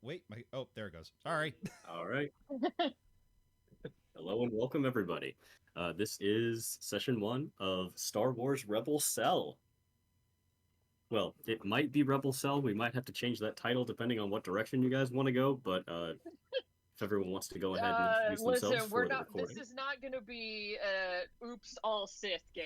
Wait, there it goes. Sorry. All right. Hello and welcome, everybody. This is session 1 of Star Wars Rebel Cell. Well, it might be Rebel Cell. We might have to change that title depending on what direction you guys want to go, but if everyone wants to go ahead and introduce Listen, themselves we're for the not. recording. This is not going to be oops all Sith game.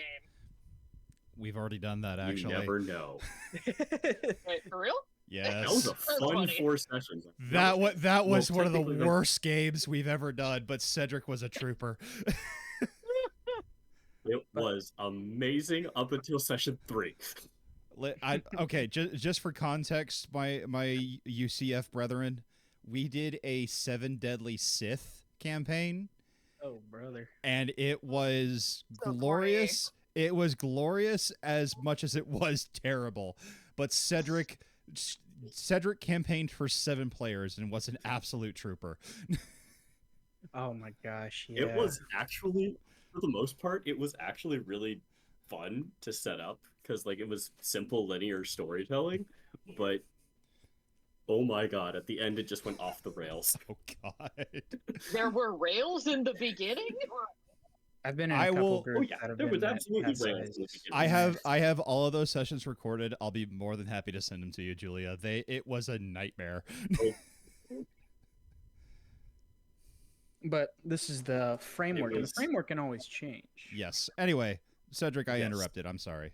We've already done that, You actually. never know. Wait, for real? Yes. That was a fun funny. 4 sessions. That was well, one of the technically, worst games we've ever done, but Cedric was a trooper. It was amazing up until session 3. Okay, just for context, my UCF brethren, we did a 7 Deadly Sith campaign, Oh, brother. and it was So glorious. It was glorious as much as it was terrible. But Cedric campaigned for 7 players and was an absolute trooper. Oh my gosh. Yeah. It was actually, for the most part, it was actually really fun to set up because like it was simple linear storytelling, but oh my god, at the end it just went off the rails. Oh God. There were rails in the beginning. I've been in I a couple will- groups Oh yeah, that have there been was that absolutely rails size. in the beginning. I have all of those sessions recorded. I'll be more than happy to send them to you, Julia. It was a nightmare. But this is the framework, and the was- framework can always change. Yes. Anyway, Cedric, I Yes. interrupted. I'm sorry.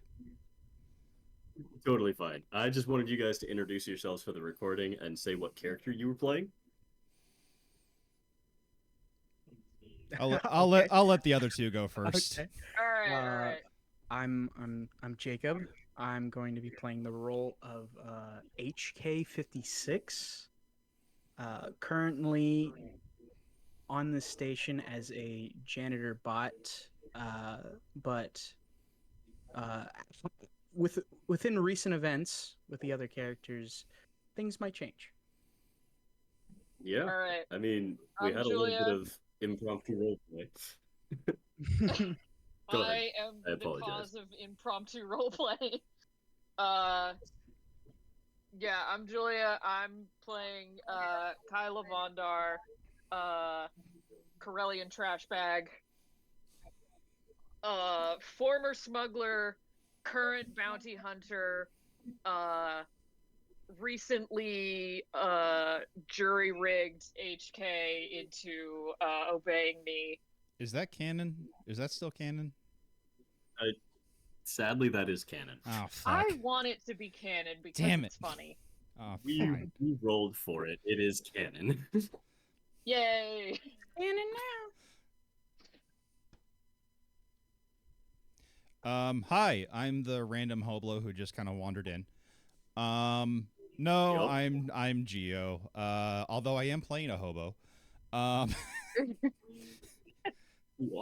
Totally fine. I just wanted you guys to introduce yourselves for the recording and say what character you were playing. I'll let the other two go first. Okay. All right, all Uh, right. I'm Jacob. I'm going to be playing the role of HK56. Currently on the station as a janitor bot, but within recent events with the other characters, things might change. Yeah. All right. I mean, we I'm had a Julia. little bit of impromptu roleplay. Go ahead. I am I the apologize. cause of impromptu roleplay. Yeah, I'm Julia. I'm playing Kyla Vondar, Corellian trash bag, former smuggler, current bounty hunter, recently jury rigged HK into obeying me. Is that canon? Is that still canon? Sadly, that is canon. Oh fuck. I want it to be canon because Damn it's funny. Oh, We fine. rolled for it. It is canon. Yay! Hi, I'm the random hoblo who just kind of wandered in. No, Yup. I'm Geo. Although I am playing a hobo. You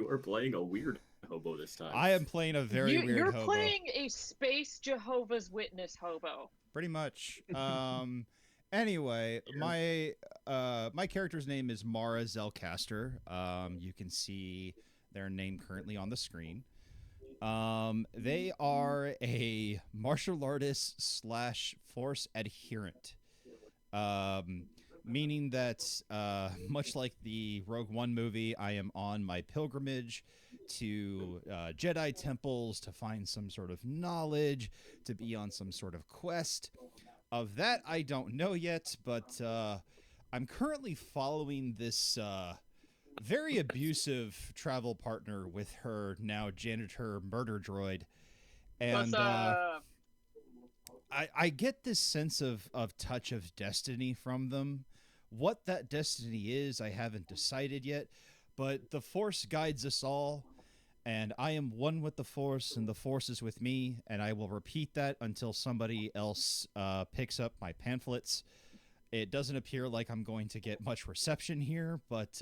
are playing a weird hobo this time. I am playing a very weird You're hobo. playing a space Jehovah's Witness hobo. Pretty much. Anyway, my character's name is Mara Zelcaster. You can see their name currently on the screen. They are a martial artist / force adherent. Meaning that, much like the Rogue One movie, I am on my pilgrimage to Jedi temples to find some sort of knowledge, to be on some sort of quest. Of that, I don't know yet, but I'm currently following this very abusive travel partner with her now janitor murder droid. And What's up? I get this sense of touch of destiny from them. What that destiny is, I haven't decided yet, but the Force guides us all, and I am one with the Force, and the Force is with me, and I will repeat that until somebody else picks up my pamphlets. It doesn't appear like I'm going to get much reception here, but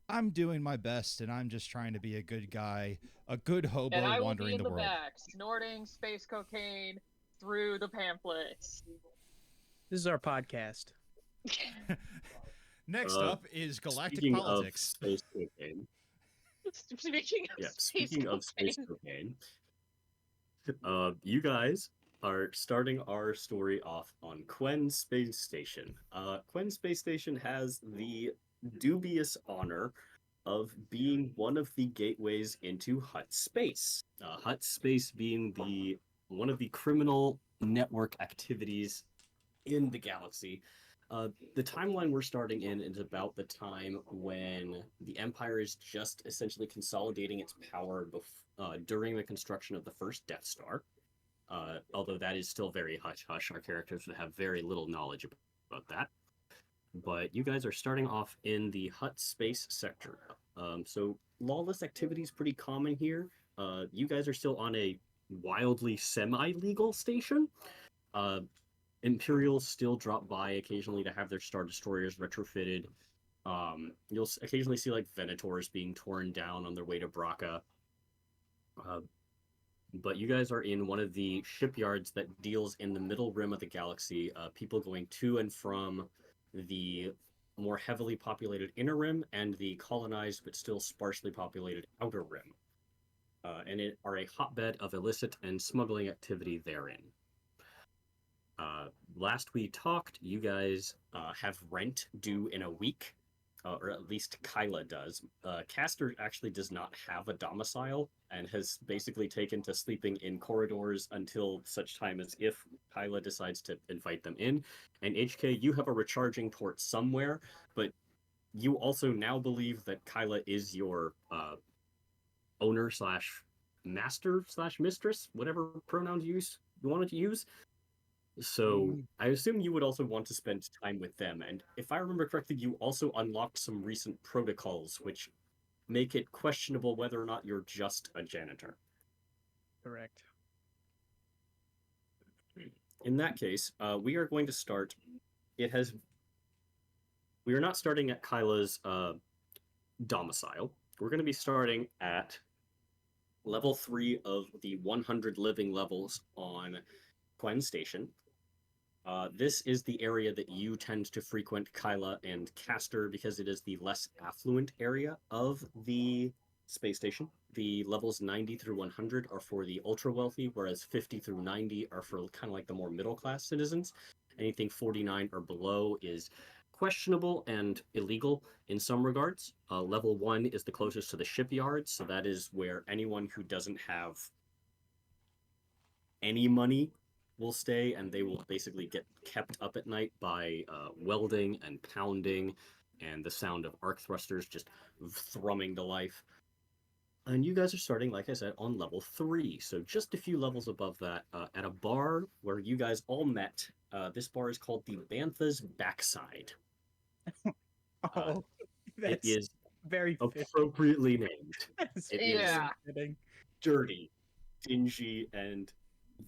I'm doing my best, and I'm just trying to be a good guy, a good hobo And I will wandering be in the the world. back, snorting space cocaine through the pamphlets. This is our podcast. Next up is Galactic Speaking Politics. of space cocaine, Speaking of yeah. space Speaking of space cocaine. cocaine, you guys are starting our story off on Quen Space Station. Quen Space Station has the dubious honor of being one of the gateways into Hut Space. Hut Space being the one of the criminal network activities in the galaxy. The timeline we're starting in is about the time when the Empire is just essentially consolidating its power during the construction of the first Death Star. Although that is still very hush-hush. Our characters would have very little knowledge about that. But you guys are starting off in the Hut Space sector. So lawless activity is pretty common here. You guys are still on a wildly semi-legal station. Imperials still drop by occasionally to have their Star Destroyers retrofitted. You'll occasionally see like Venators being torn down on their way to Braca. But you guys are in one of the shipyards that deals in the middle rim of the galaxy, people going to and from the more heavily populated inner rim and the colonized but still sparsely populated outer rim. And it are a hotbed of illicit and smuggling activity therein. Last we talked, you guys have rent due in a week, or at least Kyla does. Castor actually does not have a domicile and has basically taken to sleeping in corridors until such time as if Kyla decides to invite them in. And HK, you have a recharging port somewhere, but you also now believe that Kyla is your owner slash master slash mistress, whatever pronouns you wanted to use. So I assume you would also want to spend time with them. And if I remember correctly, you also unlocked some recent protocols, which make it questionable whether or not you're just a janitor. Correct. In that case, we are going to start. We are not starting at Kyla's domicile. We're going to be starting at level 3 of the 100 living levels on Quen Station. This is the area that you tend to frequent, Kyla and Castor, because it is the less affluent area of the space station. The levels 90 through 100 are for the ultra wealthy, whereas 50 through 90 are for kind of like the more middle class citizens. Anything 49 or below is questionable and illegal in some regards. Level 1 is the closest to the shipyard, so that is where anyone who doesn't have any money will stay, and they will basically get kept up at night by welding and pounding and the sound of arc thrusters just thrumming to life. And you guys are starting, like I said, on level 3, so just a few levels above that, at a bar where you guys all met. This bar is called the Bantha's Backside. Oh, It that's is very appropriately named. That's It very Yeah. fitting. Dirty, dingy, and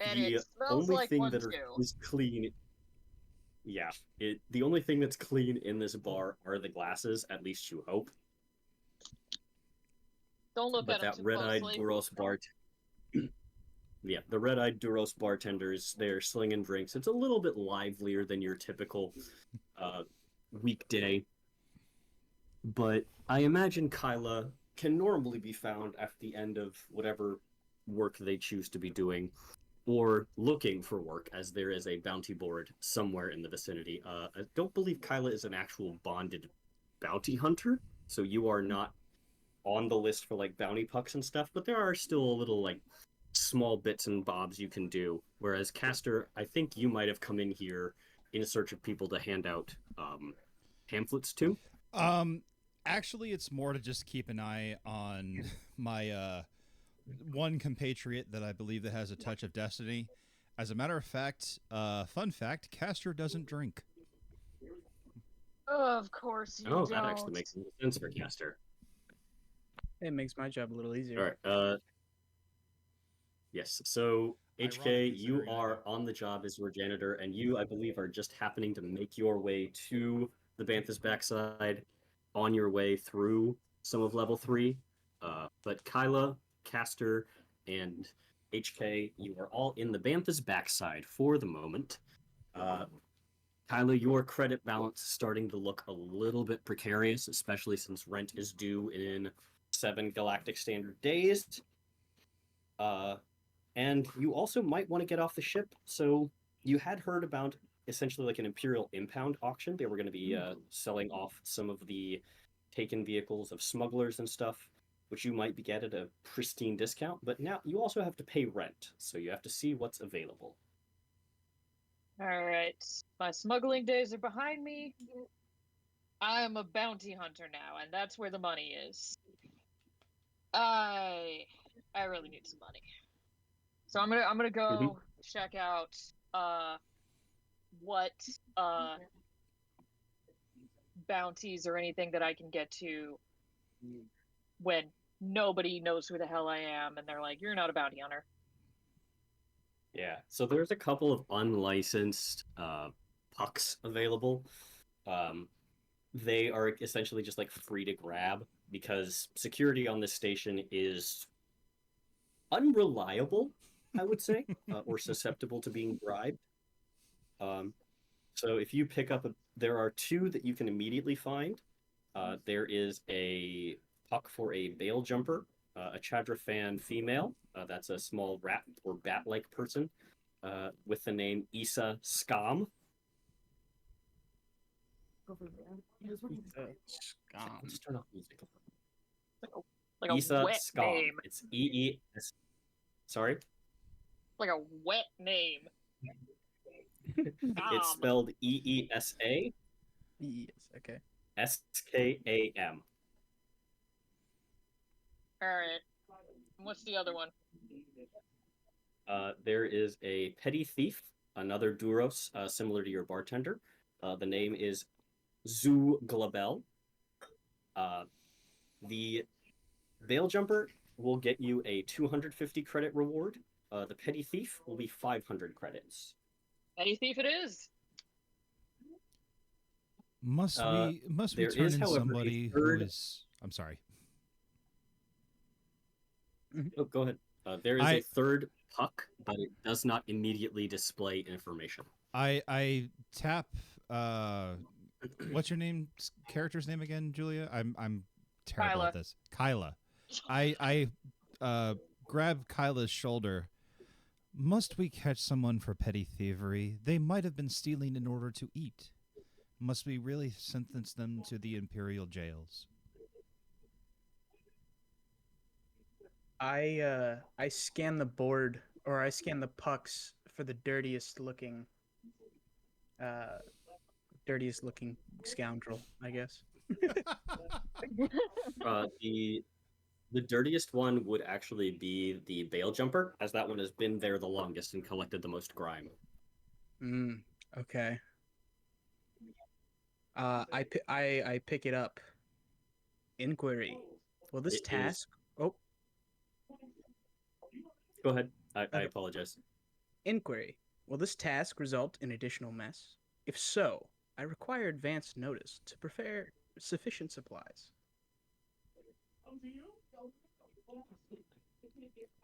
And the it smells only like thing one that too. is clean. Yeah, the only thing that's clean in this bar are the glasses. At least you hope. Don't look But at him that too red-eyed closely. Duros yeah, the red-eyed Duros bartenders, they're slinging drinks. It's a little bit livelier than your typical weekday. But I imagine Kyla can normally be found at the end of whatever work they choose to be doing, or looking for work, as there is a bounty board somewhere in the vicinity. I don't believe Kyla is an actual bonded bounty hunter, so you are not on the list for like bounty pucks and stuff, but there are still a little like small bits and bobs you can do. Whereas Castor, I think you might have come in here in search of people to hand out pamphlets to. Actually, it's more to just keep an eye on my one compatriot that I believe that has a touch of destiny. As a matter of fact, fun fact, Castor doesn't drink. Of course you Oh, don't. that actually makes a little sense for Castor. It makes my job a little easier. All right. Yes. So HK, Ironically, you considering I are do. on the job as your janitor, and you, I believe, are just happening to make your way to the Bantha's Backside on your way through some of level 3. But Kyla, Castor, and HK, you are all in the Bantha's Backside for the moment. Kyla, your credit balance is starting to look a little bit precarious, especially since rent is due in 7 Galactic Standard days. And you also might want to get off the ship. So you had heard about essentially like an Imperial impound auction. They were going to be selling off some of the taken vehicles of smugglers and stuff, which you might get at a pristine discount. But now you also have to pay rent, so you have to see what's available. All right, my smuggling days are behind me. I'm a bounty hunter now, and that's where the money is. I really need some money, so I'm gonna go check out what bounties or anything that I can get to when nobody knows who the hell I am, and they're like, "You're not a bounty hunter." Yeah, so there's a couple of unlicensed pucks available. They are essentially just like free to grab because security on this station is unreliable, I would say, or susceptible to being bribed. So if you pick up there are two that you can immediately find. There is a puck for a bail jumper, a Chadrafan female. That's a small rat or bat-like person with the name Issa Scam. Let's turn off music. Like a Issa wet Scam. name. It's E-E-S. Sorry? Like a wet name. It's spelled E-E-S-A. Yes, okay. S-K-A-M. All right. What's the other one? There is a petty thief, another Duros, similar to your bartender. The name is Zu Glabel. The bail jumper will get you a 250 credit reward. The petty thief will be 500 credits. Petty thief it is. Must we there turn is, in however, a somebody third- who is? I'm sorry. Oh, go ahead. There is a third puck, but it does not immediately display information. I tap. What's your name? Character's name again, Julia? I'm terrible Kyla. at this. Kyla. I grab Kyla's shoulder. Must we catch someone for petty thievery? They might have been stealing in order to eat. Must we really sentence them to the Imperial jails? I scan the board, or I scan the pucks for the dirtiest looking scoundrel, I guess. The dirtiest one would actually be the bail jumper, as that one has been there the longest and collected the most grime. Okay. I pick it up. Inquiry. Will this task? Oh. Go ahead. I apologize. Inquiry. Will this task result in additional mess? If so, I require advance notice to prepare sufficient supplies.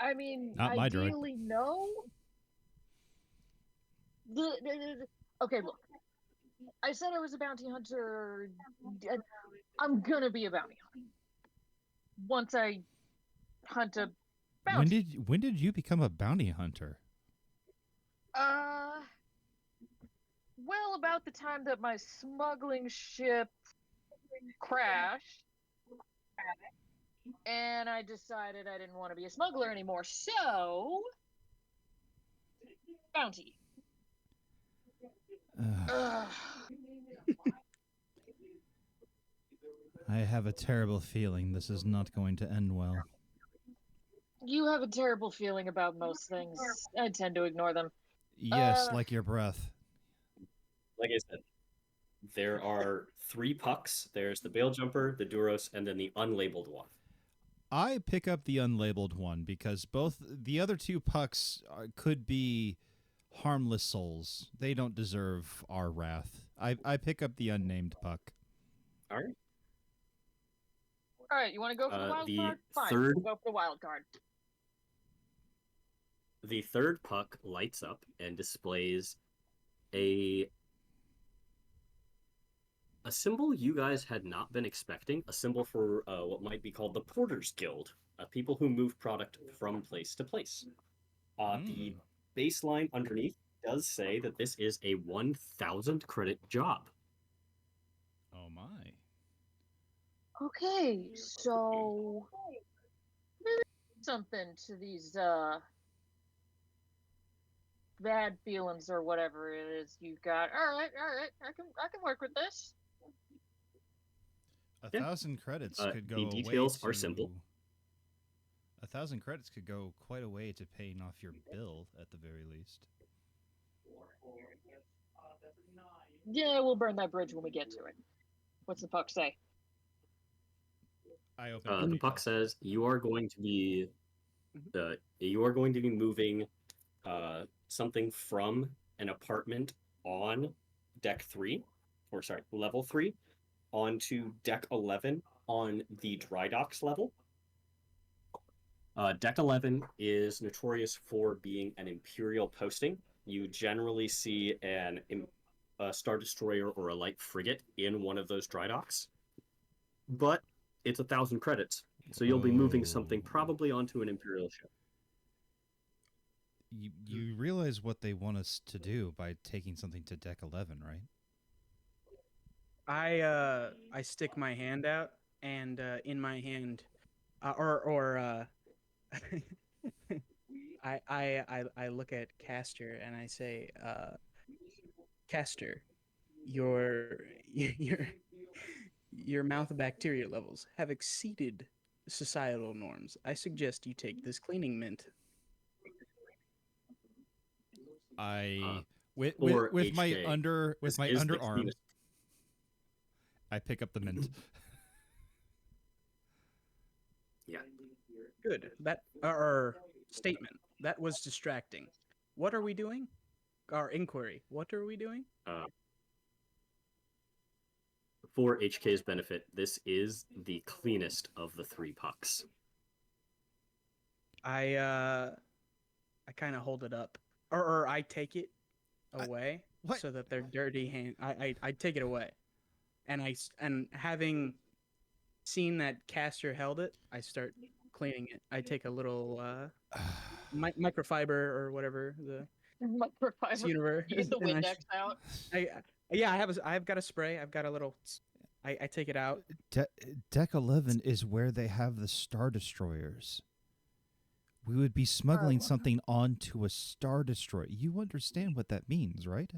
I mean, Not my droid. ideally, no. Okay, look. I said I was a bounty hunter. I'm gonna be a bounty hunter. Once I hunt a bounty. When did you become a bounty hunter? Well, about the time that my smuggling ship crashed, and I decided I didn't want to be a smuggler anymore, so bounty. I have a terrible feeling this is not going to end well. You have a terrible feeling about most things. I tend to ignore them. Yes, like your breath. Like I said, there are 3 pucks. There's the bail jumper, the Duros, and then the unlabeled one. I pick up the unlabeled one because both the other 2 pucks could be harmless souls. They don't deserve our wrath. I pick up the unnamed puck. All right. All right, you want to go for the wild card? Fine, third- we'll go for the wild card. The third puck lights up and displays a symbol you guys had not been expecting, a symbol for what might be called the Porters Guild, people who move product from place to place. The baseline underneath does say that this is a 1,000 credit job. Oh my. Okay, so maybe something to these bad feelings or whatever it is you've got. All right, I can work with this. A Yeah. 1,000 credits could go The a way details to... are simple. 1,000 credits could go quite a way to paying off your bill, at the very least. Yeah, we'll burn that bridge when we get to it. What's the puck say? I open The puck says you are going to be moving something from an apartment on deck 3, or sorry, level 3, onto deck 11 on the dry docks level. Deck 11 is notorious for being an Imperial posting. You generally see a Star Destroyer or a light frigate in one of those dry docks. But it's 1,000 credits, so you'll be moving something probably onto an Imperial ship. You realize what they want us to do by taking something to deck 11, right? I stick my hand out, and in my hand, I look at Castor and I say, Castor, your mouth bacteria levels have exceeded societal norms. I suggest you take this cleaning mint. With HK, my underarm, cleanest. I pick up the mint. Yeah. Good. That our statement that was distracting. What are we doing? Our inquiry. What are we doing? For HK's benefit, this is the cleanest of the 3 pucks. I kind of hold it up, or I take it away What? so that they're dirty hand. I take it away, and having seen that Castor held it, I start cleaning it. I take a little microfiber or whatever the Microfiber. universe. You get the Windex out. I've got a spray. I've got a little. I take it out. Deck 11 is where they have the Star Destroyers. We would be smuggling something onto a Star Destroyer. You understand what that means, right?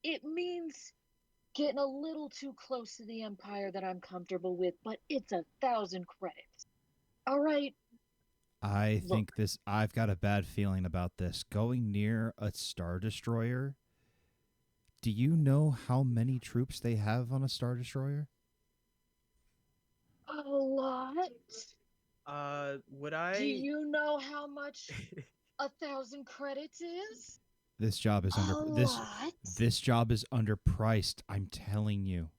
It means getting a little too close to the Empire that I'm comfortable with, but it's 1,000 credits. All right. I've got a bad feeling about this. Going near a Star Destroyer. Do you know how many troops they have on a Star Destroyer? A lot. Would I? Do you know how much 1,000 credits is? This job is this job is underpriced. I'm telling you.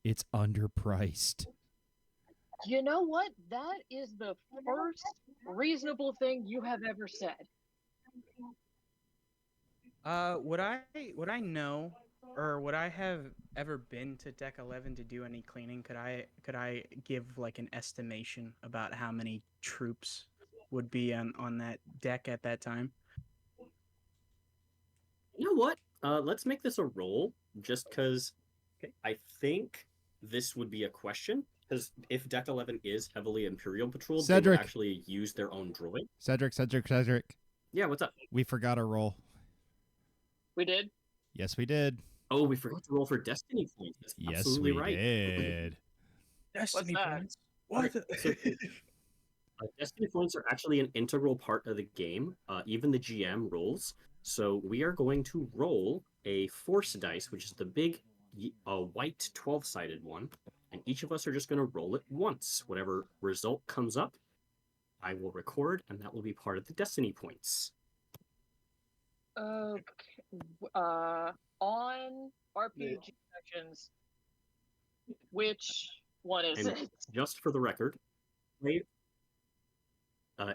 It's underpriced. You know what? That is the first reasonable thing you have ever said. Would I know, or would I have ever been to deck 11 to do any cleaning? Could I give like an estimation about how many troops would be on that deck at that time? You know what? Let's make this a roll, just because I think this would be a question. Because if Deck 11 is heavily Imperial patrolled, they would actually use their own droid. Cedric. Yeah, what's up? We forgot a roll. We did? Yes, we did. Oh, we forgot to roll for Destiny points. That's yes, absolutely we right. did. Destiny What's that? points. What? So, Destiny points are actually an integral part of the game. Even the GM rolls. So we are going to roll a Force dice, which is the big white 12-sided one. And each of us are just going to roll it once. Whatever result comes up, I will record, and that will be part of the Destiny points. Okay. On RPG sections, which one is And it? just for the record, it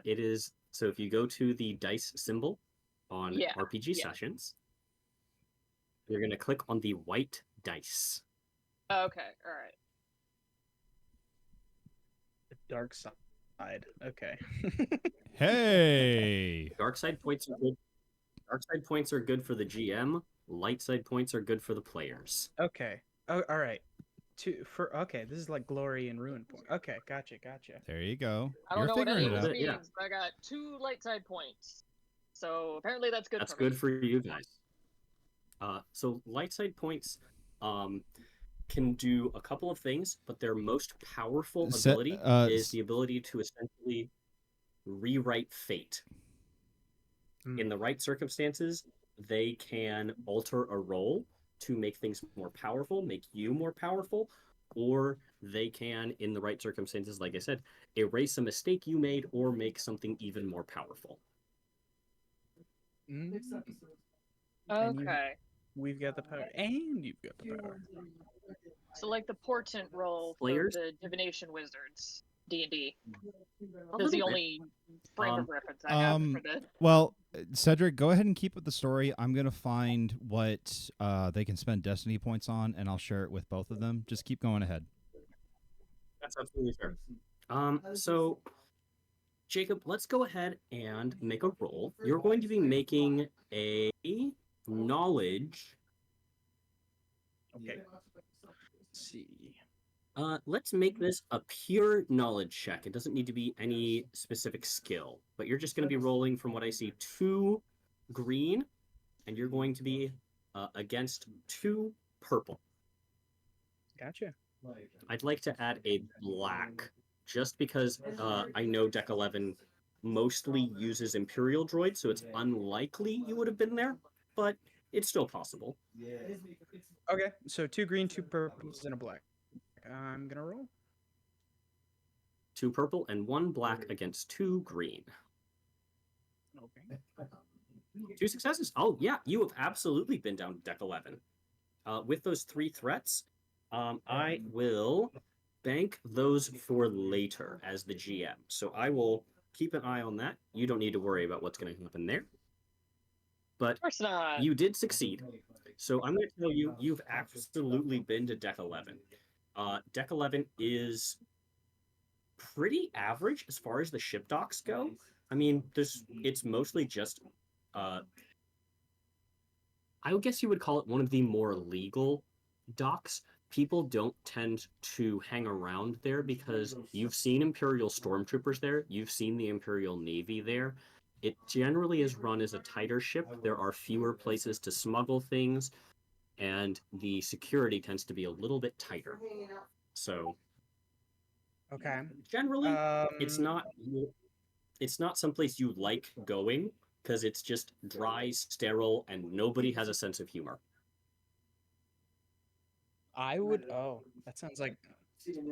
is, so if you go to the dice symbol on RPG sessions, you're going to click on the white dice. Okay, all right. Dark side. Okay. Hey. Dark side points are good. Dark side points are good for the GM. Light side points are good for the players. Okay. Oh, all right. Okay, this is like glory and ruin point. Okay, gotcha. There you go. I don't You're know what any figuring of it this out. bit, yeah. means, but I got 2 light side points. So apparently that's good That's for me. good for you guys. So light side points can do a couple of things, but their most powerful ability is the ability to essentially rewrite fate. In the right circumstances, they can alter a roll to make things more powerful, make you more powerful, or they can, in the right circumstances, like I said, erase a mistake you made or make something even more powerful. Mm. And Okay. we've got the power, and you've got the power. So like the portent roll Players? for the divination wizards, D&D. A That's the little bit. only frame of reference I have for the. Well, Cedric, go ahead and keep with the story. I'm gonna find what they can spend destiny points on, and I'll share it with both of them. Just keep going ahead. That's absolutely fair. So, Jacob, let's go ahead and make a roll. You're going to be making a knowledge. Okay. Let's see. Let's make this a pure knowledge check. It doesn't need to be any specific skill, but you're just going to be rolling, from what I see, 2 green, and you're going to be against 2 purple. Gotcha. I'd like to add a black, just because I know Deck 11 mostly uses Imperial droids, so it's unlikely you would have been there, but it's still possible. Okay, so 2 green, 2 purples, and a black. I'm gonna roll. 2 purple and 1 black against 2 green. Okay. 2 successes. Oh, yeah, you have absolutely been down to Deck 11. With those 3 threats, I will bank those for later as the GM. So I will keep an eye on that. You don't need to worry about what's going to happen there. But Of course not. you did succeed. So I'm going to tell you, you've absolutely been to Deck 11. Deck 11 is pretty average as far as the ship docks go. I mean, it's mostly just, I would guess you would call it one of the more legal docks. People don't tend to hang around there because you've seen Imperial stormtroopers there, you've seen the Imperial Navy there. It generally is run as a tighter ship. There are fewer places to smuggle things, and the security tends to be a little bit tighter. So, Okay. generally, it's not someplace you like going because it's just dry, sterile, and nobody has a sense of humor. I would. Oh, that sounds like.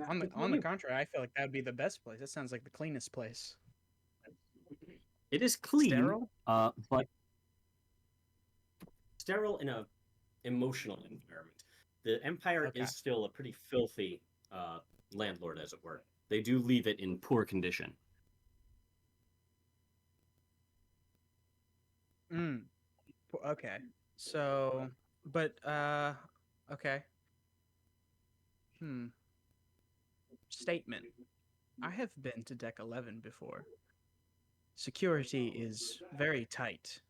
On the contrary, I feel like that would be the best place. That sounds like the cleanest place. It is clean, Sterile? but sterile in a emotional environment. The Empire Okay. is still a pretty filthy landlord, as it were. They do leave it in poor condition. Okay. So, but okay. Statement. I have been to Deck 11 before. Security is very tight.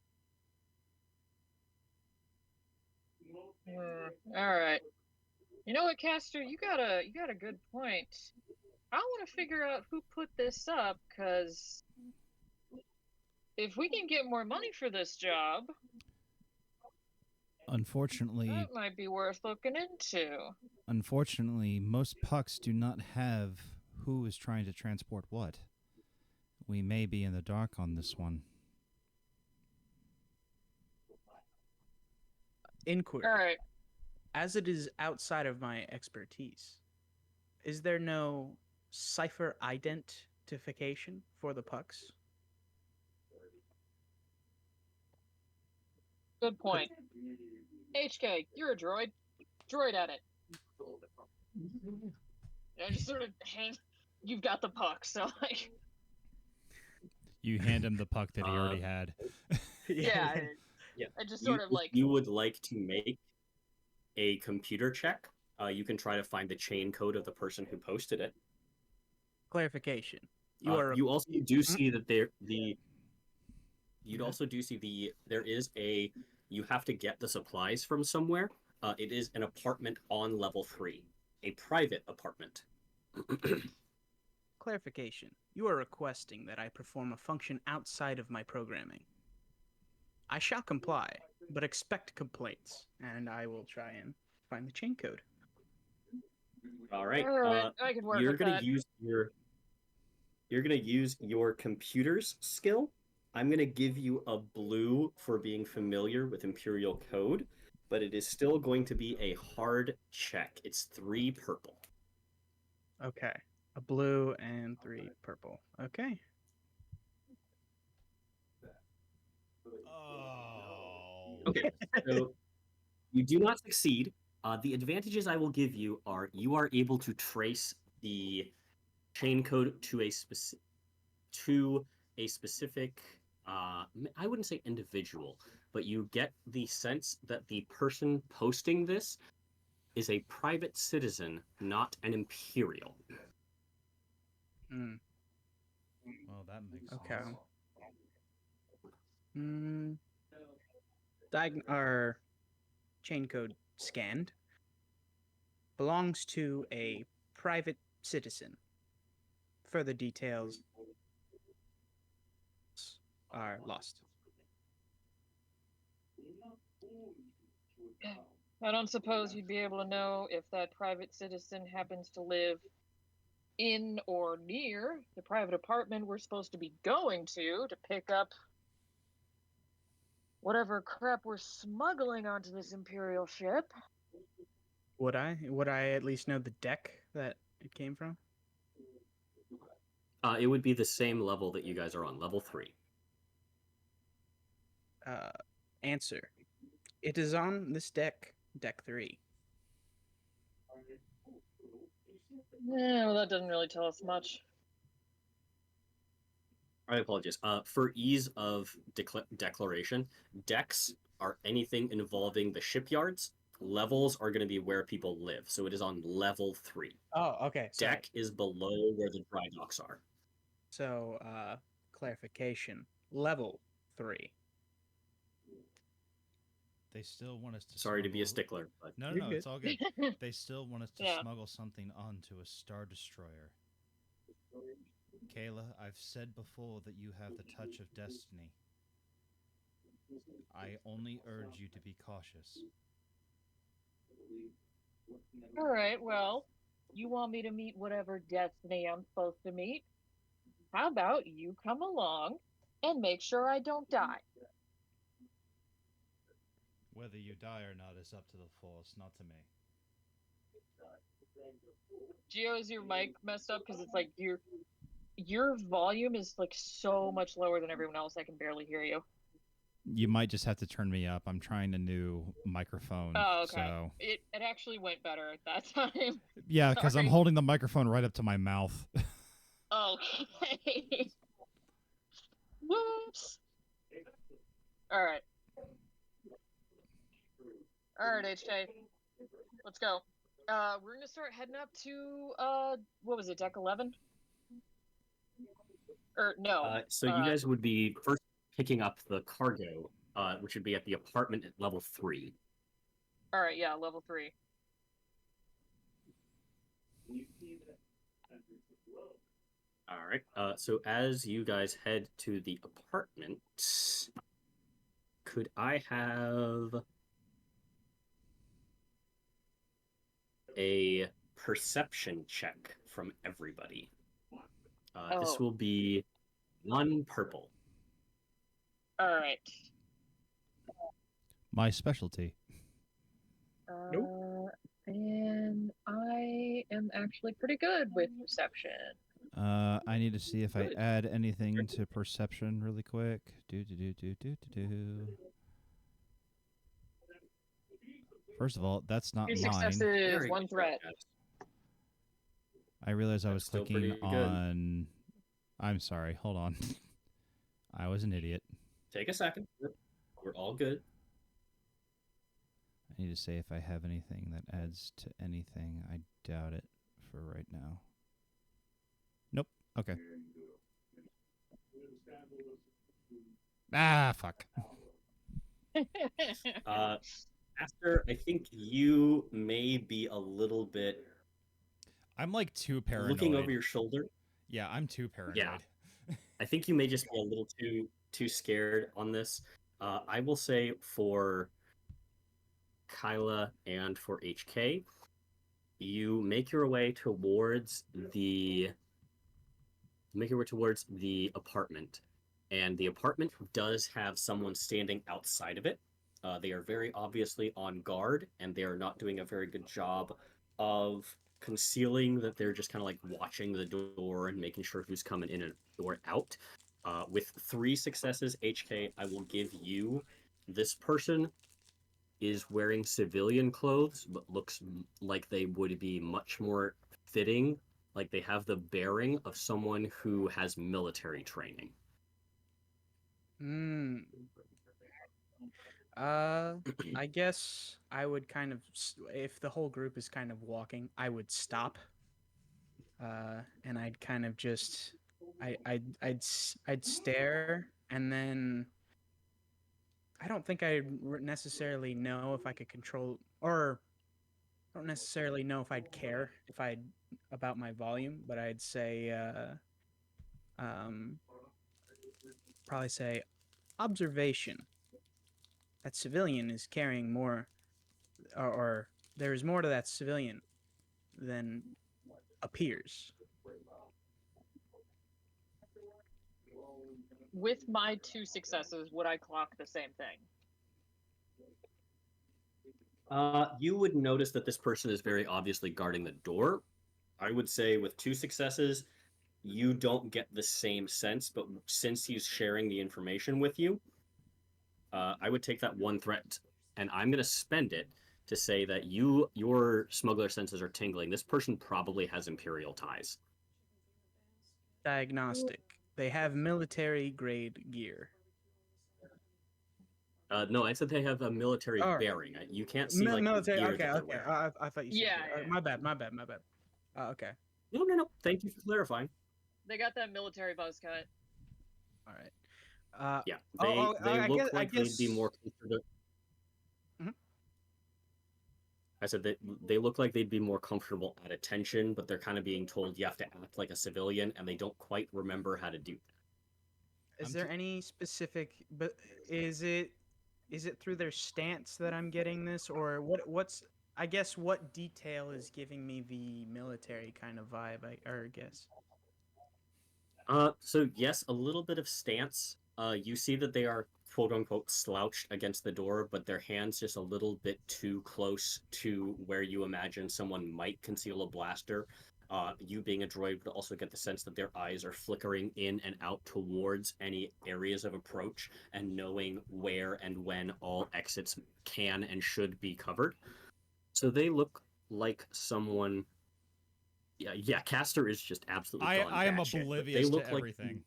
All right. You know what, Caster? You got a good point. I want to figure out who put this up, because if we can get more money for this job, Unfortunately, that might be worth looking into. most pucks do not have who is trying to transport what. We may be in the dark on this one. Inquiry. All right. As it is outside of my expertise, is there no cipher identification for the pucks? Good point. HK, you're a droid. Droid at it. I just sort of hand. You've got the puck, so like. You hand him the puck that he already had. Yeah. Yeah. I just sort of If like. you would like to make a computer check, you can try to find the chain code of the person who posted it. Clarification. You are You also do Hmm? see that you'd Yeah. also do see there is a you have to get the supplies from somewhere. It is an apartment on level 3, a private apartment. clarification. You are requesting that I perform a function outside of my programming. I shall comply, but expect complaints, and I will try and find the chain code. All right. All right, I can work You're with gonna that. use your computer's skill. I'm gonna give you a blue for being familiar with Imperial Code, but it is still going to be a hard check. It's 3 purple. Okay. A blue and 3 purple. Okay. Oh. Okay, so you do not succeed. The advantages I will give you are you are able to trace the chain code to a specific I wouldn't say individual, but you get the sense that the person posting this is a private citizen, not an imperial. Mm, Well, that makes okay. sense. Mm, our chain code scanned belongs to a private citizen. Further details are lost. I don't suppose you'd be able to know if that private citizen happens to live in or near the private apartment we're supposed to be going to pick up whatever crap we're smuggling onto this Imperial ship. Would I? Would I at least know the deck that it came from? It would be the same level that you guys are on, level 3. Uh, answer. It is on this deck, deck 3. Yeah, well, that doesn't really tell us much. I apologize. For ease of declaration, decks are anything involving the shipyards. Levels are going to be where people live. So it is on level 3. Oh, okay. Sorry. Deck is below where the dry docks are. So, clarification. Level 3. They still want us to. Sorry to be a smuggle- stickler, but No, You're no, good. it's all good. They still want us to Yeah. smuggle something onto a star destroyer. Kayla, I've said before that you have the touch of destiny. I only urge you to be cautious. All right, well, you want me to meet whatever destiny I'm supposed to meet? How about you come along and make sure I don't die? Whether you die or not is up to the Force, not to me. Gio, is your mic messed up? Because it's like your volume is like so much lower than everyone else. I can barely hear you. You might just have to turn me up. I'm trying a new microphone. Oh, okay. So It actually went better at that time. yeah, because I'm Sorry. holding the microphone right up to my mouth. Okay. Whoops. All right. All right, HJ. Let's go. We're gonna start heading up to what was it, deck 11? Or no. so you guys would be first picking up the cargo, which would be at the apartment at level 3. All right, yeah, level 3. All right. So as you guys head to the apartment, could I have a perception check from everybody? This Oh. will be 1 purple. All right. My specialty. And I am actually pretty good with perception. I need to see if I Good. add anything to perception really quick. Do. First of all, that's not 2 mine. successes, Very 1 threat. good. I realized I was That's still clicking pretty good. on. I'm sorry. Hold on. I was an idiot. Take a second. We're all good. I need to say if I have anything that adds to anything. I doubt it for right now. Nope. Okay. Ah, fuck. Aster, I think you may be a little bit I'm like too looking over paranoid. your shoulder. Yeah, I'm too paranoid. Yeah. I think you may just be a little too scared on this. I will say for Kyla and for HK, you make your way towards the apartment, and the apartment does have someone standing outside of it. They are very obviously on guard, and they are not doing a very good job of concealing that they're just kind of like watching the door and making sure who's coming in and or out. With 3 successes, HK, I will give you this person is wearing civilian clothes, but looks like they would be much more fitting. Like they have the bearing of someone who has military training. Hmm. I guess I would kind of, if the whole group is kind of walking, I would stop. And I'd kind of just, I'd stare, and then I don't think I necessarily know if I could control, or I don't necessarily know if I'd care if I'd about my volume, but I'd say, um, probably say observation. That civilian is carrying more, or there is more to that civilian than appears. With my 2 successes, would I clock the same thing? You would notice that this person is very obviously guarding the door. I would say with 2 successes, you don't get the same sense, but since he's sharing the information with you, I would take that 1 threat, and I'm going to spend it to say that your smuggler senses are tingling. This person probably has Imperial ties. Diagnostic. They have military grade gear. No, I said they have a military Oh. bearing. You can't see like military. the gear Okay, that they're okay. wearing. I thought you said. Yeah, Gear. yeah. My bad. Okay. No. Thank you for clarifying. They got that military buzz cut. All right. Yeah, Oh, they I look guess- I like they'd be guess- more comfortable. Mhm. I said that they look like they'd be more comfortable at attention, but they're kind of being told you have to act like a civilian, and they don't quite remember how to do that. Is I'm there any specific? But is it through their stance that I'm getting this, or what's? I guess what detail is giving me the military kind of vibe? I guess. So yes, a little bit of stance. You see that they are quote unquote slouched against the door, but their hands just a little bit too close to where you imagine someone might conceal a blaster. You being a droid would also get the sense that their eyes are flickering in and out towards any areas of approach and knowing where and when all exits can and should be covered. So they look like someone. Yeah. Castor is just absolutely gone I am batshit, but oblivious to everything.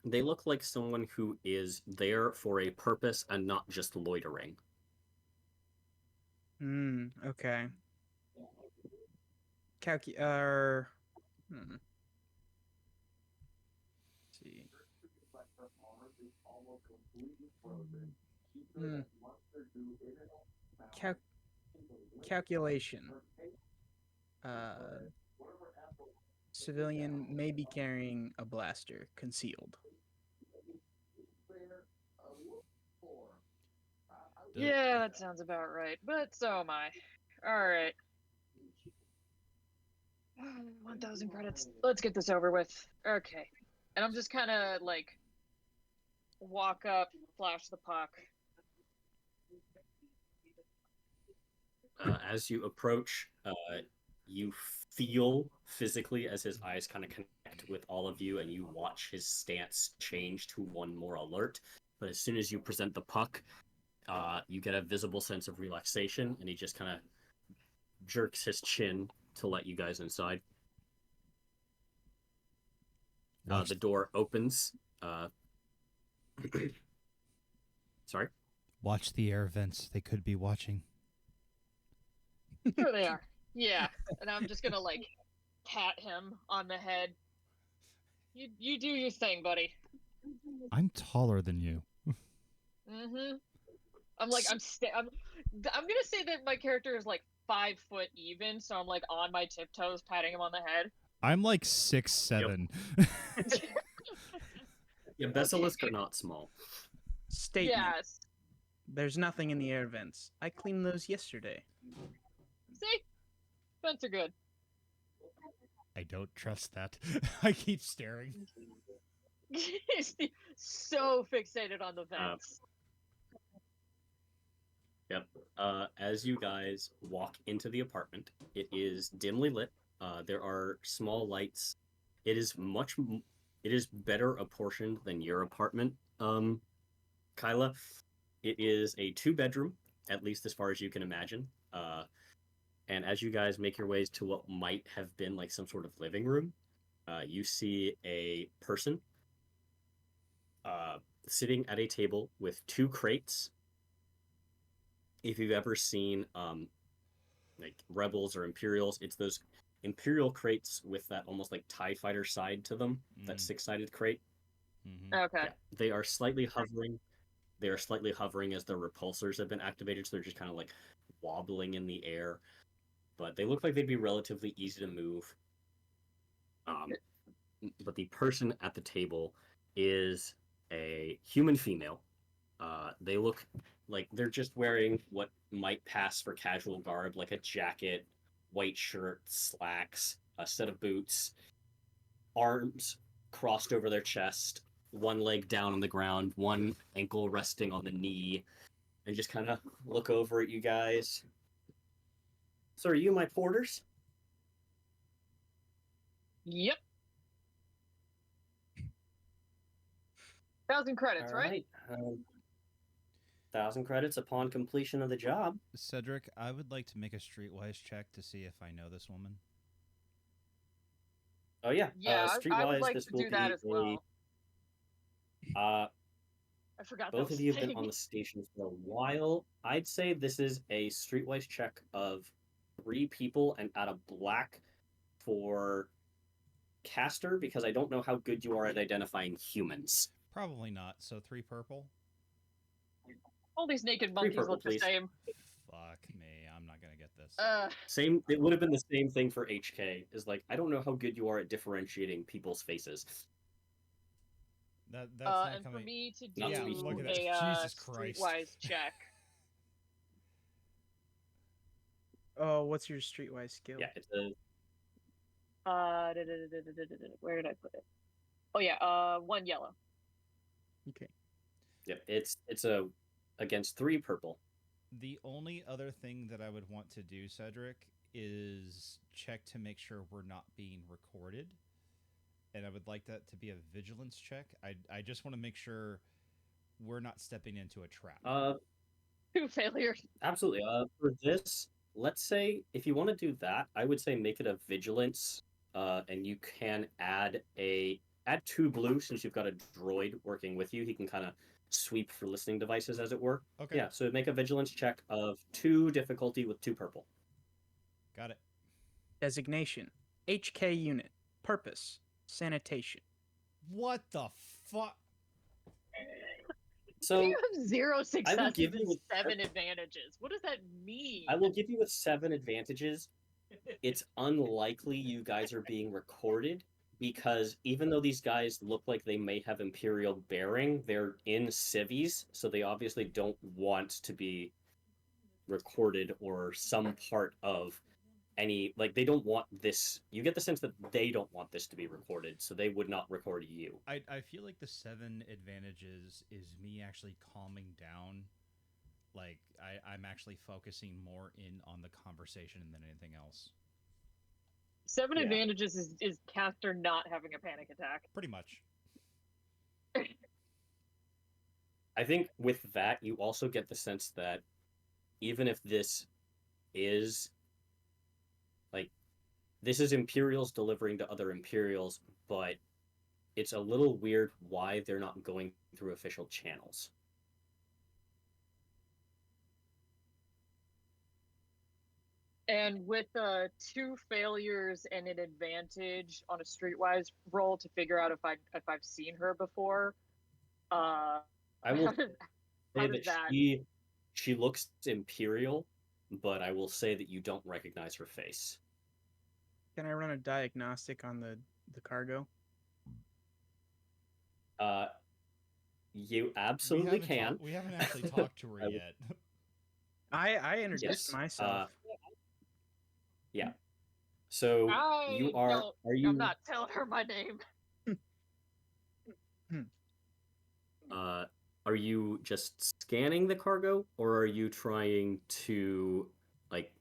They look like someone who is there for a purpose and not just loitering. Okay. Let's see. Calculation. Civilian may be carrying a blaster concealed. Yeah, that sounds about right. But so am I. All right. 1,000 credits. Let's get this over with. Okay. And I'm just kind of like walk up, flash the puck. As you approach, you feel physically as his eyes kind of connect with all of you, and you watch his stance change to one more alert. But as soon as you present the puck, you get a visible sense of relaxation, and he just kind of jerks his chin to let you guys inside. The door opens. Sorry? Watch the air vents. They could be watching. There they are. Yeah. And I'm just gonna like pat him on the head. You do your thing, buddy. I'm taller than you. Mm-hmm. I'm gonna say that my character is like 5 foot even, so I'm like on my tiptoes patting him on the head. I'm like 6'7". Yeah, Basilisk are not small. Statement. Yes. There's nothing in the air vents. I cleaned those yesterday. See? Vents are good. I don't trust that. I keep staring. So fixated on the vents. Yep. As you guys walk into the apartment, it is dimly lit. There are small lights. It is better apportioned than your apartment, Kyla. It is a 2-bedroom, at least as far as you can imagine. And as you guys make your ways to what might have been like some sort of living room, you see a person sitting at a table with 2 crates. If you've ever seen like Rebels or Imperials, it's those Imperial crates with that almost like TIE fighter side to them, that 6-sided crate. Mm-hmm. Okay. Yeah, they are slightly hovering. They are slightly hovering as their repulsors have been activated, so they're just kind of like wobbling in the air. But they look like they'd be relatively easy to move. But the person at the table is a human female. They look like they're just wearing what might pass for casual garb, like a jacket, white shirt, slacks, a set of boots, arms crossed over their chest, one leg down on the ground, one ankle resting on the knee, and just kind of look over at you guys. So are you my porters? Yep. 1,000 credits, right? 1,000 credits upon completion of the job. Cedric, I would like to make a streetwise check to see if I know this woman. Oh yeah. Yeah, I would Streetwise, like this to will do that be as well. I forgot both that was of you have a been thing. on the station for a while. I'd say this is a streetwise check of 3 people and add a black for caster, because I don't know how good you are at identifying humans. Probably not. So 3 purple. All these naked 3 monkeys purple, look the please. same. Fuck me. I'm not gonna get this. Same. It would have been the same thing for HK. Is like, I don't know how good you are at differentiating people's faces. That's not and coming. for me to do Not to be look at that. a Jesus Christ. streetwise check. Oh, what's your streetwise skill? Yeah, it's a Where did I put it? Oh yeah, 1 yellow. Okay. Yep, it's a against 3 purple. The only other thing that I would want to do, Cedric, is check to make sure we're not being recorded. And I would like that to be a vigilance check. I just want to make sure we're not stepping into a trap. 2 failures. Absolutely. For this, let's say if you want to do that, I would say make it a vigilance. And you can add 2 blue, since you've got a droid working with you. He can kind of sweep for listening devices, as it were. Okay. Yeah, so make a vigilance check of 2 difficulty with 2 purple. Got it. Designation: HK unit. Purpose: sanitation. What the fuck? So You have 0 successes give you and a- 7 advantages. What does that mean? I will give you with 7 advantages. It's unlikely you guys are being recorded, because even though these guys look like they may have Imperial bearing, they're in civvies, so they obviously don't want to be recorded or some part of any, like, they don't want this. You get the sense that they don't want this to be recorded, so they would not record you. I feel like the 7 advantages is me actually calming down. Like, I'm actually focusing more in on the conversation than anything else. 7 Yeah. advantages is caster not having a panic attack. Pretty much. I think with that, you also get the sense that even if this is Imperials delivering to other Imperials, but it's a little weird why they're not going through official channels. And with 2 failures and an advantage on a streetwise roll to figure out if I've seen her before, uh, I will how does say does that that? she looks imperial, but I will say that you don't recognize her face. Can I run a diagnostic on the cargo? You absolutely can. We haven't actually talked to her I will- yet. I introduced Yes. myself. Yeah. So you I are. don't. Are you? I'm not telling her my name. Are you just scanning the cargo, or are you trying to like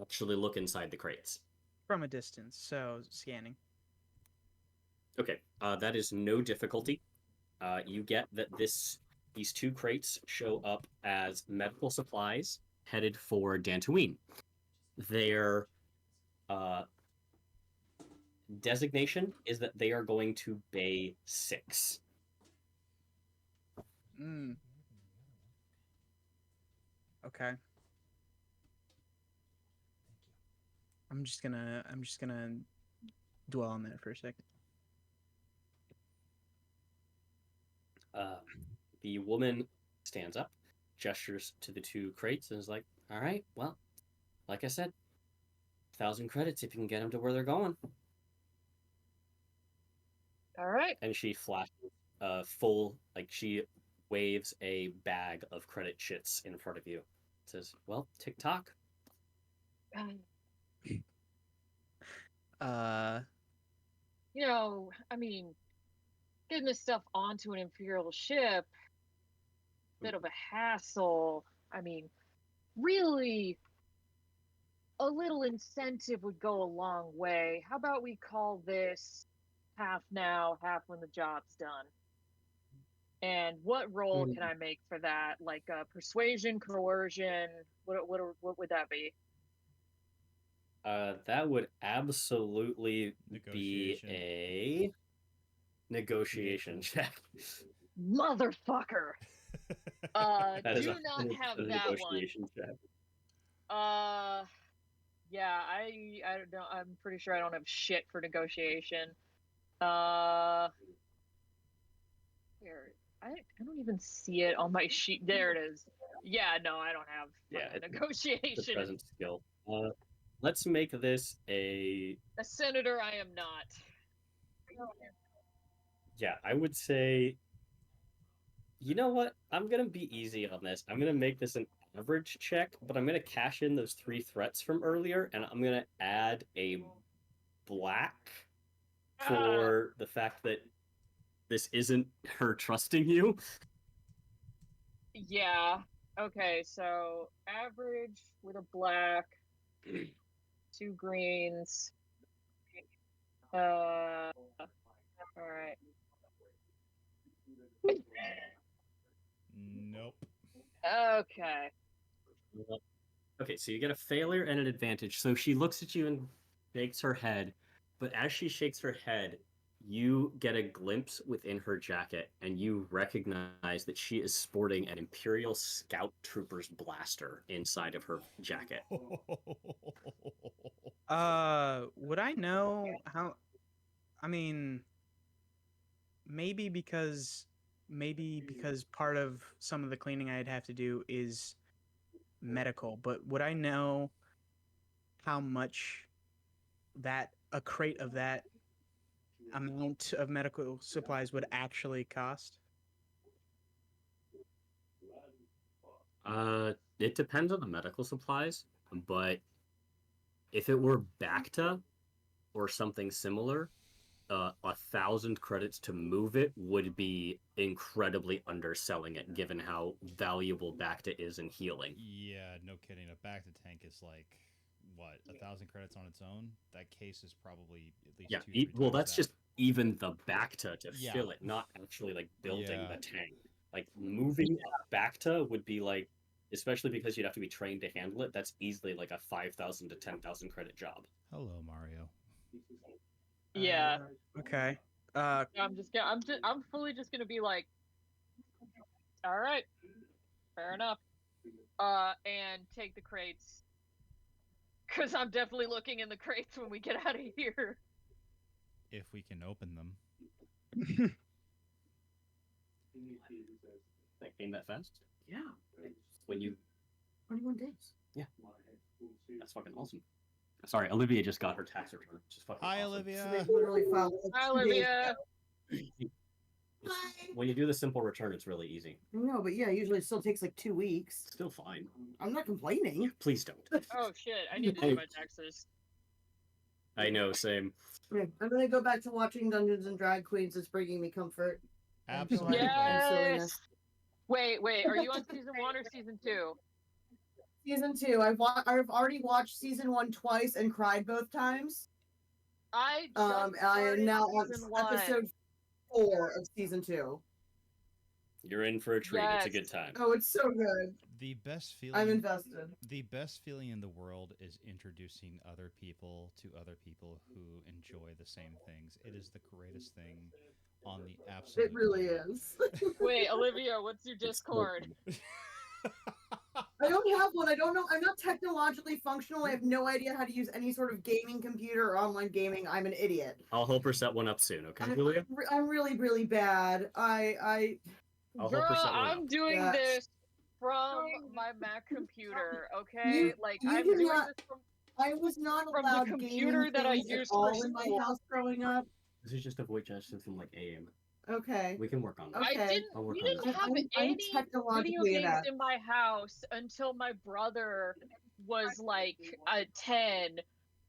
actually look inside the crates? From a distance, so scanning. Okay. That is no difficulty. You get that these 2 crates show up as medical supplies headed for Dantooine. Their designation is that they are going to Bay 6. Mm. Okay. I'm just gonna dwell on that for a second. The woman stands up, gestures to the 2 crates, and is like, "All right, well, like I said, 1,000 credits if you can get them to where they're going." All right. And she flashes full, like she waves a bag of credit shits in front of you. Says, "Well, tick-tock." Uh, I mean, getting this stuff onto an Imperial ship, bit of a hassle. I mean, really, a little incentive would go a long way. How about we call this half now, half when the job's done? And what role can I make for that? Like persuasion, coercion? What would that be? That would absolutely be Negotiation. a negotiation check. Motherfucker! That is Do a not have a that one. negotiation check. Yeah, I don't. I'm pretty sure I don't have shit for negotiation. Uh, here, I don't even see it on my sheet. There it is. Yeah, no, I don't have Yeah, it's the negotiation. present skill. Let's make this a. A senator, I am not. Yeah, I would say. You know what? I'm gonna be easy on this. I'm gonna make this an average check, but I'm gonna cash in those 3 threats from earlier, and I'm gonna add a black for the fact that this isn't her trusting you. Yeah. Okay, so average with a black, 2 greens. All right. Nope. Okay. Okay, so you get a failure and an advantage. So she looks at you and shakes her head, but as she shakes her head, you get a glimpse within her jacket and you recognize that she is sporting an Imperial Scout Trooper's blaster inside of her jacket. would I know how? I mean, maybe because part of some of the cleaning I'd have to do is medical, but would I know how much that a crate of that amount of medical supplies would actually cost? It depends on the medical supplies, but if it were Bacta or something similar, 1,000 credits to move it would be incredibly underselling it, given how valuable Bacta is in healing. Yeah, no kidding. A back to tank is like what 1,000 credits on its own. That case is probably at least Yeah, 2-3 well, times that's that. just even the Bacta to Yeah. fill it, not actually like building Yeah. the tank. Like moving Bacta would be like, especially because you'd have to be trained to handle it. That's easily like a 5,000 to 10,000 credit job. Hello, Mario. Yeah. Okay. I'm fully just gonna be like, all right, fair enough. And take the crates. Because I'm definitely looking in the crates when we get out of here. If we can open them. That came that fast? Yeah. When you 21 days. Yeah. That's fucking awesome. Sorry, Olivia just got her tax return. Which is fucking Hi, awesome. Olivia. So they literally filed it Hi, 2 days Olivia. ago. When you do the simple return, it's really easy. No, but yeah, usually it still takes like 2 weeks. Still fine. I'm not complaining. Please don't. Oh shit! I need to do my taxes. I know, same. Yeah, I'm gonna go back to watching Dungeons and Drag Queens. It's bringing me comfort. Absolutely. And silliness. Yes. Wait. Are you on season 1 or season 2? Season 2. I've already watched season 1 twice and cried both times. I I am now on season 1. episode 4 of season 2. You're in for a treat. It's a good time. Oh, it's so good. The best I'm feeling. invested. The best feeling in the world is introducing other people to other people who enjoy the same things. It is the greatest thing on the absolute. It really planet. is. Wait, Olivia, what's your Discord? I don't have one. I don't know. I'm not technologically functional. I have no idea how to use any sort of gaming computer or online gaming. I'm an idiot. I'll help her set one up soon, okay, Julia? I'm really, really bad. I'll Girl, help her set one I'm up. doing Yeah. this from my Mac computer, okay? You- like, you I'm do doing not- this from... I was not From the allowed computer gaming that I things at used for all in my school. house growing up. This is just a voice gesture from like AM. Okay. We can work on that. Okay. I'll work We on didn't that. have I'm any video technologically games inept. in my house until my brother was like 10,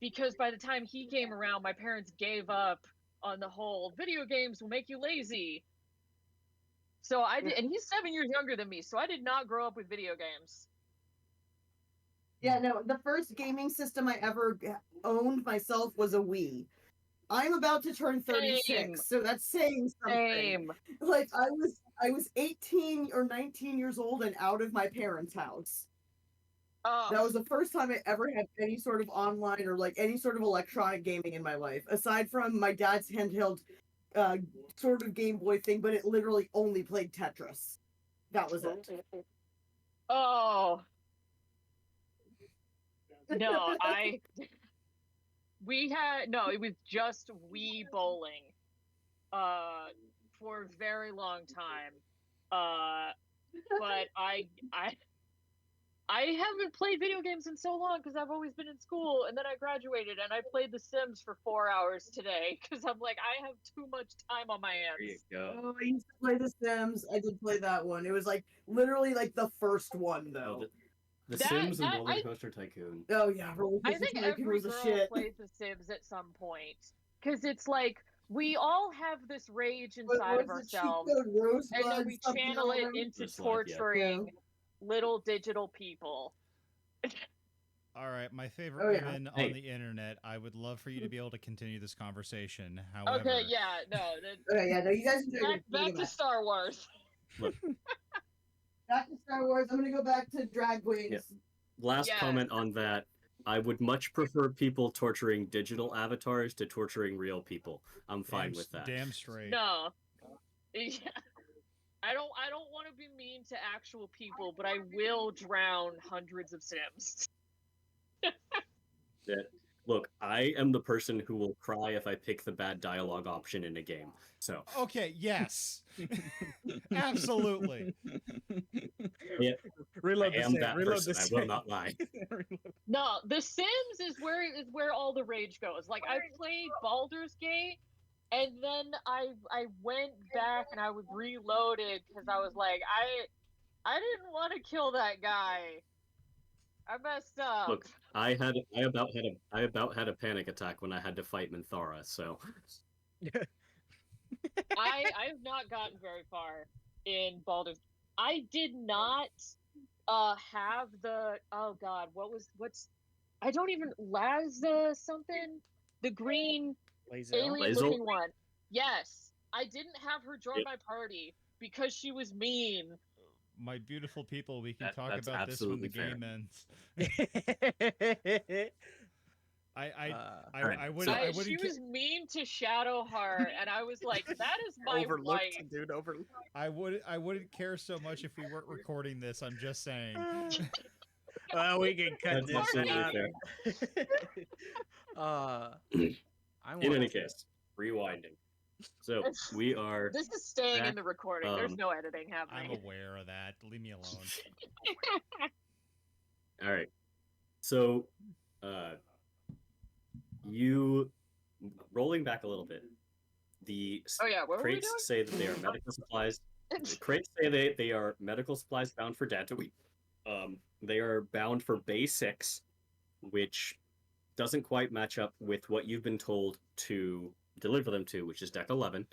because by the time he came around, my parents gave up on the whole video games will make you lazy. So I did, and he's 7 years younger than me, so I did not grow up with video games. Yeah, no, the first gaming system I ever owned myself was a Wii. I'm about to turn 36, Same. so that's saying something. Same. Like I was 18 or 19 years old and out of my parents' house. That was the first time I ever had any sort of online or like any sort of electronic gaming in my life, aside from my dad's handheld sort of Game Boy thing, but it literally only played Tetris. That was it. Oh. No, it was just Wii bowling for a very long time. But I haven't played video games in so long because I've always been in school, and then I graduated and I played The Sims for 4 hours today because I'm like, I have too much time on my There you hands. go. Oh, I used to play The Sims. I did play that one. It was like literally like the first one though. Oh, the That- Sims and that- Roller I- Coaster Tycoon. Oh yeah, Roller I Coaster think Tycoon every was a girl shit. plays The Sims at some point because it's like we all have this rage What inside of was it? Cheat ourselves, Code Rosebud, and then we something channel it or other? into Just like, yeah. torturing little digital people. All right, my favorite Oh, yeah. women Hey. on the internet. I would love for you to be able to continue this conversation. However, Okay, yeah, no. Okay, yeah, no, you guys enjoy Back to Star Wars. Back to Star Wars. I'm gonna go back to Drag Queens. Yeah. Last Yes. comment on that. I would much prefer people torturing digital avatars to torturing real people. I'm fine with that. Damn straight. No. Yeah. I don't want to be mean to actual people, but I will drown hundreds of Sims. Look, I am the person who will cry if I pick the bad dialogue option in a game. So Okay, yes. Absolutely. Reload I the am save. that Reload person. the I save. will not lie. No, The Sims is where all the rage goes. Like I played Baldur's Gate, and then I went back and I was reloaded because I was like I didn't want to kill that guy. I messed up. Look, I about had a panic attack when I had to fight Minthara. So I've not gotten very far in Baldur's. I did not have the what's I don't even Laza something, the green Lazel. alien Lae'zel? looking one. Yes, I didn't have her join my party because she was mean. My beautiful people, we can That- talk that's about this when the absolutely game ends. Alright, I would so- I She wouldn't was mean to Shadowheart, and I was like, "That is my overlooked, wife." dude. Overlooked. I wouldn't care so much if we weren't recording this. I'm just saying. Well, we can cut That's this absolutely out. I In any want. case, rewinding. So we are This is staying back, in the recording. There's no editing happening. I'm aware of that. Leave me alone. all right. So, you rolling back a little bit. The Oh yeah, what were we crates doing? say that they are medical supplies. The crates say they are medical supplies bound for Tatooine. They are bound for Bay 6, which doesn't quite match up with what you've been told to deliver them to, which is Deck 11.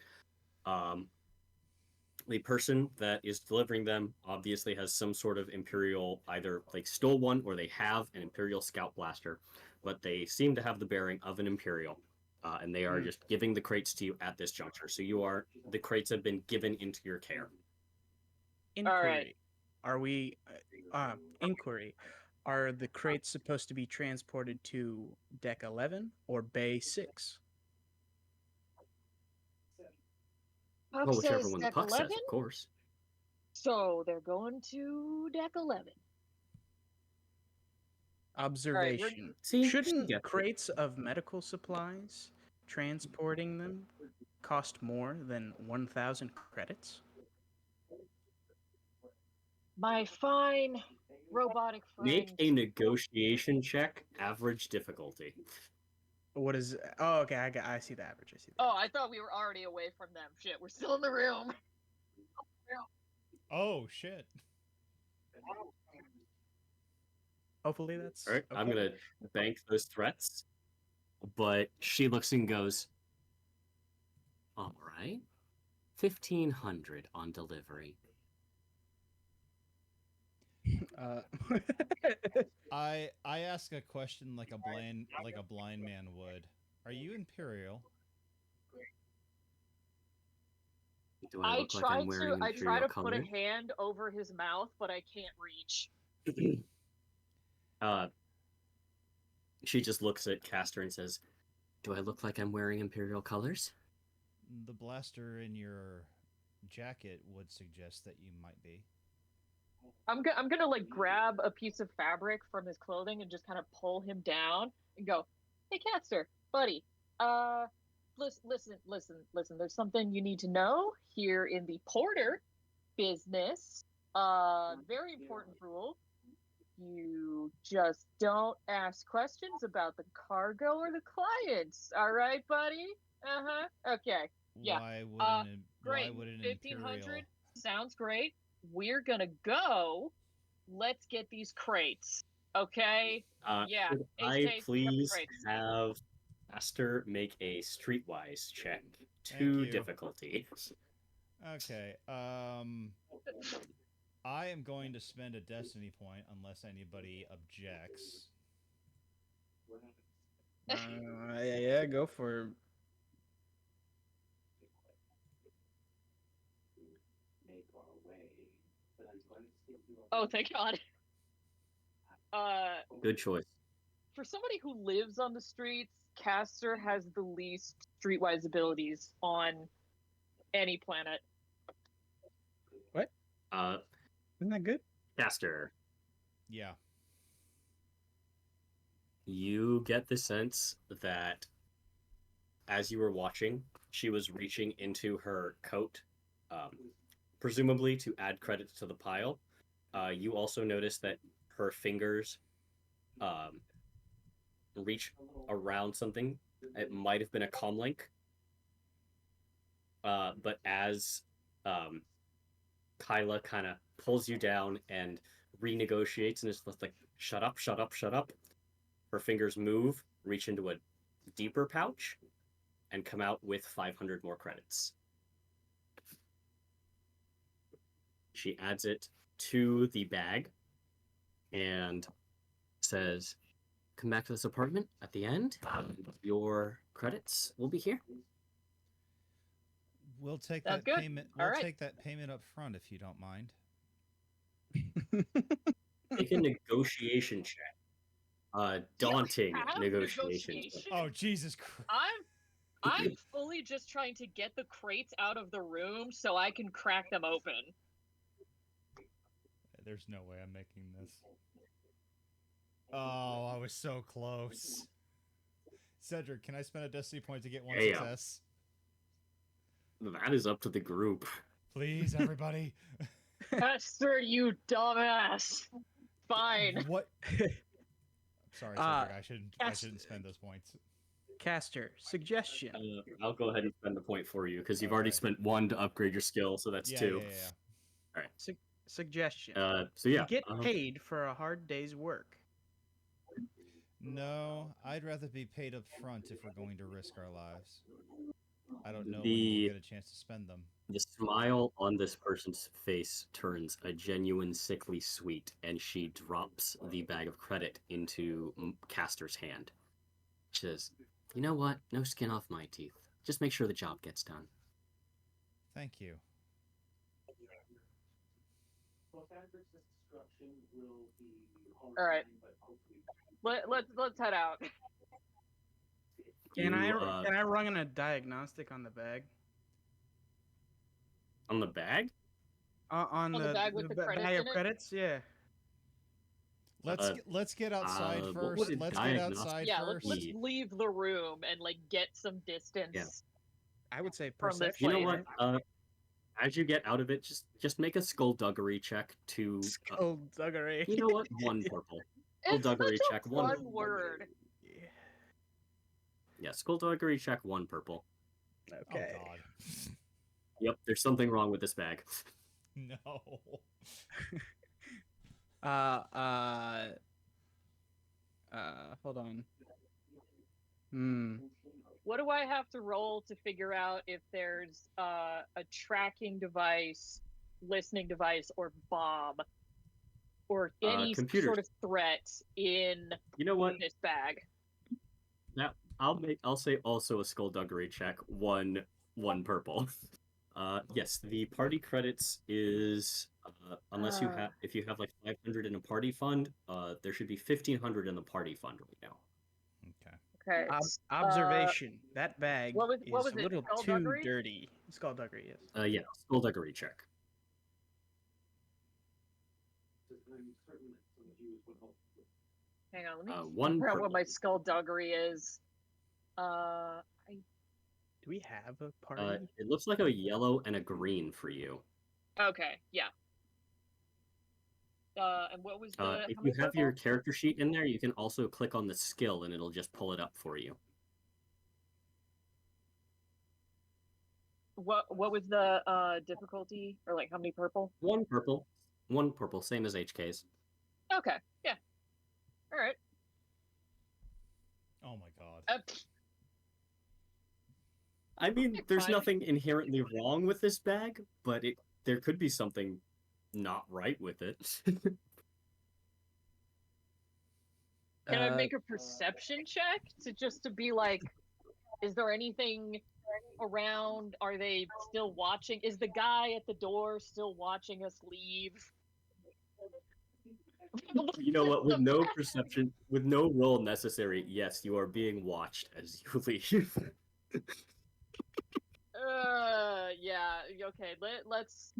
The person that is delivering them obviously has some sort of Imperial, either like stole one or they have an Imperial Scout Blaster, but they seem to have the bearing of an Imperial. And they are just giving the crates to you at this juncture. So the crates have been given into your care. Inquiry. All right. Are we, inquiry. Are the crates supposed to be transported to Deck 11 or Bay 6? Puck Well, whichever says one the deck puck 11, says, of course. so they're going to deck 11. Observation. See, Shouldn't yeah. crates of medical supplies transporting them cost more than 1,000 credits? My fine robotic friend. Make a negotiation check, average difficulty. What is? Oh, okay. I see the average. Oh, I thought we were already away from them. Shit, we're still in the room. Oh shit. Hopefully that's. All right, okay. I'm gonna bank those threats, but she looks and goes, "All right, 1,500 on delivery." I ask a question like a blind man would. Are you Imperial? Do I look like I'm wearing I try Imperial to put a colors? hand over his mouth, but I can't reach. She just looks at Castor and says, "Do I look like I'm wearing Imperial colors?" The blaster in your jacket would suggest that you might be. I'm gonna like grab a piece of fabric from his clothing and just kind of pull him down and go, "Hey, Catster, buddy, listen. There's something you need to know here in the porter business. Very important rule. You just don't ask questions about the cargo or the clients. All right, buddy? Okay. Yeah. Great. 1,500 sounds great. We're gonna go. Let's get these crates. Okay? Yeah. Could I please have Castor make a streetwise check? Thank 2 you. difficulty. Okay. I am going to spend a destiny point unless anybody objects. Yeah, go for it. Oh, thank God. Good choice. For somebody who lives on the streets, Castor has the least streetwise abilities on any planet. What? Isn't that good? Castor. Yeah. You get the sense that as you were watching, she was reaching into her coat, presumably to add credits to the pile. You also notice that her fingers reach around something. It might have been a comlink. But as Kyla kind of pulls you down and renegotiates and is like, shut up. Her fingers move, reach into a deeper pouch, and come out with 500 more credits. She adds it to the bag and says, "Come back to this apartment at the end. Your credits will be here." We'll take That's that good. payment. All We'll right. take that payment up front if you don't mind. Make a negotiation check. Daunting have negotiation. negotiation? Oh Jesus Christ! I'm fully just trying to get the crates out of the room so I can crack them open. There's no way I'm making this. Oh, I was so close. Cedric, can I spend a destiny point to get one Damn. success? That is up to the group. Please, everybody. Esther, you dumbass. Fine. What? Sorry, Cedric. I shouldn't spend those points. Caster, suggestion. I'll go ahead and spend the point for you because you've already Okay. spent 1 to upgrade your skill, so that's 2. Yeah. Suggestion. So yeah, You get paid for a hard day's work. No, I'd rather be paid up front if we're going to risk our lives. I don't know when The- we'll get a chance to spend them. the smile on this person's face turns a genuine sickly sweet, and she drops the bag of credit into Caster's hand. She says, "You know what? No skin off my teeth. Just make sure the job gets done." Thank you. All right. Let's head out. Can You, I run a diagnostic on the bag? on the bag? On the bag with the credits bag of in it? credits, yeah. Let's get outside what first. would a Let's get diagnostic outside Yeah, first. let's leave the room and like get some distance. Yeah. I would say From this perception. You know Later. what? As you get out of it, just make a skullduggery check to. Skullduggery. You know what? 1 purple. It's Skullduggery such a check, 1 fun purple. word. Yeah, skullduggery check 1 purple. Okay. Oh God. Yep, there's something wrong with this bag. No. Hold on. What do I have to roll to figure out if there's a tracking device, listening device, or bomb, or any Computers. sort of threat in You know what? this bag? I'll say also a skullduggery check, 1 purple. Yes, the party credits is unless you have if you have like 500 in a party fund, there should be 1,500 in the party fund right now. Okay. Okay. Observation. That bag what was is it, a little too skullduggery? dirty. Skullduggery, yes. Yeah, skullduggery check. Hang on, let me 1 figure out purple. what my skullduggery is. Do we have a party? It looks like a yellow and a green for you. Okay, yeah. And what was the? If how you many have your purple? character sheet in there, you can also click on the skill and it'll just pull it up for you. What was the difficulty, or like how many purple? 1 purple. 1 purple, same as HK's. Okay, yeah. All right. Oh my God. I mean, It's there's fine. nothing inherently wrong with this bag, but there could be something not right with it. Can I make a perception check to be like, is there anything around? Are they still watching? Is the guy at the door still watching us leave? You know what? With no perception, with no roll necessary, yes, you are being watched as you leave. Yeah. Okay. Let's.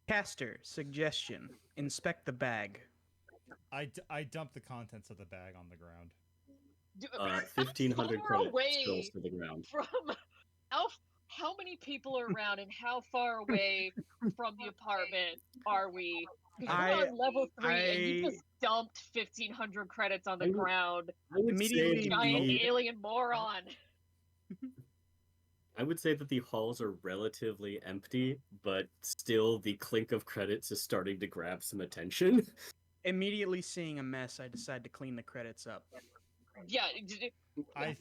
Caster, suggestion. Inspect the bag. I dumped the contents of the bag on the ground. 1,500 far credit away spills to the ground. From how many people are around and how far away from the apartment are we? Because we're on level 3 and you just dumped 1,500 credits on the ground. I would Immediately say Giant the, alien moron. I would say that the halls are relatively empty, but still the clink of credits is starting to grab some attention. Immediately seeing a mess, I decide to clean the credits up. Yeah. I'm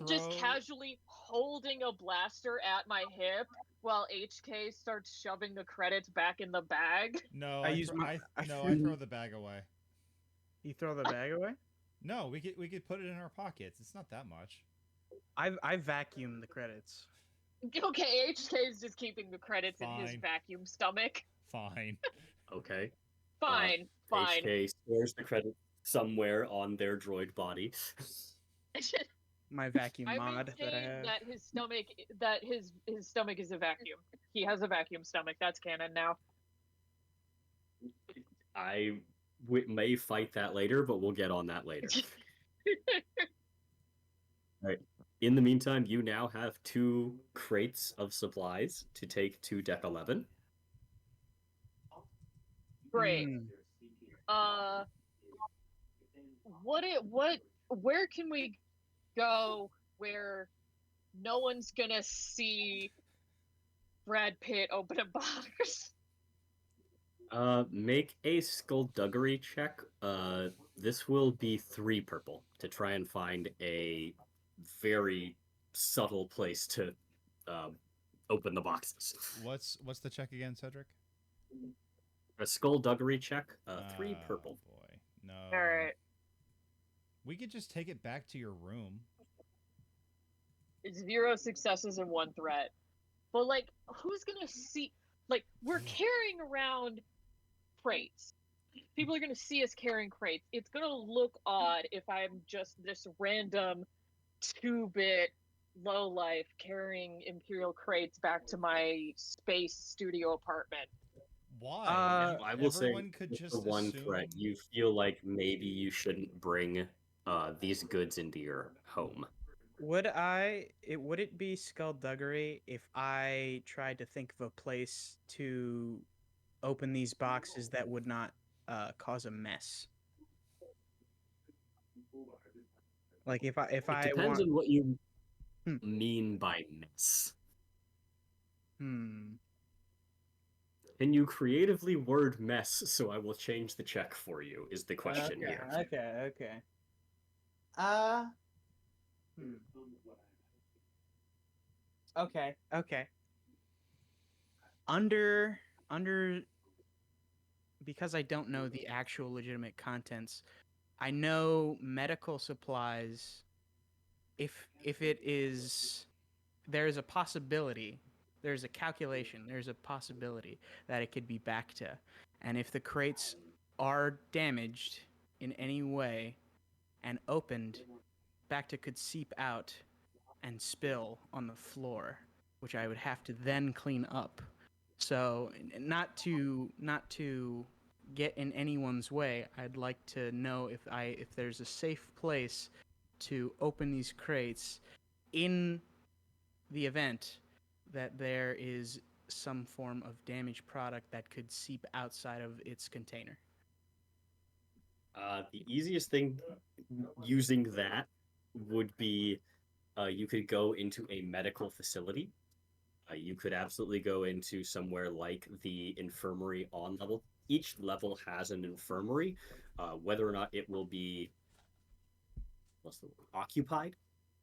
just casually holding a blaster at my hip while HK starts shoving the credits back in the bag. No, I I throw the bag away. You throw the bag away? No, we could put it in our pockets. It's not that much. I vacuum the credits. Okay, HK is just keeping the credits in his Fine. vacuum stomach. Fine. Okay. Fine. HK stores the credit somewhere on their droid body. My vacuum I mod that I maintain have. that his stomach is a vacuum. He has a vacuum stomach. That's canon now. I we may fight that later, but we'll get on that later. All right. In the meantime, you now have 2 crates of supplies to take to deck 11. Great. Where can we go where no one's gonna see Brad Pitt open a box? Make a skullduggery check. This will be 3 purple to try and find a very subtle place to open the boxes. What's the check again, Cedric? A skullduggery check. 3 purple. Boy, no. All right. We could just take it back to your room. 0 successes and 1 threat. But like, who's gonna see? Like, we're carrying around crates. People are gonna see us carrying crates. It's gonna look odd if I'm just this random 2-bit lowlife carrying Imperial crates back to my space studio apartment. Why? I will Everyone say, could with just the one assume... threat, you feel like maybe you shouldn't bring these goods into your home. Would it be skullduggery if I tried to think of a place to open these boxes that would not cause a mess? Like if It I depends want... on what you mean by mess. Hmm. Can you creatively word mess so I will change the check for you, is the question here. Okay. Okay. Under because I don't know the actual legitimate contents, I know medical supplies, if it is, there's a possibility, there's a calculation, there's a possibility that it could be Bacta. And if the crates are damaged in any way and opened, Bacta could seep out and spill on the floor, which I would have to then clean up. So not to get in anyone's way, I'd like to know if there's a safe place to open these crates in the event that there is some form of damaged product that could seep outside of its container. The easiest thing using that would be you could go into a medical facility. You could absolutely go into somewhere like the infirmary on level. Each level has an infirmary. Whether or not it will be occupied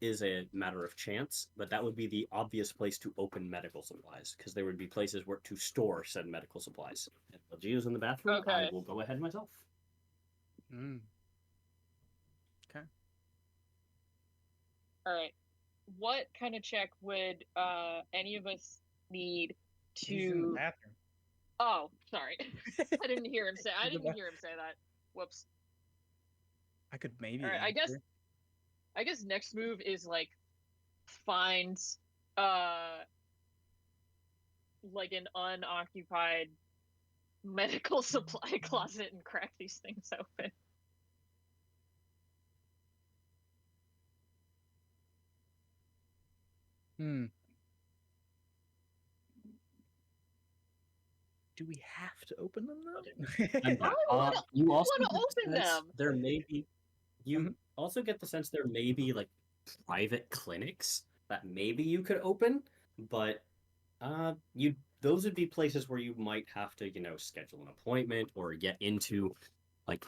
is a matter of chance, but that would be the obvious place to open medical supplies, because there would be places where to store said medical supplies. If Gio's in the bathroom, Okay. I will go ahead myself. Okay. All right. What kind of check would any of us need He's in the to? bathroom. Oh, sorry. I didn't hear him say. I didn't hear him say that. Whoops. I could maybe. All right. I guess next move is like find like an unoccupied medical supply closet and crack these things open. Do we have to open them though? You also want to open them. There may be. You also get the sense there may be like private clinics that maybe you could open, but those would be places where you might have to schedule an appointment or get into like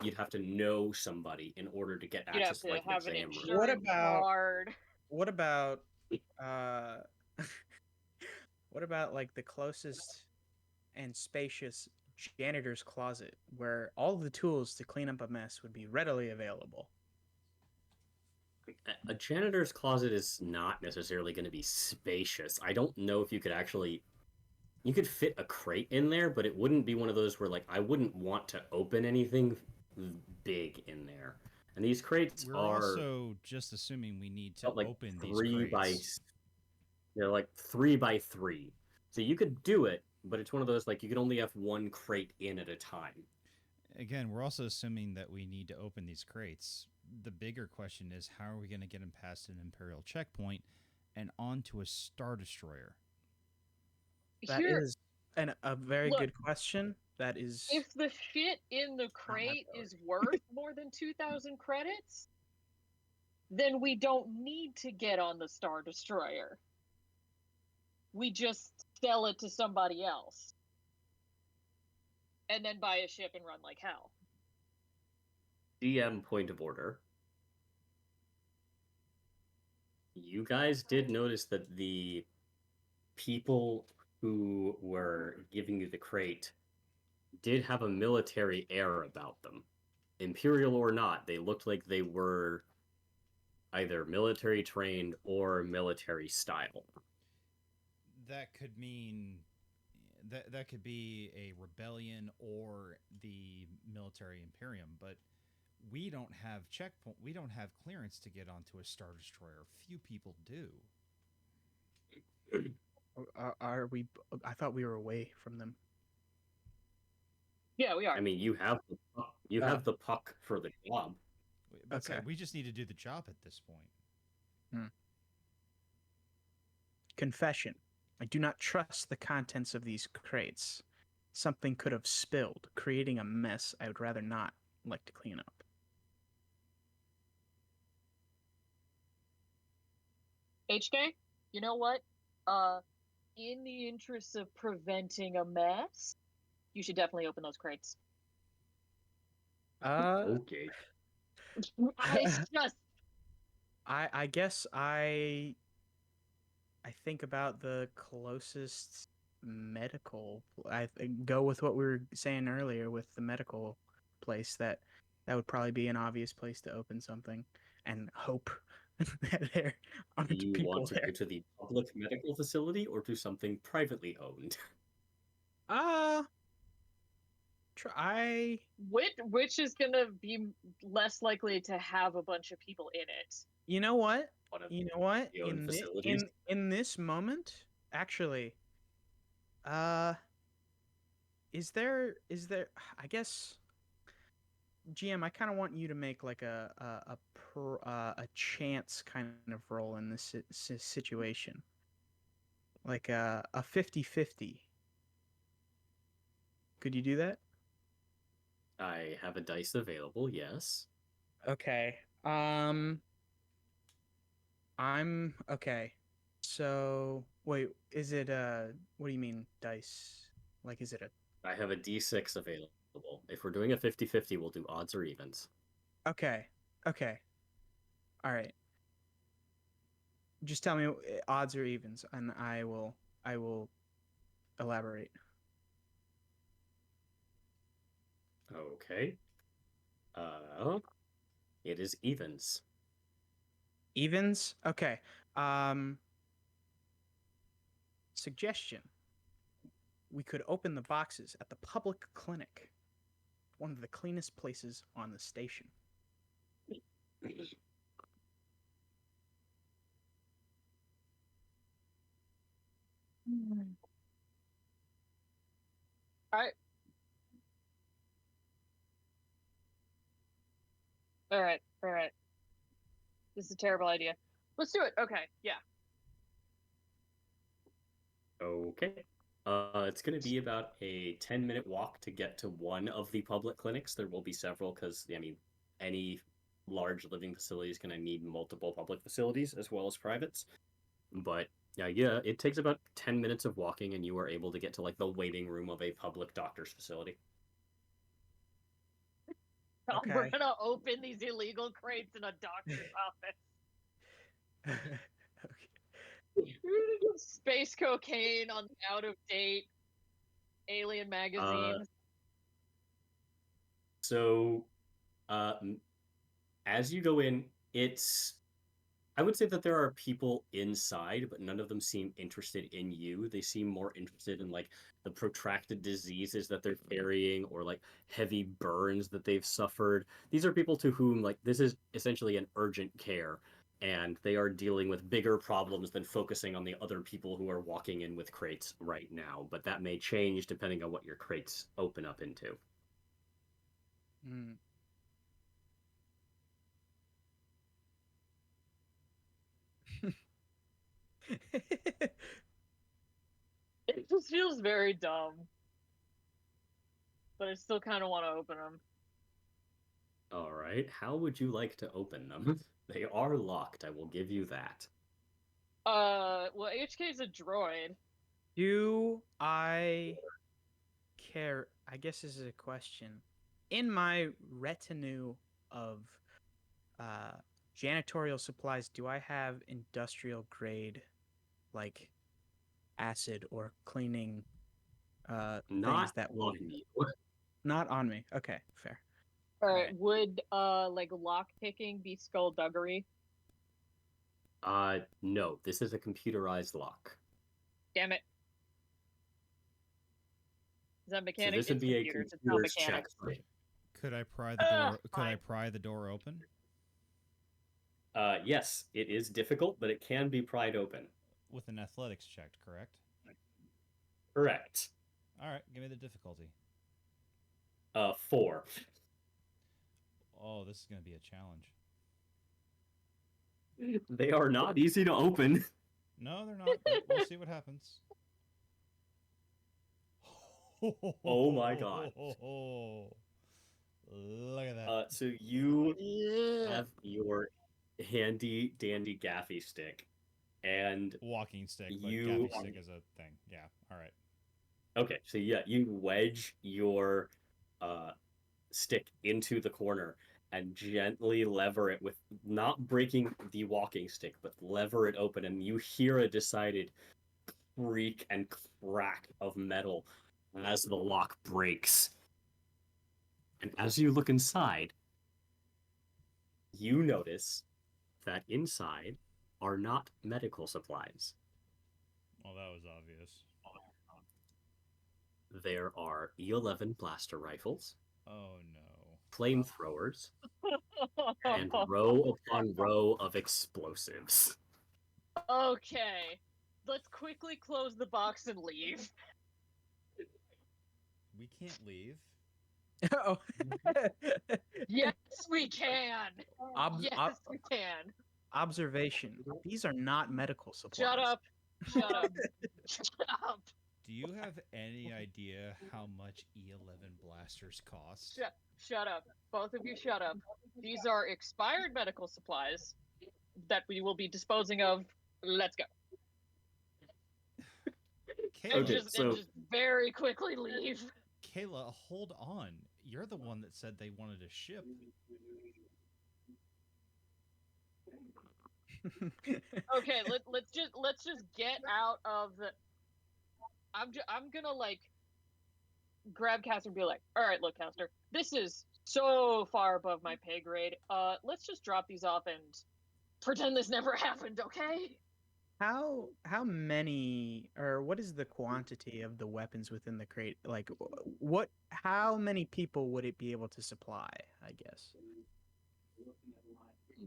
you'd have to know somebody in order to get access to like an exam room. What about what about like the closest and spacious janitor's closet where all the tools to clean up a mess would be readily available? A janitor's closet is not necessarily going to be spacious. I don't know if you could fit a crate in there, but it wouldn't be one of those where like I wouldn't want to open anything big in there. And these crates We're are also just assuming we need to like open these crates. They're like 3 by 3. So you could do it, but it's one of those like you could only have one crate in at a time. Again, we're also assuming that we need to open these crates. The bigger question is, how are we going to get them past an Imperial checkpoint and onto a Star Destroyer? That Here, is a very look, good question. That is. if the shit in the crate is worth more than 2,000 credits, then we don't need to get on the Star Destroyer. We just sell it to somebody else. And then buy a ship and run like hell. DM point of order. You guys did notice that the people who were giving you the crate did have a military air about them. Imperial or not, they looked like they were either military trained or military style. That could mean that could be a rebellion or the military Imperium, but we don't have checkpoint. We don't have clearance to get onto a Star Destroyer. Few people do. Are we? I thought we were away from them. Yeah, we are. I mean, you have the puck for the job. Okay. We just need to do the job at this point. Confession. I do not trust the contents of these crates. Something could have spilled, creating a mess I would rather not like to clean up. HK, you know what? In the interest of preventing a mess, you should definitely open those crates. Okay. It's just. I guess I think about the closest medical. I go with what we were saying earlier with the medical place. That would probably be an obvious place to open something, and hope that there aren't Do you people want to there. go to the public medical facility or to something privately owned? Try. Which is gonna be less likely to have a bunch of people in it? You know what? One of You know what? the owned facilities? In this moment, actually, is there? I guess, GM, I kind of want you to make like a chance kind of roll in this situation, like a 50-50. Could you do that? I have a dice available, yes. Okay. I'm okay. So wait, is it what do you mean dice? Like, is it a? I have a d6 available. If we're doing a 50-50, we'll do odds or evens. Okay. Okay. All right. Just tell me odds or evens, and I will elaborate. Okay. It is evens. Evens? Okay. Suggestion. We could open the boxes at the public clinic, one of the cleanest places on the station. All right. This is a terrible idea. Let's do it. Okay, yeah. Okay. It's going to be about a 10-minute walk to get to one of the public clinics. There will be several because, I mean, any large living facility is going to need multiple public facilities as well as privates. But yeah, it takes about 10 minutes of walking and you are able to get to like the waiting room of a public doctor's facility. Okay. We're gonna open these illegal crates in a doctor's office. Okay. Space cocaine on out-of-date alien magazines. So, as you go in, I would say that there are people inside, but none of them seem interested in you. They seem more interested in like the protracted diseases that they're carrying or like heavy burns that they've suffered. These are people to whom like this is essentially an urgent care, and they are dealing with bigger problems than focusing on the other people who are walking in with crates right now. But that may change depending on what your crates open up into. Mm. It just feels very dumb. But I still kind of want to open them. All right. How would you like to open them? They are locked. I will give you that. Well, HK is a droid. Do I care? I guess this is a question. In my retinue of janitorial supplies, do I have industrial grade, like acid or cleaning things Not that will on you. not on me? Okay, fair. Alright, Right. would like lock picking be skullduggery? No. This is a computerized lock. Damn it. Is that So mechanics? this would It's be a computers, it's not computer's check. mechanics. Could I pry the door? Could I Fine. pry the door open Yes, it is difficult, but it can be pried open. with an athletics check? Correct. Correct. All right, give me the difficulty. 4. Oh, this is going to be a challenge. They are not easy to open. No, they're not. But we'll see what happens. Oh my god. Look at that. So you have your handy dandy gaffy stick, and Walking stick, but you- gaffy stick is a thing. Yeah. All right. okay, so yeah, you wedge your stick into the corner and gently lever it with not breaking the walking stick, but lever it open, and you hear a decided creak and crack of metal as the lock breaks. And as you look inside, you notice that inside are not medical supplies. Well, that was obvious. There are E11 blaster rifles, Oh no. flamethrowers, and row upon row of explosives. Okay. Let's quickly close the box and leave. We can't leave. Oh. Yes, we can. Ob- Yes, ob- we can. observation. These are not medical supplies. Shut up. Shut up. Shut up. Do you have any idea how much E11 blasters cost? Shut up. Both of you shut up. These are expired medical supplies that we will be disposing of. Let's go. Kayla, And, Okay, just, so- and just very quickly leave. Kayla, hold on. You're the one that said they wanted a ship. Okay, let's just get out of the. I'm gonna like grab Caster and be like, all right, look, Caster, this is so far above my pay grade. Let's just drop these off and pretend this never happened, okay? How many, or what is the quantity of the weapons within the crate? Like how many people would it be able to supply, I guess?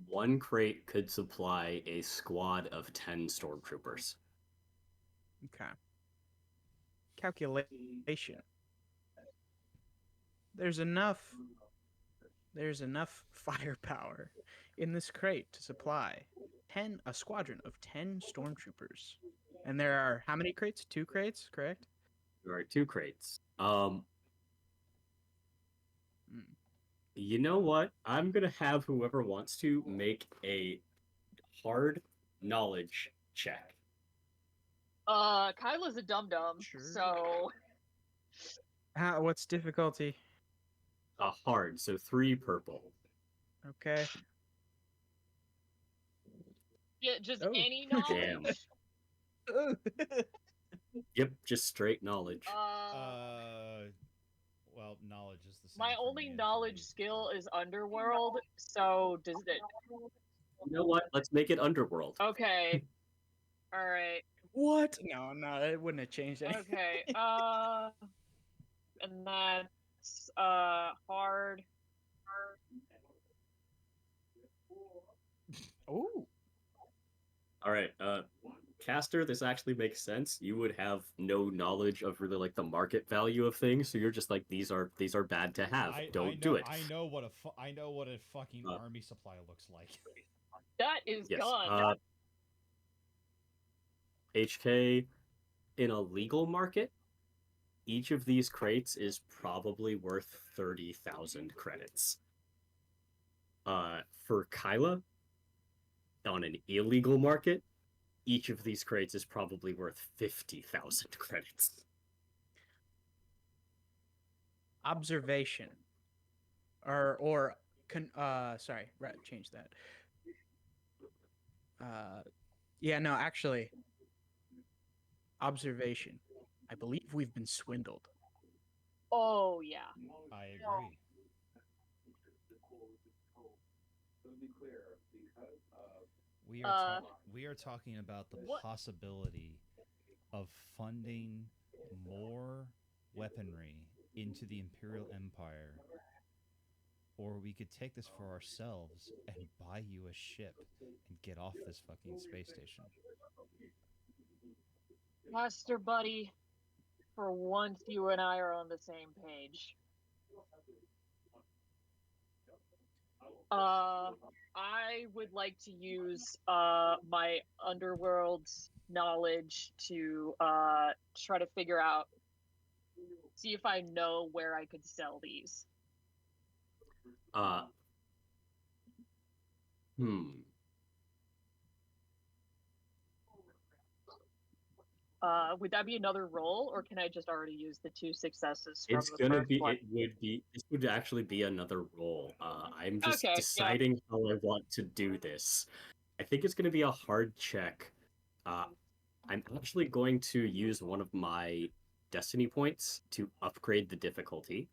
One crate could supply a squad of 10 stormtroopers. Okay. Calculation. There's enough firepower in this crate to supply a squadron of 10 stormtroopers. And there are how many crates? 2 crates, correct? There are 2 crates. Mm. You know what? I'm gonna have whoever wants to make a hard knowledge check. Kyla's a dum-dum, Sure. so What's difficulty? Hard, so 3 purple. Okay. yeah, just Oh. any Damn. knowledge. Yep, just straight knowledge. Well, knowledge is the same. My for only me as knowledge it is. skill is Underworld, so does it? You know what? Let's make it Underworld. Okay. All right. What? No, it wouldn't have changed anything. Okay. And that's hard. Oh. All right, caster, this actually makes sense. You would have no knowledge of really like the market value of things, so you're just like, these are bad to have. Don't do it. I know what a fucking army supply looks like. That is Yes. gone. HK, in a legal market, each of these crates is probably worth 30,000 credits. For Kyla, on an illegal market, each of these crates is probably worth 50,000 credits. Observation. Sorry, right, change that. Yeah, no, actually, observation. I believe we've been swindled. Oh, yeah. I agree. We are talking about the possibility of funding more weaponry into the Imperial Empire, or we could take this for ourselves and buy you a ship and get off this fucking space station. Master Buddy, for once you and I are on the same page. I would like to use my underworld knowledge to try to figure out, see if I know where I could sell these. Would that be another roll, or can I just already use the 2 successes from the first one? This would actually be another roll. I'm just deciding how I want to do this. I think it's going to be a hard check. I'm actually going to use one of my destiny points to upgrade the difficulty.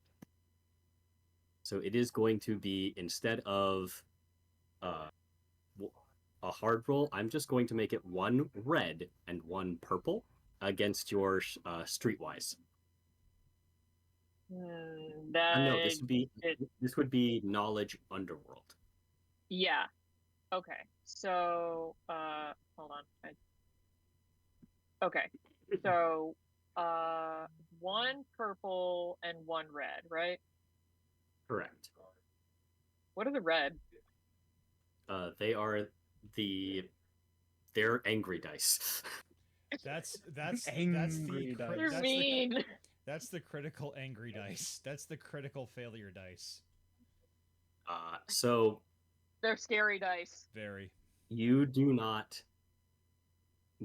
So it is going to be, instead of a hard roll, I'm just going to make it 1 red and 1 purple against your streetwise. No, this would be knowledge underworld. Yeah. Okay. So hold on. Okay. So 1 purple and 1 red, right? Correct. What are the red? They're angry dice. That's They're mean. That's the critical angry dice. That's the critical failure dice. So they're scary dice. Very. You do not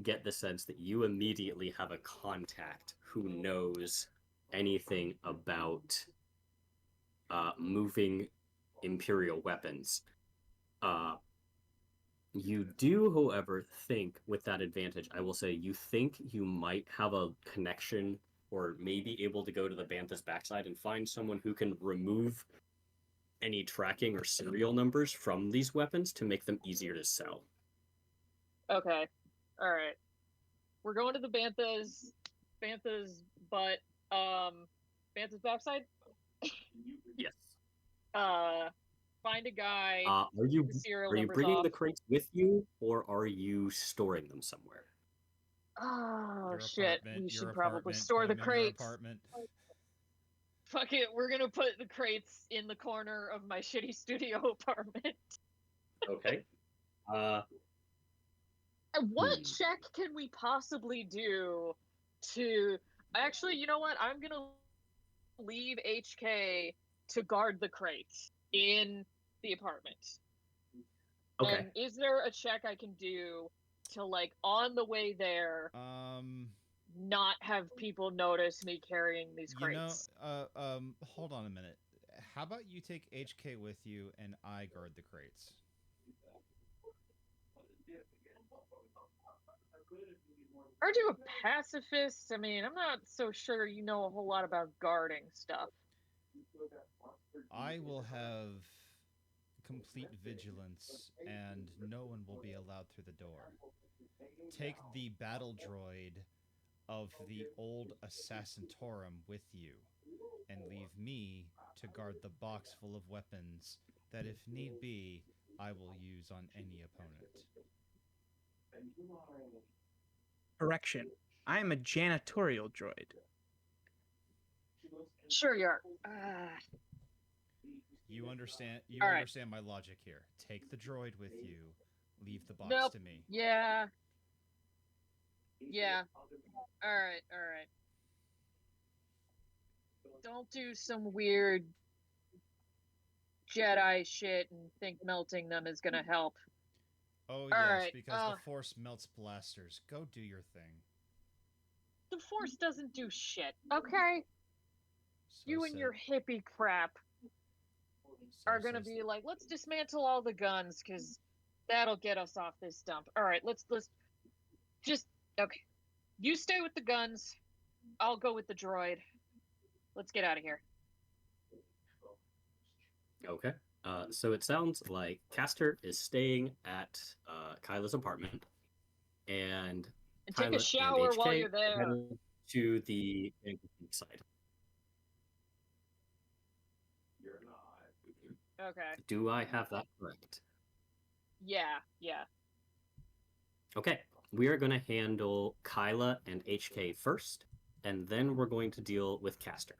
get the sense that you immediately have a contact who knows anything about moving Imperial weapons. You do, however, think with that advantage, I will say, you think you might have a connection or maybe able to go to the Bantha's backside and find someone who can remove any tracking or serial numbers from these weapons to make them easier to sell. Okay. All right. We're going to the Bantha's butt. Bantha's backside? Yes. Find a guy. Are you bringing the crates with you, or are you storing them somewhere? Oh shit! We should probably store the crates. Fuck it, we're gonna put the crates in the corner of my shitty studio apartment. Okay. What check can we possibly do to? Actually, you know what? I'm gonna leave HK to guard the crates in the apartment. Okay. And is there a check I can do to, like, on the way there, not have people notice me carrying these crates? Hold on a minute. How about you take HK with you and I guard the crates? Aren't you a pacifist? I mean, I'm not so sure you know a whole lot about guarding stuff. I will have complete vigilance, and no one will be allowed through the door. Take the battle droid of the old Assassinatorum with you, and leave me to guard the box full of weapons that, if need be, I will use on any opponent. Correction. I am a janitorial droid. Sure you are. You understand? You All right. understand my logic here. Take the droid with you. Leave the box Nope. to me. Yeah. Yeah. All right. All right. Don't do some weird Jedi shit and think melting them is gonna help. Oh All yes, right, because the Force melts blasters. Go do your thing. The Force doesn't do shit, okay? So You and said- your hippie crap so are gonna says- be like, let's dismantle all the guns, because that'll get us off this dump. All right, let's just okay. You stay with the guns. I'll go with the droid. Let's get out of here. Okay. So it sounds like Castor is staying at Kyla's apartment, and And Kyla take a shower and while HK you're there. headed to the side. Okay. Do I have that correct? Yeah, yeah. Okay. We are going to handle Kyla and HK first, and then we're going to deal with Castor.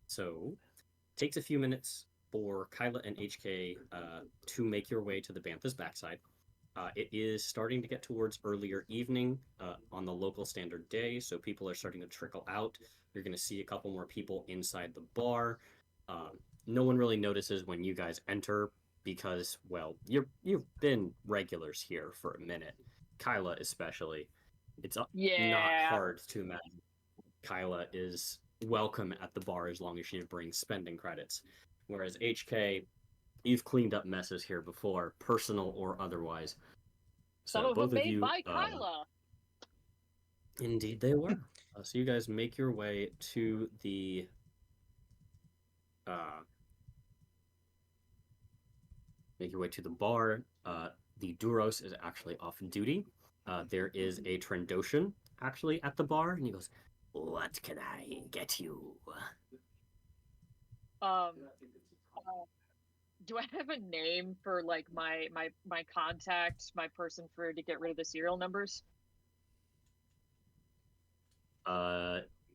So, takes a few minutes for Kyla and HK to make your way to the Banthas backside. It is starting to get towards earlier evening on the local standard day, so people are starting to trickle out. You're going to see a couple more people inside the bar. No one really notices when you guys enter because, well, you've been regulars here for a minute. Kyla especially. It's not hard to imagine Kyla is welcome at the bar as long as she brings spending credits. Whereas HK, you've cleaned up messes here before, personal or otherwise. Some of them made by Kyla. Indeed, they were. So you guys make your way to the bar. The Duros is actually off duty. There is a Trandoshan actually at the bar, and he goes, "What can I get you?" Do I have a name for like my contact, my person for to get rid of the serial numbers?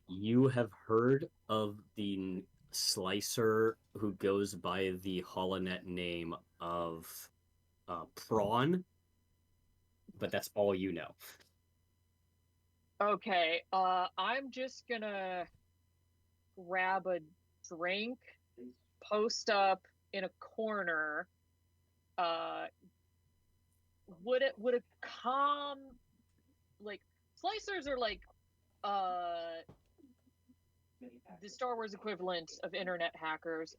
You have heard of the slicer who goes by the holonet name of Prawn, but that's all you know. Okay, I'm just gonna grab a drink, post up in a corner. Would a calm, like, slicers are like the Star Wars equivalent of internet hackers.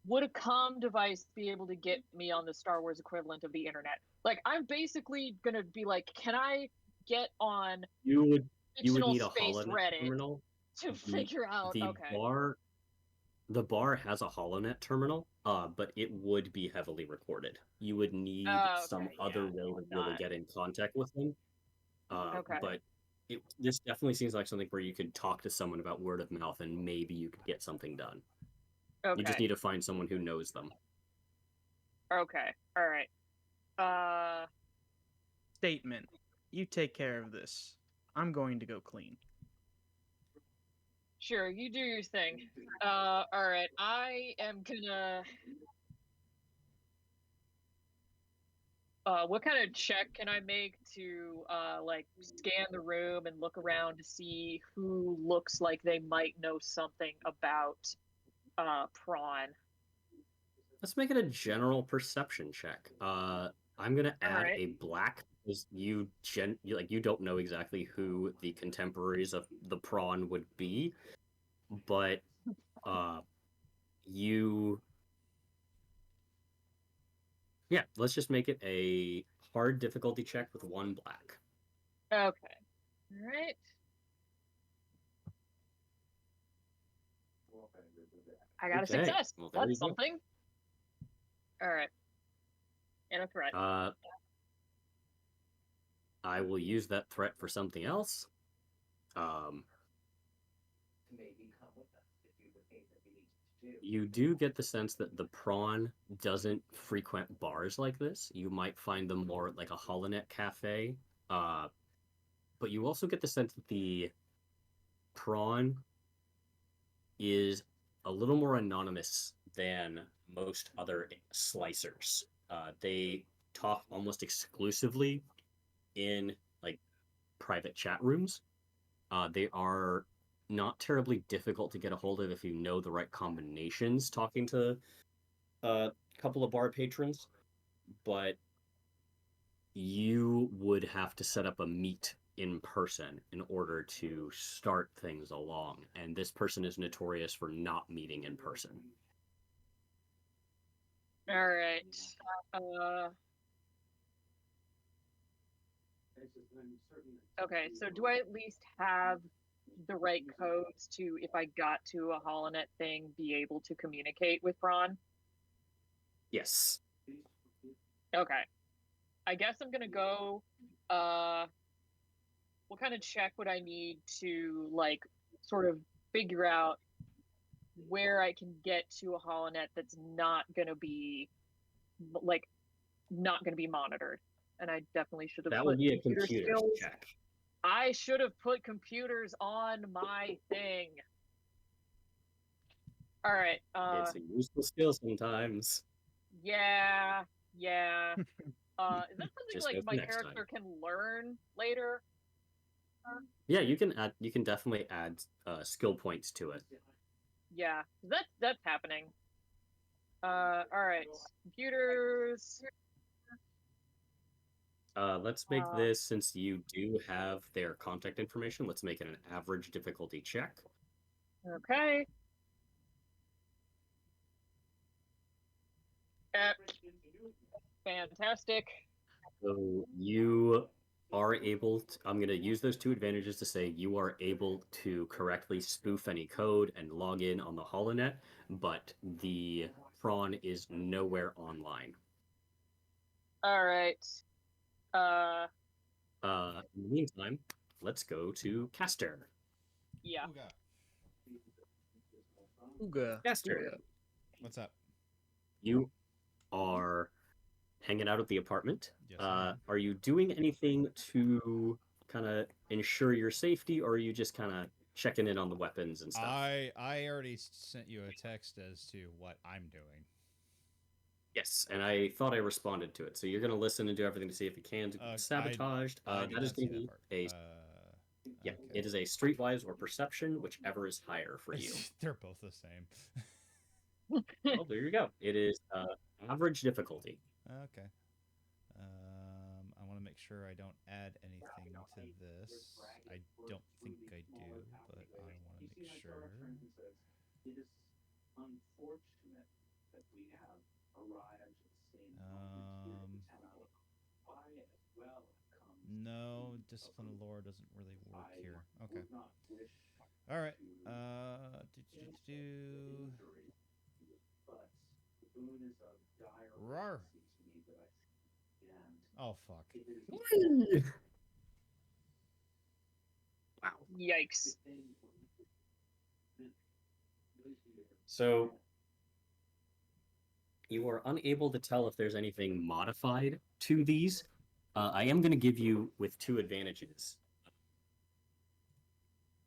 Would a comm device be able to get me on the Star Wars equivalent of the internet? Like, I'm basically gonna be like, can I get on you would need a space holonet Reddit terminal to figure out? The bar has a holonet terminal, but it would be heavily recorded. You would need some other way to really get in contact with them. But this definitely seems like something where you could talk to someone about word of mouth, and maybe you could get something done. Okay. You just need to find someone who knows them. Okay. All right. Statement. You take care of this. I'm going to go clean. Sure, you do your thing. All right. I am gonna. What kind of check can I make to like scan the room and look around to see who looks like they might know something about Prawn? Let's make it a general perception check. I'm gonna add a black because you don't know exactly who the contemporaries of the Prawn would be, but let's just make it a hard difficulty check with 1 black. Okay. All right. I got a success. Well, that's something. All right. And a threat. I will use that threat for something else. You do get the sense that the Prawn doesn't frequent bars like this. You might find them more like a holonet cafe. But but you also get the sense that the prawn is a little more anonymous than most other slicers. They talk almost exclusively in like private chat rooms. They are not terribly difficult to get a hold of if you know the right combinations talking to a couple of bar patrons, but you would have to set up a meet in person in order to start things along, and this person is notorious for not meeting in person. All right. Okay, so do I at least have the right codes to, if I got to a HoloNet thing, be able to communicate with Prawn? Yes. Okay. I guess I'm gonna go, what kind of check would I need to, like, sort of figure out where I can get to a HoloNet that's not gonna be, like, not gonna be monitored? And I definitely should have That put would be a computer computer skills. check. I should have put computers on my thing. All right. It's a useful skill sometimes. Yeah. Is that something Just like go for my next character time. can learn later? Yeah, you can add. You can definitely add skill points to it. Yeah, that's happening. All right. Computers. Let's make this, since you do have their contact information, let's make it an average difficulty check. Okay. Fantastic. So you are able to, I'm going to use those two advantages to say you are able to correctly spoof any code and log in on the HoloNet, but the prawn is nowhere online. All right. In the meantime, let's go to Caster. Yeah. Ooga. Caster. What's up? You are hanging out at the apartment. Yes, I am. Are you doing anything to kind of ensure your safety, or are you just kind of checking in on the weapons and stuff? I already sent you a text as to what I'm doing. Yes, and I thought I responded to it. So you're going to listen and do everything to see if you can sabotaged. I did that is not see going to that be part. yeah. Okay. It is a streetwise or perception, whichever is higher for you. They're both the same. Well, there you go. It is average difficulty. Okay. I want to make sure I don't add anything to this. I don't think I do, but I want to make sure. It is unfortunate that we have arrived at the same moment here. Why as well comes No, discipline of lore doesn't really work here. Okay. All right. But the boon is of dire Rawr. urgency to me that I and Oh fuck. it is Wow. Yikes. So you are unable to tell if there's anything modified to these. I am going to give you with two advantages.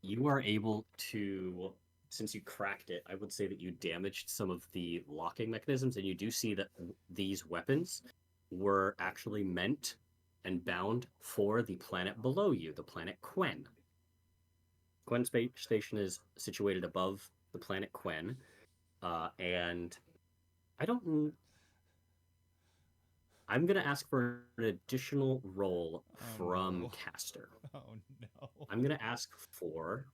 You are able to, since you cracked it, I would say that you damaged some of the locking mechanisms, and you do see that these weapons were actually meant and bound for the planet below you, the planet Quen. Quen Space Station is situated above the planet Quen, and I'm going to ask for an additional roll from Caster. Oh no. I'm going to ask for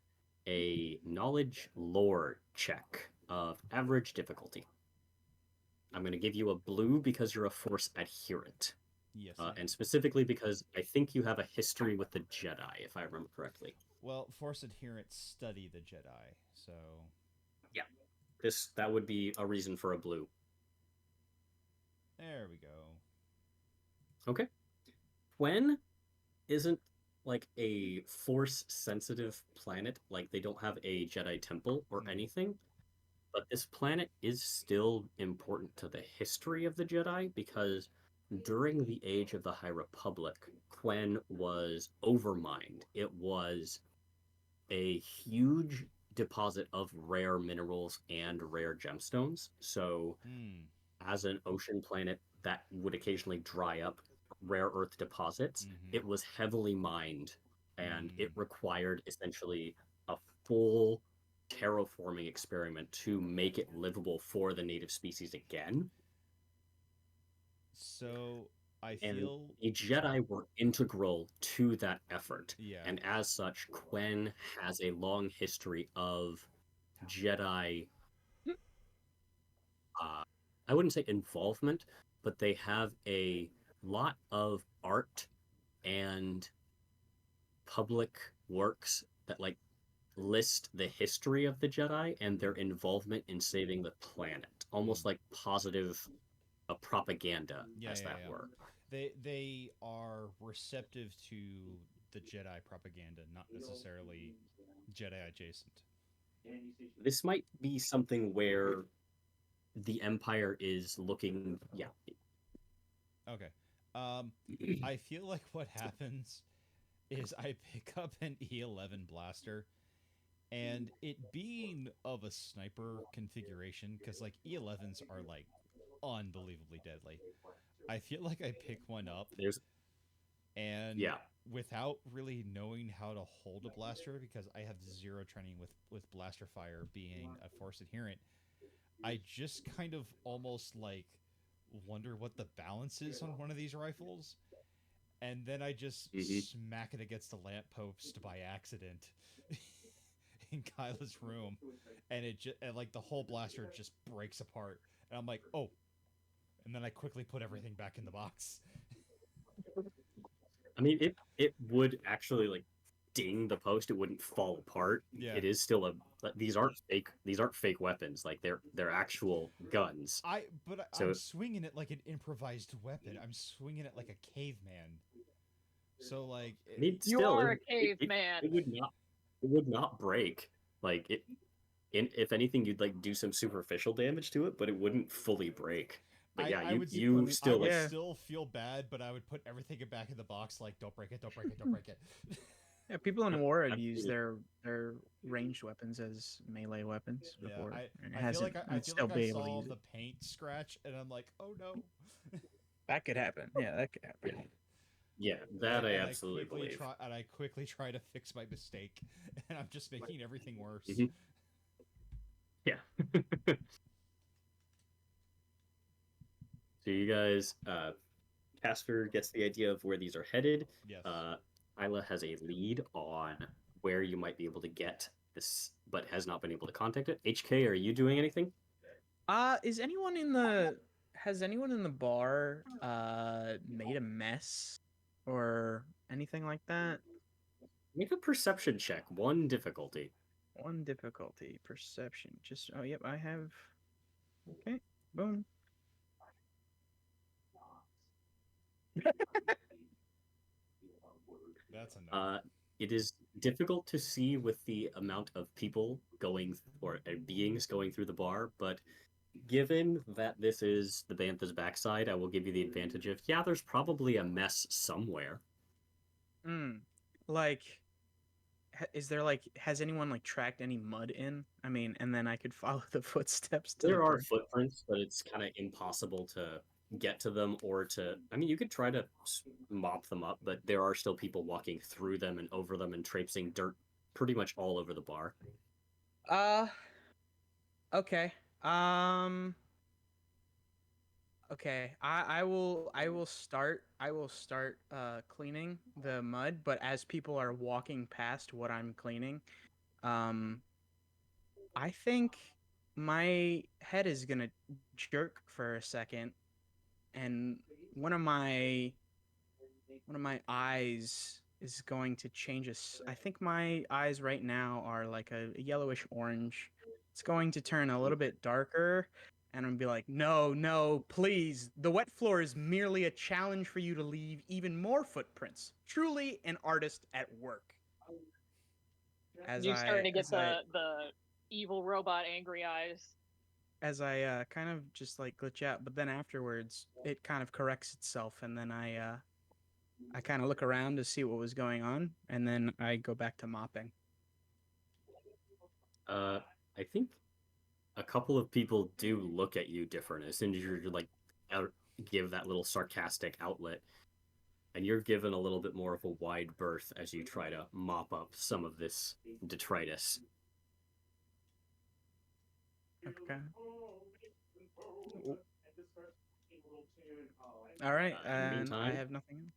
a knowledge lore check of average difficulty. I'm going to give you a blue because you're a Force adherent. Yes. And specifically because I think you have a history with the Jedi, if I remember correctly. Well, Force adherents study the Jedi, so yeah, that would be a reason for a blue. There we go. Okay. Quen isn't like a Force-sensitive planet. Like, they don't have a Jedi temple or anything. But this planet is still important to the history of the Jedi because during the age of the High Republic, Quen was overmined. It was a huge deposit of rare minerals and rare gemstones. So, as an ocean planet that would occasionally dry up rare earth deposits, it was heavily mined, and it required essentially a full terraforming experiment to make it livable for the native species again. So I And feel the Jedi were integral to that effort. yeah. And as such, Quen has a long history of Jedi, I wouldn't say involvement, but they have a lot of art and public works that like list the history of the Jedi and their involvement in saving the planet, almost like positive propaganda, as that were. They are receptive to the Jedi propaganda, not necessarily Jedi adjacent. This might be something where the Empire is looking, yeah. Okay. I feel like what happens is I pick up an E11 blaster, and it being of a sniper configuration, because like E11s are like unbelievably deadly. I feel like I pick one up, and without really knowing how to hold a blaster, because I have zero training with blaster fire being a force adherent, I just kind of almost like wonder what the balance is on one of these rifles, and then I just smack it against the lamppost by accident in Kyla's room, and it just like the whole blaster just breaks apart, and I'm like, oh, and then I quickly put everything back in the box. I mean, it would actually like ding the post. It wouldn't fall apart. Yeah. It is still a. These aren't fake weapons. Like they're actual guns. I'm swinging it like an improvised weapon. I'm swinging it like a caveman. So like, I mean, you still, are a caveman. It would not break. Like it. If anything, you'd like do some superficial damage to it, but it wouldn't fully break. But yeah, I would still feel bad, but I would put everything back in the box. Like, don't break it, don't break it, don't break it. Yeah, people in war have used their ranged weapons as melee weapons before. I feel like I saw the paint scratch, and I'm like, oh no. That could happen. Yeah, that could happen. Yeah, that I absolutely believe. And I quickly try to fix my mistake, and I'm just making everything worse. Yeah. So you guys, Casper gets the idea of where these are headed. Yes. Isla has a lead on where you might be able to get this, but has not been able to contact it. HK, are you doing anything? Has anyone in the bar made a mess or anything like that? Make a perception check. 1 difficulty. 1 difficulty. Perception. Just yep, I have. Okay. Boom. That's enough. It is difficult to see with the amount of people going or beings going through the bar, but given that this is the Bantha's backside, I will give you the advantage of there's probably a mess somewhere. Like, is there has anyone like tracked any mud in? I mean, and then I could follow the footsteps. There are footprints, but it's kind of impossible to get to them or to. I mean, you could try to mop them up, but there are still people walking through them and over them and traipsing dirt pretty much all over the bar. Okay. Okay. I will start cleaning the mud, but as people are walking past what I'm cleaning, I think my head is gonna jerk for a second, and one of my eyes is going to change. I think my eyes right now are like a yellowish orange. It's going to turn a little bit darker, and I'm gonna be like, no, please. The wet floor is merely a challenge for you to leave even more footprints. Truly an artist at work. You're starting to get the evil robot angry eyes. as I kind of just like glitch out, but then afterwards it kind of corrects itself, and then I kind of look around to see what was going on, and then I go back to mopping. I think a couple of people do look at you different as soon as you're like give that little sarcastic outlet, and you're given a little bit more of a wide berth as you try to mop up some of this detritus. Okay. All right, in the and meantime, I have nothing.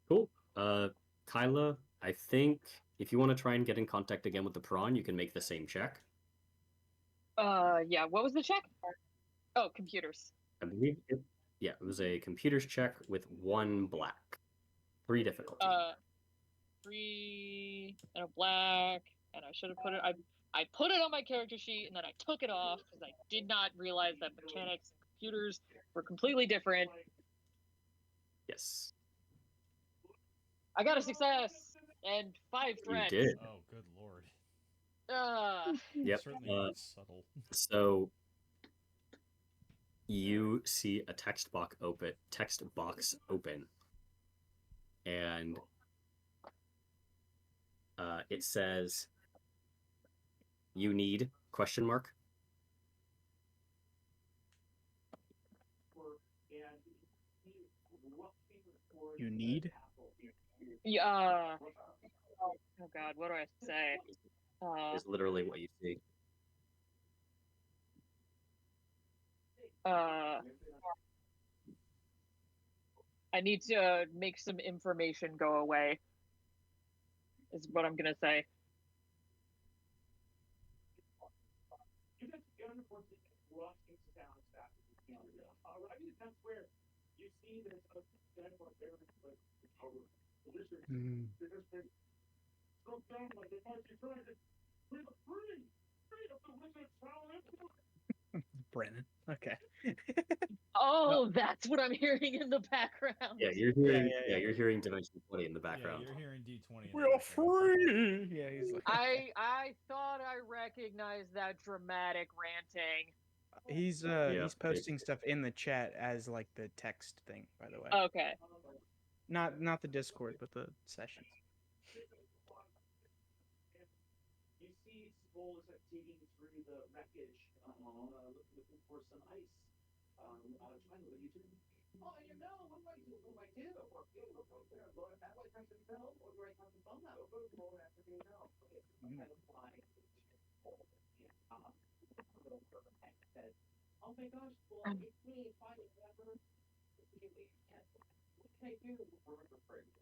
Cool. Kyla, I think if you want to try and get in contact again with the prawn, you can make the same check. Yeah. What was the check? Oh, computers. I believe it was a computer's check with 1 black. 3 difficulty. 3 and a black, and I should have put it. I put it on my character sheet, and then I took it off because I did not realize that mechanics and computers were completely different. Yes. I got a success and 5 threats. You did. Oh, good lord. Yep. Certainly subtle. So you see a text box open, and it says, "You need ?" You need? Yeah. Oh God, what do I say? Is literally what you see. I need to make some information go away. Is what I'm gonna say. Brennan. Okay. Oh, that's what I'm hearing in the background. Yeah, you're hearing. You're hearing Dimension 20 in the background. Yeah, you're hearing D20. We're free. Yeah, he's like. I thought I recognized that dramatic ranting. He's posting stuff in the chat as like the text thing, by the way. Okay. Not the Discord, but the sessions. You see Skull is digging through the wreckage, looking for some ice. Trying to what are you doing? Oh, you know, what do I do? What do I do? Blow it that way, press the bell, or do I press the bell now? Blow it after the bell. Okay, I'm gonna fly. Said, oh my gosh, well, it's me, fine, whatever. What can I do? Remember, Frank, my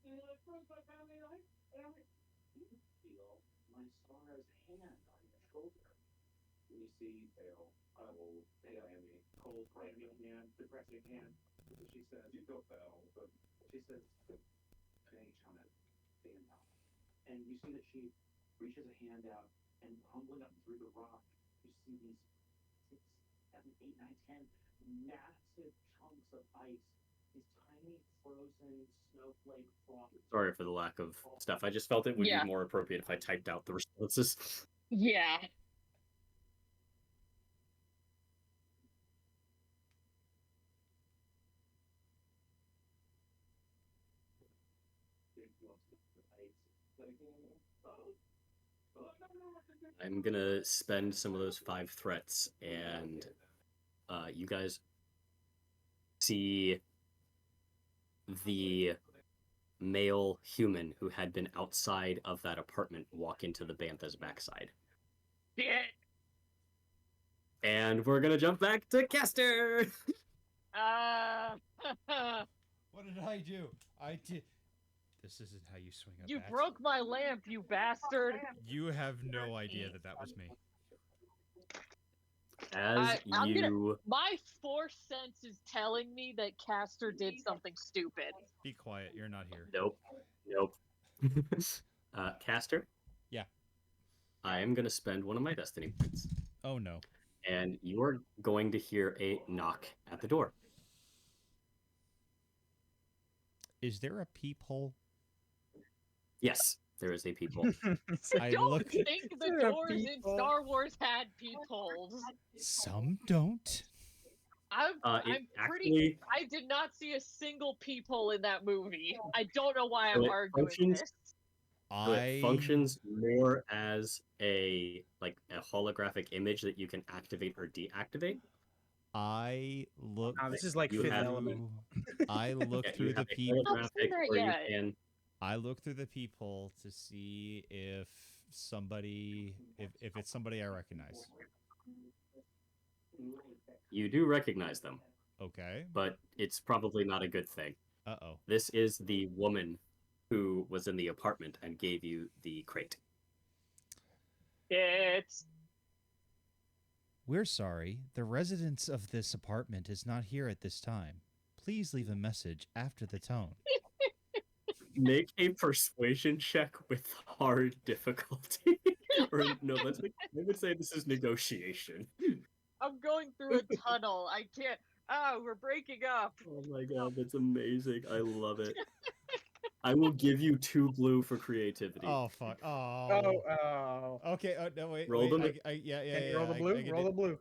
Sarah's hand on your shoulder. You see Dale, Amy, cold, clammy hand, depressing hand. She says, you feel Belle, but she says, hey, Chana, stand up. And you see that she reaches a hand out, and crumbling up through the rock, you see these 6, 7, 8, 9, 10 massive chunks of ice. These tiny frozen snowflake frogs. Sorry for the lack of stuff. I just felt it would be more appropriate if I typed out the responses. Yeah. I'm gonna spend some of those 5 threats, and you guys see the male human who had been outside of that apartment walk into the Bantha's backside. Yeah. And we're gonna jump back to Caster. What did I do? I did. This isn't how you swing a You bat. broke my lamp, you bastard. You have no idea that was me. My fourth sense is telling me that Caster did something stupid. Be quiet. You're not here. Nope. Caster? Yeah. I am going to spend one of my destiny points. Oh no. And you are going to hear a knock at the door. Is there a peephole? Yes, there is a peephole. I don't look. think the There are doors in people. Star Wars had peepholes. Some don't. I'm It pretty. I did not see a single peephole in that movie. I don't know why So I'm it arguing functions- this. So it functions more as a holographic image that you can activate or deactivate. I look. this is like You Fifth have- Element. I look Yeah, through you the have a peephole. I've seen holographic that where yet. you can. I look through the peephole to see if it's somebody I recognize. You do recognize them, Okay. but it's probably not a good thing. Uh-oh. This is the woman who was in the apartment and gave you the crate. It's We're sorry. The residence of this apartment is not here at this time. Please leave a message after the tone. Make a persuasion check with hard difficulty. Or no, I would say this is negotiation. I'm going through a tunnel. I can't. Oh, we're breaking up. Oh my god, that's amazing. I love it. I will give you 2 blue for creativity. Oh fuck. Oh. Oh. Okay. Oh no. Wait. Roll wait, them. Yeah. Can you roll the I blue? can Roll do- the blue.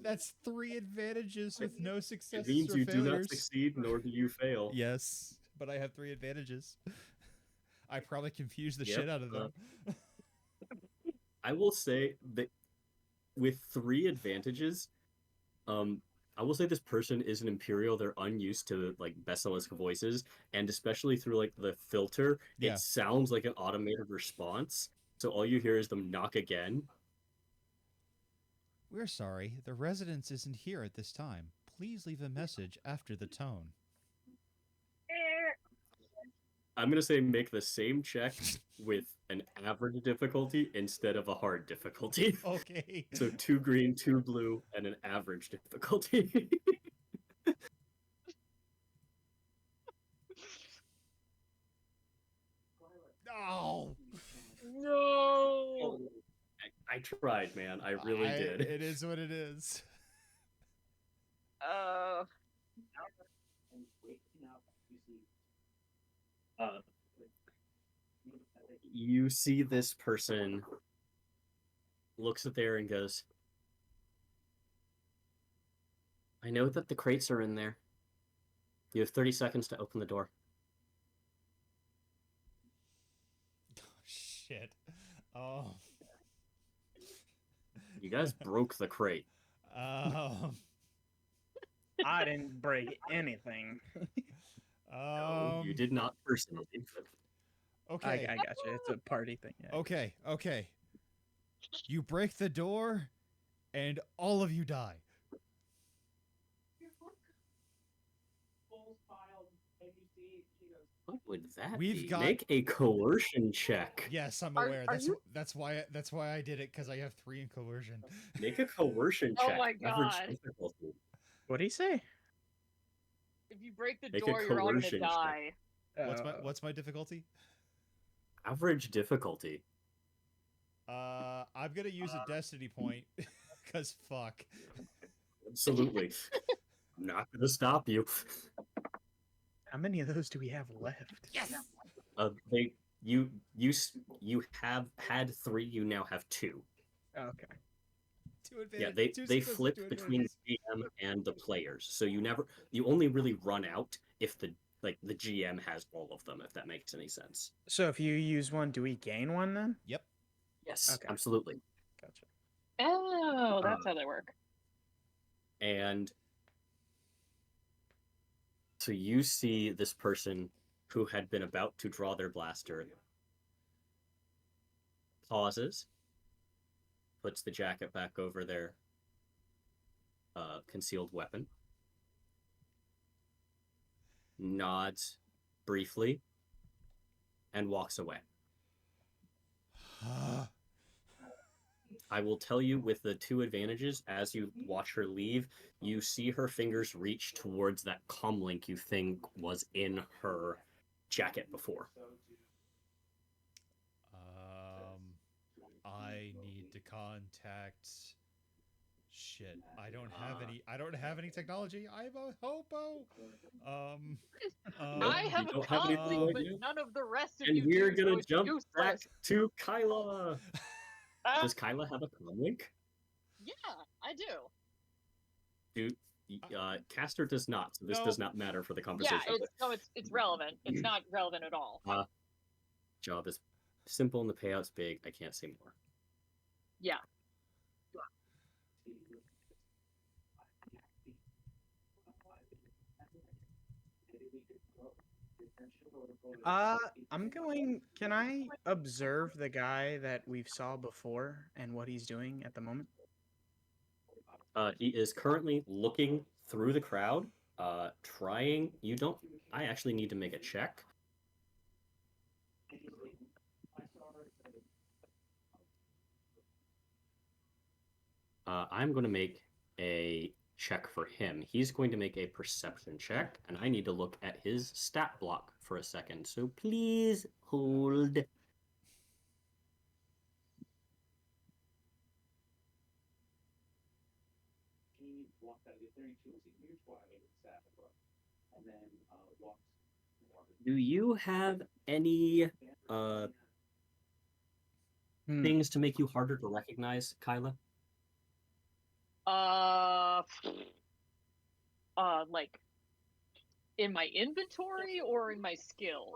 That's 3 advantages with no It successes means or you do not failures. succeed, nor do you fail. Yes, but I have 3 advantages. I probably confused the Yep, shit out of them. I will say that with 3 advantages, I will say this person is an Imperial. They're unused to like Basilisk voices, and especially through like the filter, Yeah. it sounds like an automated response. So all you hear is them knock again. We're sorry. The residence isn't here at this time. Please leave a message after the tone. I'm gonna say make the same check with an average difficulty instead of a hard difficulty. Okay. So 2 green, 2 blue, and an average difficulty. No. No. I tried, man. I really did. It is what it is. You see this person looks at there and goes, I know that the crates are in there. You have 30 seconds to open the door. Oh, shit. Oh. You guys broke the crate. Um. I didn't break anything. No, you did not personally. Okay. I got you. It's a party thing. Yeah. Okay. Okay. You break the door, and all of you die. What would that We've be? got- Make a coercion check. Yes, I'm Are- aware. are you- That's why I did it, because I have 3 in coercion. Make a coercion Oh check. my Average God. difficulty. What do you say? If you break the Make a door, you're all gonna coercion check. die. What's my difficulty? Average difficulty. I'm gonna use a destiny point, because fuck. Absolutely. I'm not going to stop you. How many of those do we have left? Yes. You have had 3. You now have 2. Okay. 2 advantage. Yeah, they 2 they successes, flip 2 between advantages. the GM and the players, so you only really run out if the GM has all of them. If that makes any sense. So if you use one, do we gain one then? Yep. Yes, Okay. absolutely. Gotcha. Oh, that's how they work. And so you see this person who had been about to draw their blaster pauses, puts the jacket back over their concealed weapon, nods briefly, and walks away. I will tell you with the 2 advantages, as you watch her leave, you see her fingers reach towards that comlink you think was in her jacket before. I need to contact. Shit, I don't have any technology. I'm a hobo. I have you a don't have anything comlink, right but now? none of the rest of And you we're do, gonna so it's jump useless. back to Kyla. Ah, Does Kyla have a comlink? yeah, I do. Dude, Caster does not, so this No. does not matter for the Yeah, conversation. it's relevant. It's not relevant at all. Job is simple and the payout's big. I can't say more. Yeah. Can I observe the guy that we've saw before and what he's doing at the moment? He is currently looking through the crowd, trying. I actually need to make a check. I'm going to make a check for him. He's going to make a perception check, and I need to look at his stat block for a second. So please hold. He walked out of the 32 was a huge wide staff book. And then walked. Do you have any things to make you harder to recognize, Kyla? Like in my inventory or in my skills?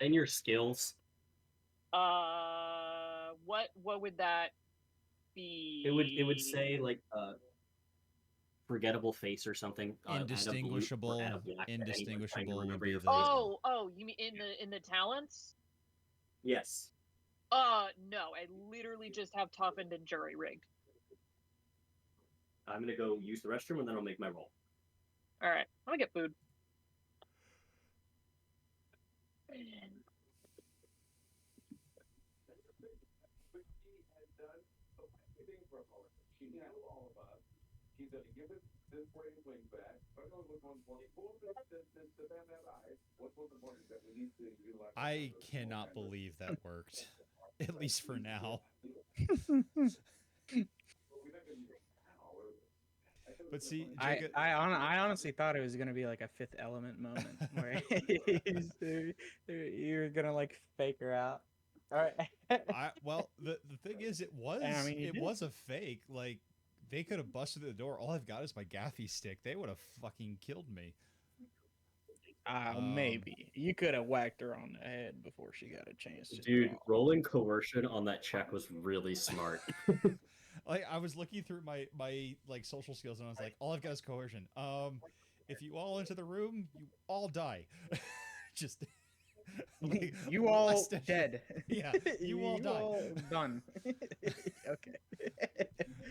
And your skills. What would that be? It would say like forgettable face or something. Indistinguishable. Indistinguishable would be the. Oh, you mean in the talents? Yes. No, I literally just have toughened and jury rigged. I'm gonna go use the restroom and then I'll make my roll. All right, I'm gonna get food. She knew all of us. She's going to give it this way wing back. But I know what's more important. What's more important that we need to utilize. I cannot believe that worked. At least for now. But see, Jacob, I honestly thought it was gonna be like a Fifth Element moment where you're gonna like fake her out. All right. well, the thing is, it was a fake. Like, they could have busted the door. All I've got is my gaffy stick. They would have fucking killed me. Maybe you could have whacked her on the head before she got a chance to. Dude, rolling coercion on that check was really smart. Like, I was looking through my like social skills and I was like, all I've got is coercion. If you all enter the room, you all die. Just like, you all dead. Yeah, you all die. All done. Okay.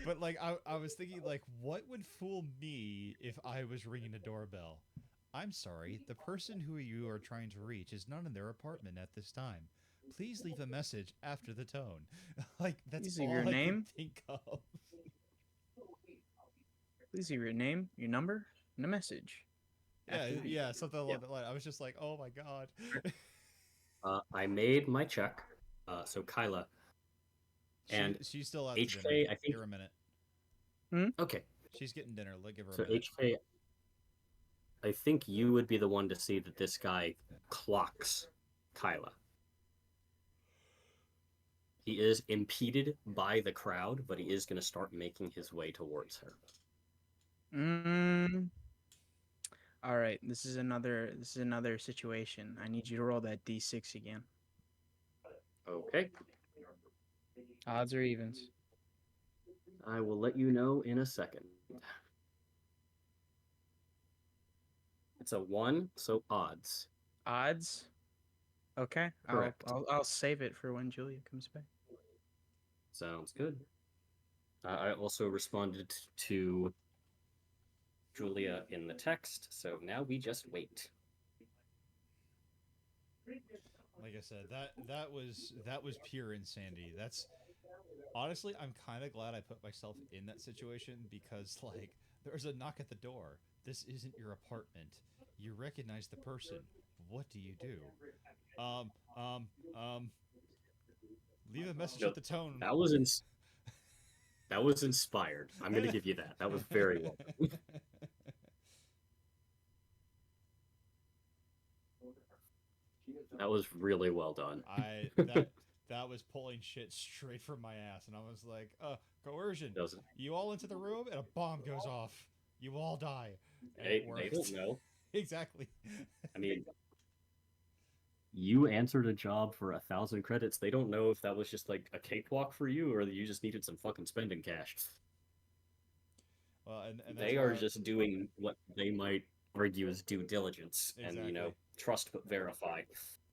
But like, I was thinking, like, what would fool me if I was ringing a doorbell? I'm sorry, the person who you are trying to reach is not in their apartment at this time. Please leave a message after the tone. Like, that's all your I name? can think of. Please leave your name, your number, and a message. Yeah, something along that line. I was just like, oh my god. I made my check. So Kyla. And she's still out. HK, dinner. I think. Give her a minute. Okay. She's getting dinner. Give her a so minute. HK, I think you would be the one to see that this guy clocks Kyla. He is impeded by the crowd, but he is going to start making his way towards her. All right, this is another situation. I need you to roll that D6 again. Okay. Odds or evens? I will let you know in a second. It's a 1, so odds. Odds? Okay. Correct. I'll save it for when Julia comes back. Sounds good. I also responded to Julia in the text, so now we just wait. Like I said, that was pure insanity. That's honestly, I'm kind of glad I put myself in that situation because, like, there's a knock at the door. This isn't your apartment. You recognize the person. what do you do? Um, um, um, leave a message No, at the tone. that was inspired. I'm gonna give you that. That was very well done. That was really well done. That was pulling shit straight from my ass, and I was like, coercion. Doesn't You all into the room, and a bomb goes off. You all die. And they don't know. Exactly. I mean, you answered a job for 1,000 credits. They don't know if that was just like a cakewalk for you, or you just needed some fucking spending cash. Well, and they are just doing what they might argue is due diligence, Exactly. and trust but verify.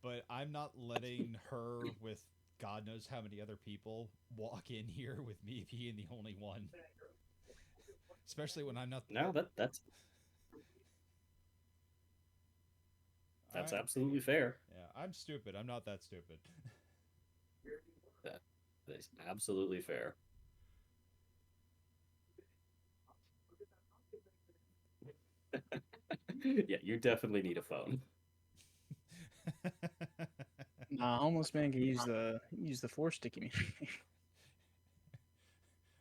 But I'm not letting her with God knows how many other people walk in here with me being the only one. Especially when I'm not. No, that's absolutely fair. Yeah, I'm stupid. I'm not that stupid. That is absolutely fair. Yeah, you definitely need a phone. Nah, Homeless Man can use the force to communicate.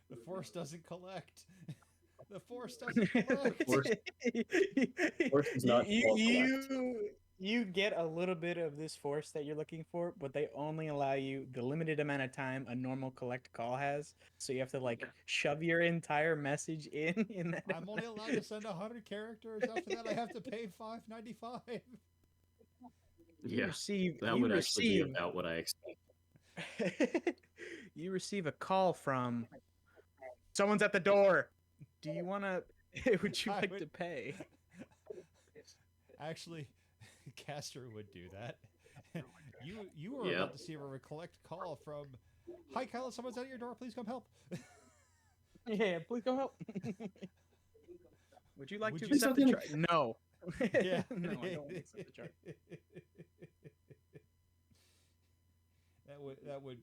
The force doesn't collect. The force doesn't collect. Force does not collect. You get a little bit of this force that you're looking for, but they only allow you the limited amount of time a normal collect call has. So you have to like shove your entire message in that. I'm only allowed to send 100 characters. After that, I have to pay $5.95. Yeah, that would actually be about what I expect. You receive a call from someone's at the door. Do you want to? Would you like to pay? Actually, Caster would do that. You were about to see a collect call from, "Hi, Kyla, someone's at your door. Please come help." Yeah, please come help. Would you like to accept the charge? No. Yeah. No, I don't accept the charge.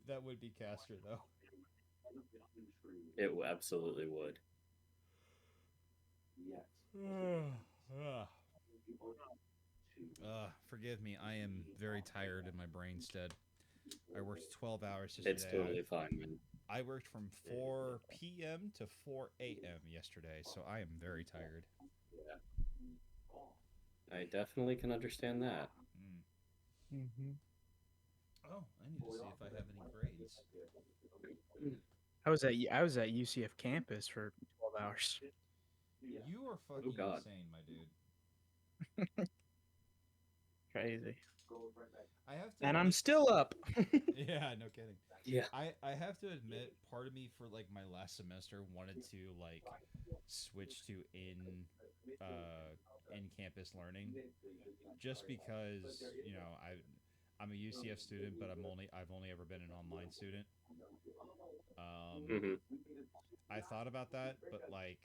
That would be Caster though. It absolutely would. Forgive me. I am very tired in my brain's dead. I worked 12 hours yesterday. It's totally fine, man. I worked from 4 p.m. to 4 a.m. yesterday, so I am very tired. Yeah. I definitely can understand that. Mm-hmm. Oh, I need to see if I have any grades. I was at UCF campus for 12 hours. You are fucking insane, my dude. Crazy. I have to and I'm still up. Yeah, no kidding. Yeah. I have to admit, part of me for like my last semester wanted to like switch to in campus learning, just because I'm a UCF student, but I've only ever been an online student. I thought about that, but like,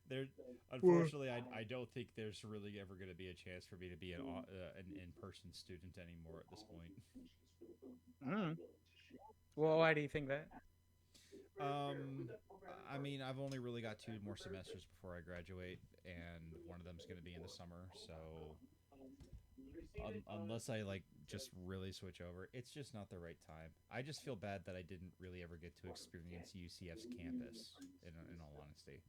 there. Unfortunately, I don't think there's really ever going to be a chance for me to be an in-person student anymore at this point. Well, why do you think that? I mean, I've only really got 2 more semesters before I graduate, and one of them's going to be in the summer, so unless I like just really switch over, it's just not the right time. I just feel bad that I didn't really ever get to experience UCF's campus, in all honesty.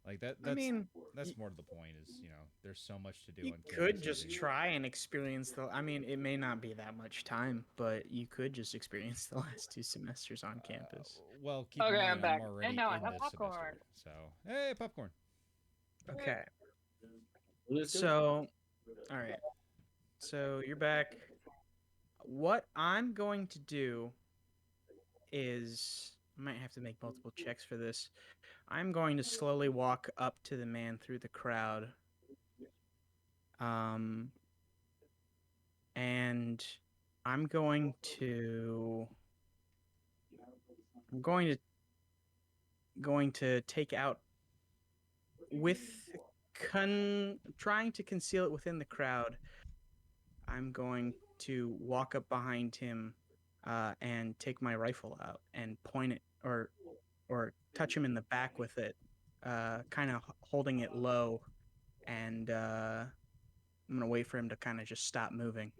Like that's more to the point. Is there's so much to do. You could just try and experience it may not be that much time, but you could just experience the last 2 semesters on campus. Well, keep in mind, I'm back. Already and now I in have this popcorn. Semester, so hey, popcorn. Okay. So, all right. So you're back. What I'm going to do is I might have to make multiple checks for this. I'm going to slowly walk up to the man through the crowd. And I'm going to take out trying to conceal it within the crowd. I'm going to walk up behind him and take my rifle out and point it or touch him in the back with it kind of holding it low, and I'm gonna wait for him to kind of just stop moving.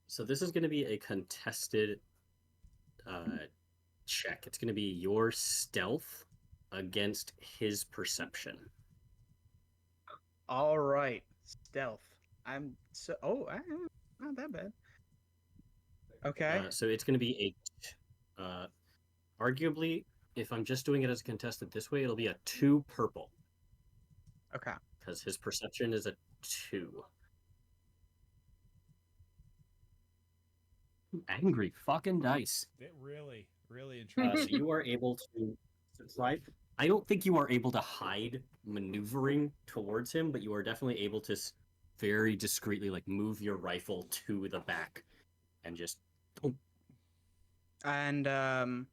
So this is going to be a contested check. It's going to be your stealth against his perception. All right, stealth. Not that bad. Okay. So it's going to be arguably, if I'm just doing it as a contested this way, it'll be a 2 purple. Okay. Because his perception is a 2. Angry fucking dice. It really So intriguing. you are able to surprise. I don't think you are able to hide maneuvering towards him, but you are definitely able to very discreetly move your rifle to the back and just. And I'm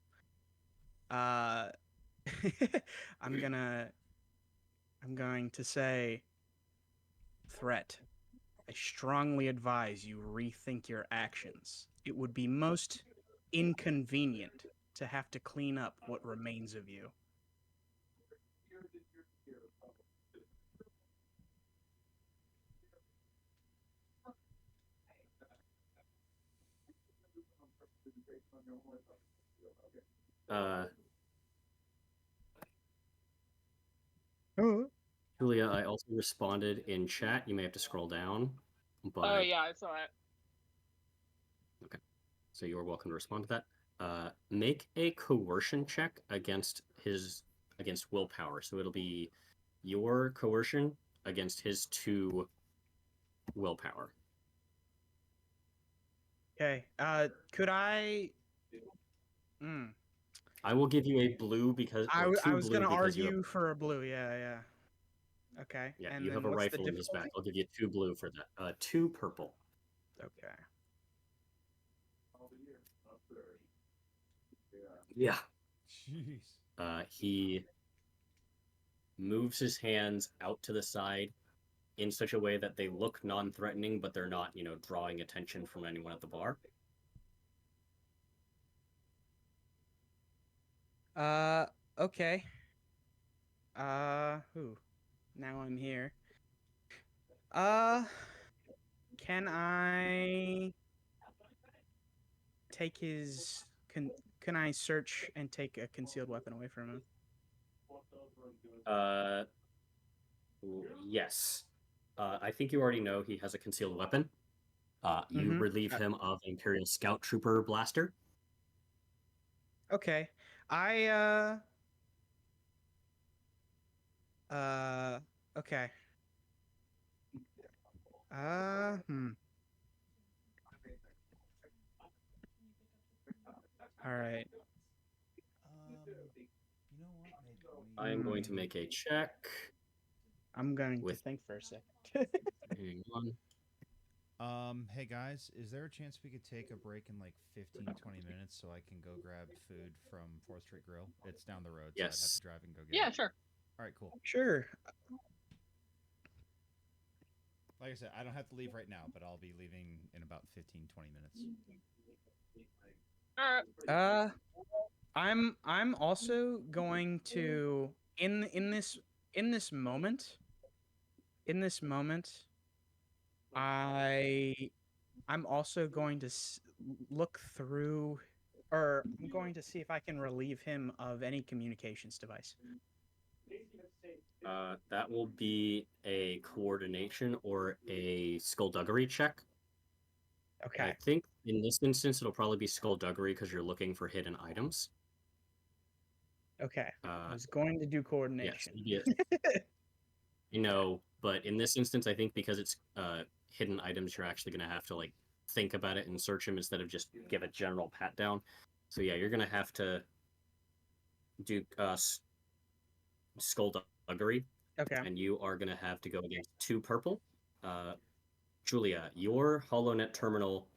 going to say, threat. I strongly advise you rethink your actions. It would be most inconvenient to have to clean up what remains of you. Julia, I also responded in chat. You may have to scroll down. But... Oh, yeah, I saw it. Okay. So you are welcome to respond to that. Make a coercion check against willpower. So it'll be your coercion against his 2 willpower. Okay. Could I? I will give you a blue because I was gonna argue for a blue. Yeah. Okay. Yeah, and you have a rifle in his back. I'll give you 2 blue for that. 2 purple. Okay. Yeah. Jeez. He moves his hands out to the side in such a way that they look non-threatening, but they're not, drawing attention from anyone at the bar. Okay. Now I'm here. Can I take his... Can I search and take a concealed weapon away from him? Yes. I think you already know he has a concealed weapon. You relieve him of Imperial Scout Trooper blaster. Okay. Okay. All right. You know what? Maybe I am going to make a check. I'm going to think for a second. Hang on. Hey guys, is there a chance we could take a break in 15, 20 minutes so I can go grab food from 4th Street Grill? It's down the road, so I'd have Yes. to drive and go get Yeah, it. sure. All right, cool. Sure. Like I said, I don't have to leave right now, but I'll be leaving in about 15, 20 minutes. I'm also going to in this moment. I'm also going to look through, or I'm going to see if I can relieve him of any communications device. That will be a coordination or a skullduggery check. Okay. I think in this instance it'll probably be skullduggery because you're looking for hidden items. Okay. I was going to do coordination. Yes. But in this instance, I think because it's hidden items, you're actually going to have to think about it and search them instead of just give a general pat down. So yeah, you're going to have to do skullduggery. Okay. And you are going to have to go against 2 purple. Julia, your HoloNet terminal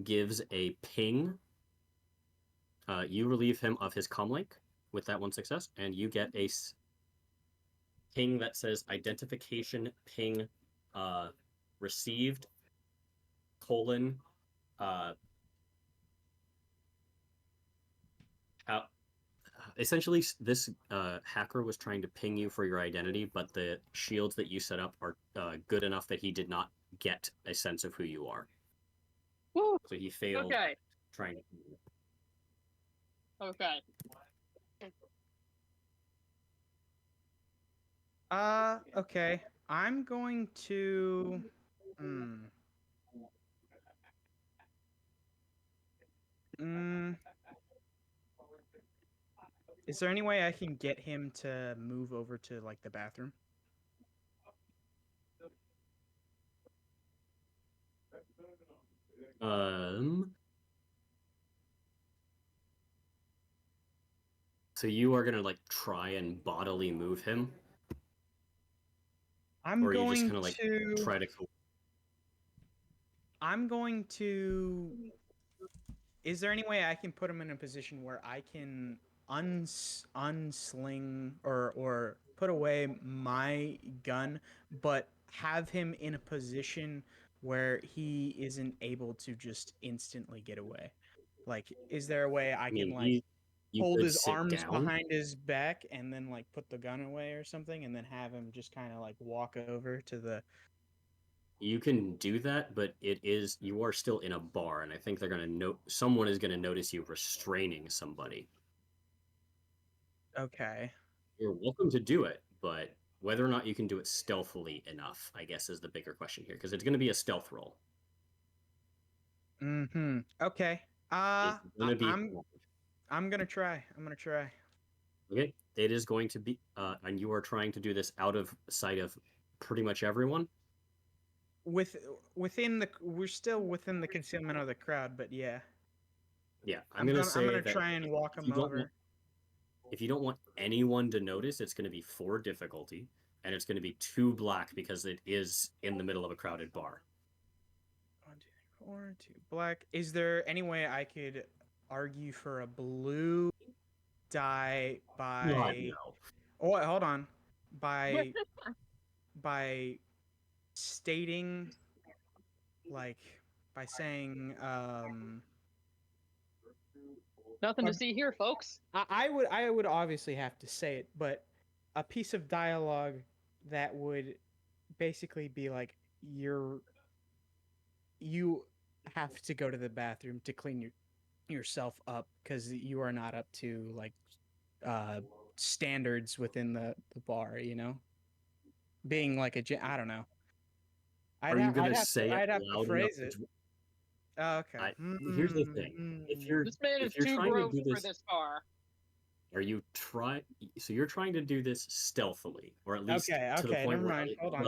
gives a ping. You relieve him of his comlink with that 1 success, and you get a ping that says identification ping received : essentially this hacker was trying to ping you for your identity, but the shields that you set up are good enough that he did not get a sense of who you are. Woo. So he failed Okay. trying to. Okay. Okay. I'm going to. Is there any way I can get him to move over to like the bathroom? So you are gonna like try and bodily move him, I'm or are you just going gonna like to. try to? I'm going to. Is there any way I can put him in a position where I can unsling or put away my gun, but have him in a position where he isn't able to just instantly get away? Like, is there a way I I can mean, like you hold could his sit arms down. behind his back and then like put the gun away or something, and then have him just kind of like walk over to the. You can do that, but you are still in a bar, and I think they're gonna someone is gonna notice you restraining somebody. Okay. You're welcome to do it, but whether or not you can do it stealthily enough, I guess, is the bigger question here, because it's gonna be a stealth roll. Okay. It's gonna be I'm gonna try. I'm gonna try. okay. It is going to be, and you are trying to do this out of sight of pretty much everyone. We're still within the concealment of the crowd, but yeah. Yeah, I'm gonna say that try and walk him over. If you don't want anyone to notice, it's going to be 4 difficulty, and it's going to be 2 black because it is in the middle of a crowded bar. 1, 2, 3, 4, 2 black. Is there any way I could argue for a blue die by? God, no. Oh, hold on. By stating, like, by saying, Nothing to see here, folks. I would obviously have to say it, but a piece of dialogue that would basically be like you have to go to the bathroom to clean yourself up because you are not up to like standards within the bar, you know, being like I don't know. Are you gonna say it I'd have to loud phrase enough? it. Oh, okay. Here's the thing: This man is too trying to gross do for this, this bar. are you trying? So you're trying to do this stealthily, or at least Okay, to the point never where mind. Hold on.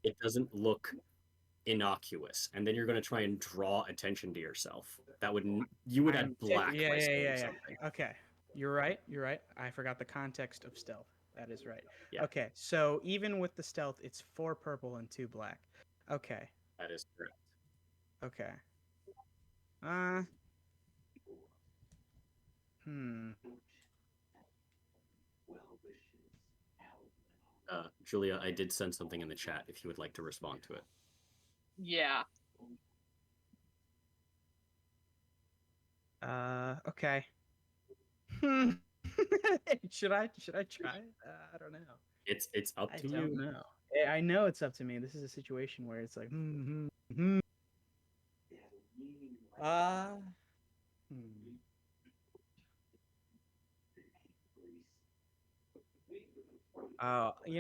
it doesn't look innocuous, and then you're going to try and draw attention to yourself. That would you would add black by saying something. Okay, you're right. I forgot the context of stealth. That is right. Yeah. Okay, so even with the stealth, it's 4 purple and 2 black. Okay. That is correct. Okay. Julia, I did send something in the chat if you would like to respond to it. Yeah. Okay. Should I try? I don't know. It's up to you. I don't know. I know it's up to me. This is a situation where it's like, you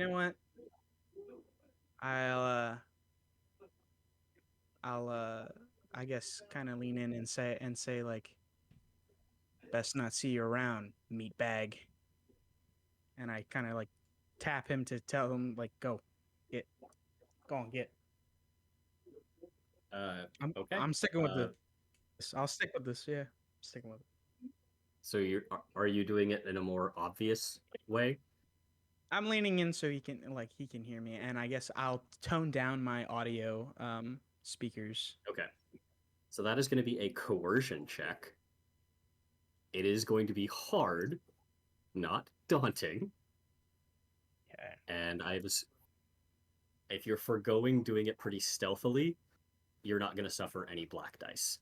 know what? I'll I guess kind of lean in and say like, best not see you around, meatbag. And I kind of like tap him to tell him like, go on, get. Okay. I'm sticking with this. I'll stick with this. Yeah, I'm sticking with it. So are you doing it in a more obvious way? I'm leaning in so he can hear me, and I guess I'll tone down my audio speakers. Okay. So that is going to be a coercion check. It is going to be hard, not daunting. Okay. And if you're foregoing doing it pretty stealthily, you're not going to suffer any black dice.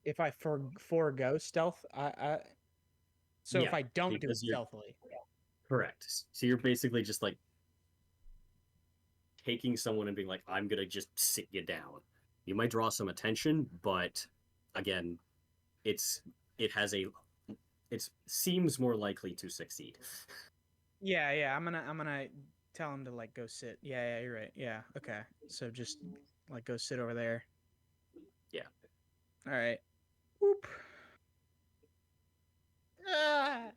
if I forego stealth, so if Yeah, I don't do it because you're stealthily. correct. So you're basically just like taking someone and being like, I'm gonna just sit you down. You might draw some attention, but again, it seems more likely to succeed. Yeah, I'm gonna tell him to like go sit. Yeah, you're right. Yeah, okay. So just like go sit over there. Yeah. All right. Whoop. Ah.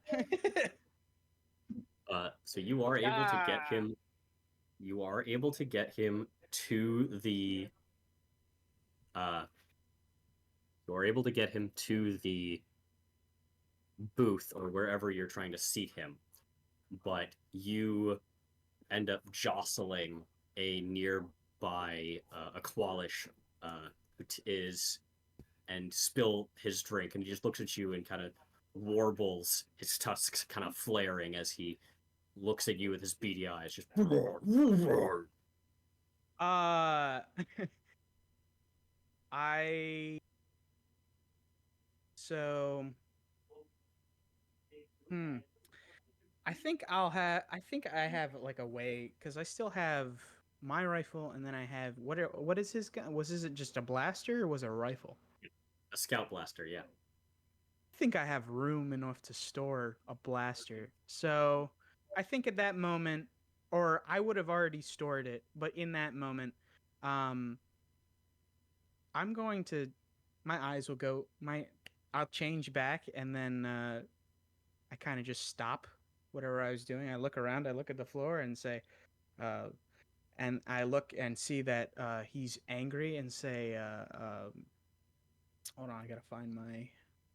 So you are able to get him. You are able to get him to the. You are able to get him to the booth or wherever you're trying to seat him, but you end up jostling a nearby Aqualish who is and spill his drink, and he just looks at you and kind of warbles, his tusks kind of flaring as he looks at you with his beady eyes, just. I so I think I have like a way because I still have my rifle and then I have what is his gun? Was it just a blaster or was it a rifle? A scout blaster, yeah. I think I have room enough to store a blaster. So I think at that moment, or I would have already stored it, but in that moment, I'm going to, my eyes will go, I'll change back and then I kind of just stop whatever I was doing. I look around, I look at the floor and say, and I look and see that he's angry and say, hold on, I gotta find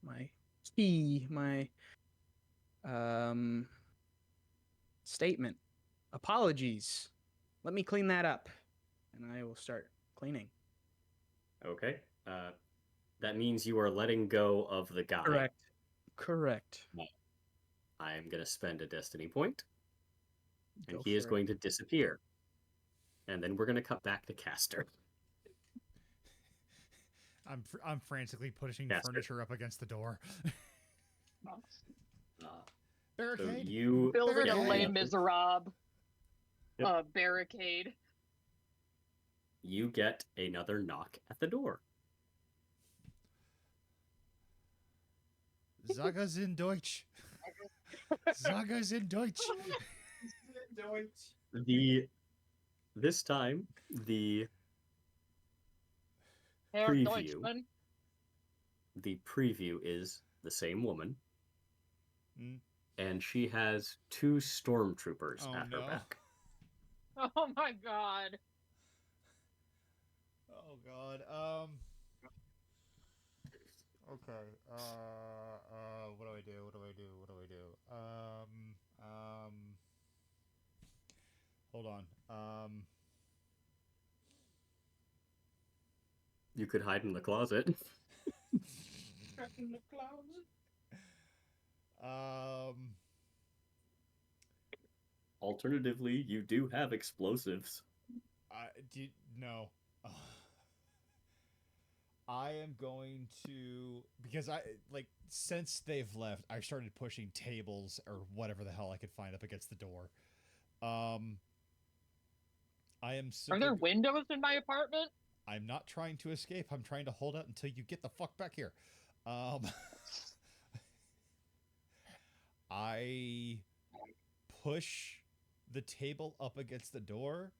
my key, my statement. Apologies. Let me clean that up, and I will start cleaning. Okay. That means you are letting go of the guy. Correct. I am going to spend a destiny point, and Go he is for it. going to disappear. And then we're going to cut back to Caster. I'm frantically pushing Caster. furniture up against the door. So Barricade. you Building a Yeah. Les Miserables Yep. barricade. You get another knock at the door. Saga in Deutsch. Saga in Deutsch. This time the Herr preview. Deutschman. The preview is the same woman, and she has 2 stormtroopers at her back. Oh my god. Oh god. Okay. What do I do? Hold on. You could hide in the closet. In the closet. Alternatively, you do have explosives. No. I am going to, because since they've left, I started pushing tables or whatever the hell I could find up against the door. I am Are there windows in my apartment? I'm not trying to escape. I'm trying to hold out until you get the fuck back here. I push the table up against the door,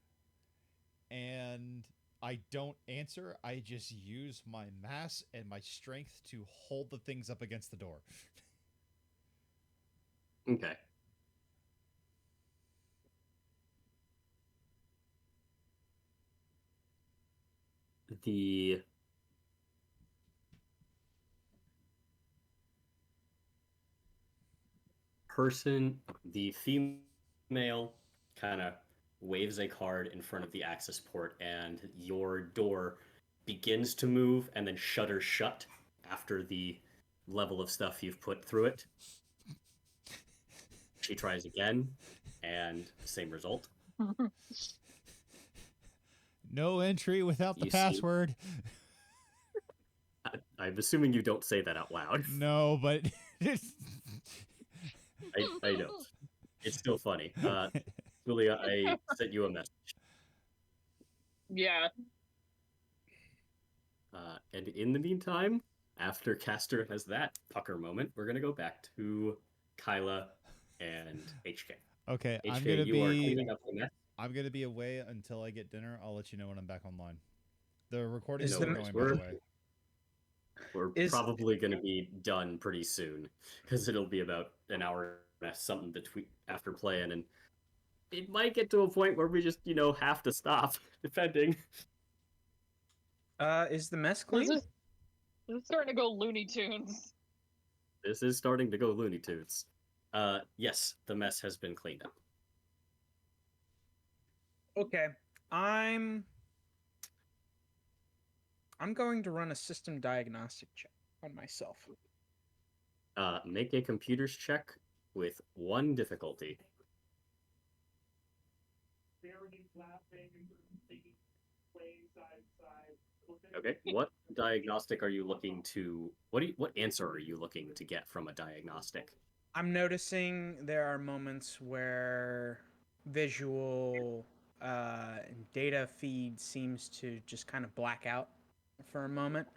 and I don't answer. I just use my mass and my strength to hold the things up against the door. Okay. The female kind of waves a card in front of the access port, and your door begins to move and then shutters shut after the level of stuff you've put through it. She tries again, and same result. No entry without the password. I I'm assuming you don't say that out loud. No, but I know. It's still funny. Julia, I sent you a message. Yeah. And in the meantime, after Castor has that pucker moment, we're gonna go back to Kyla and HK. okay, HK, you are cleaning up the mess. I'm gonna be away until I get dinner. I'll let you know when I'm back online. The recording Is is the- going, by the way. We're probably going to be done pretty soon because it'll be about an hour something between after playing, and it might get to a point where we just have to stop depending. Is the mess clean? This is starting to go Looney Tunes. This is starting to go Looney Tunes. Yes, the mess has been cleaned up. Okay, I'm going to run a system diagnostic check on myself. Make a computer's check with 1 difficulty. Okay, what diagnostic are you looking to? What answer are you looking to get from a diagnostic? I'm noticing there are moments where visual data feed seems to just kind of black out for a moment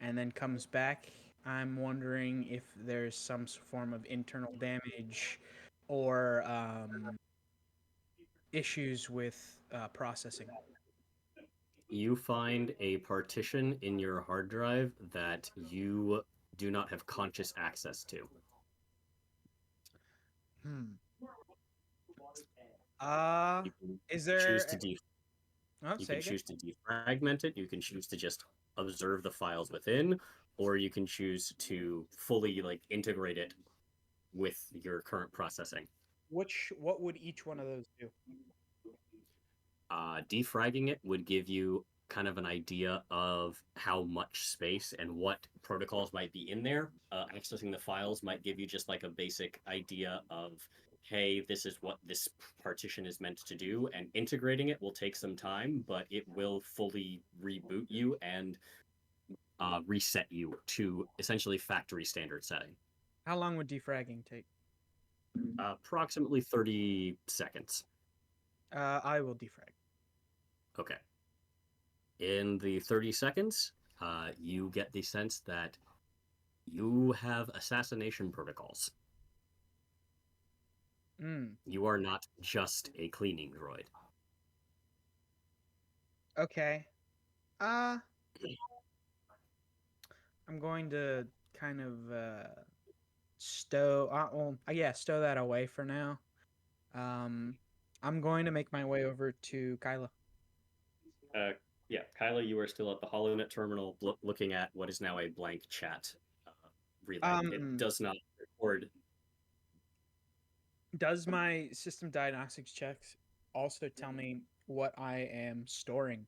and then comes back. I'm wondering if there's some form of internal damage or issues with processing. You find a partition in your hard drive that you do not have conscious access to. Is there? Choose to Oh, you say can again? choose to defragment it. You can choose to just observe the files within, or you can choose to fully integrate it with your current processing. What would each one of those do? Defragging it would give you kind of an idea of how much space and what protocols might be in there. Accessing the files might give you just a basic idea of, hey, this is what this partition is meant to do, and integrating it will take some time, but it will fully reboot you and reset you to essentially factory standard setting. How long would defragging take? Approximately 30 seconds. I will defrag. Okay. In the 30 seconds, you get the sense that you have assassination protocols. You are not just a cleaning droid. Okay. I'm going to kind of stow that away for now. I'm going to make my way over to Kyla. Yeah, Kyla, you are still at the HoloNet terminal looking at what is now a blank chat relay. It does not record. Does my system diagnostics checks also tell me what I am storing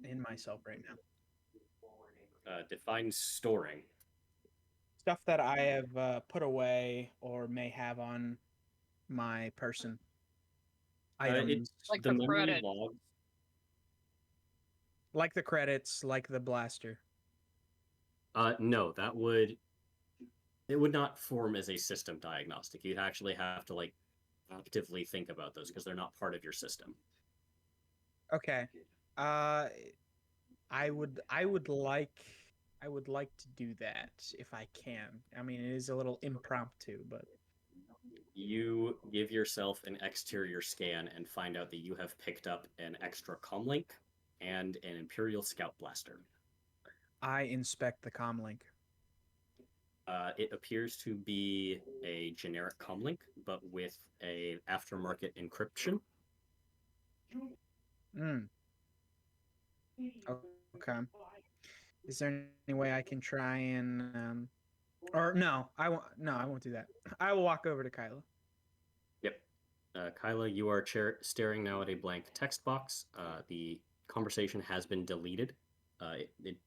in myself right now? Define storing. Stuff that I have put away or may have on my person. Items. Like the credit. Logs. Like the credits, like the blaster. No, it would not form as a system diagnostic. You'd actually have to actively think about those because they're not part of your system. Okay. I would like to do that if I can. I mean, it is a little impromptu, but you give yourself an exterior scan and find out that you have picked up an extra comlink and an Imperial Scout Blaster. I inspect the comlink. It appears to be a generic comlink, but with a aftermarket encryption. Okay. Is there any way I can try and or no, I won't do that. I will walk over to Kyla. Yep. Kyla, you are staring now at a blank text box. The conversation has been deleted.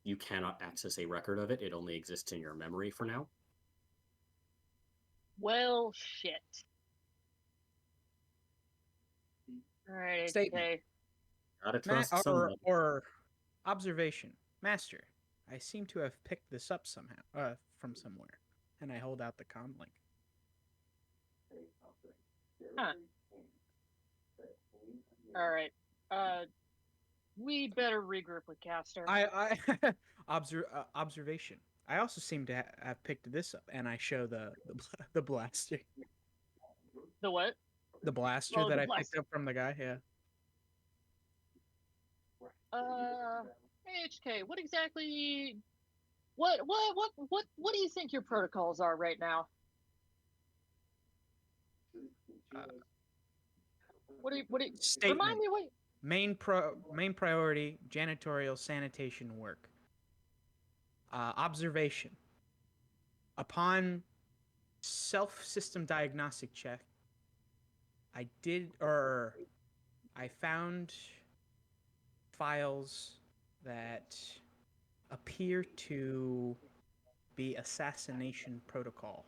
You cannot access a record of it. It only exists in your memory for now. Well, shit. Alright, Statement. okay. Gotta trust someone. Or observation. Master, I seem to have picked this up somehow, from somewhere. And I hold out the com link. Huh. All right. We better regroup with Caster. Observation. I also seem to have picked this up, and I show the blaster. The what? The blaster Oh, that the I blaster. picked up from the guy. Yeah. HK, what exactly? What do you think your protocols are right now? What do you Statement. remind me what? Main priority: janitorial sanitation work. Observation. Upon self-system diagnostic check, I found files that appear to be assassination protocol.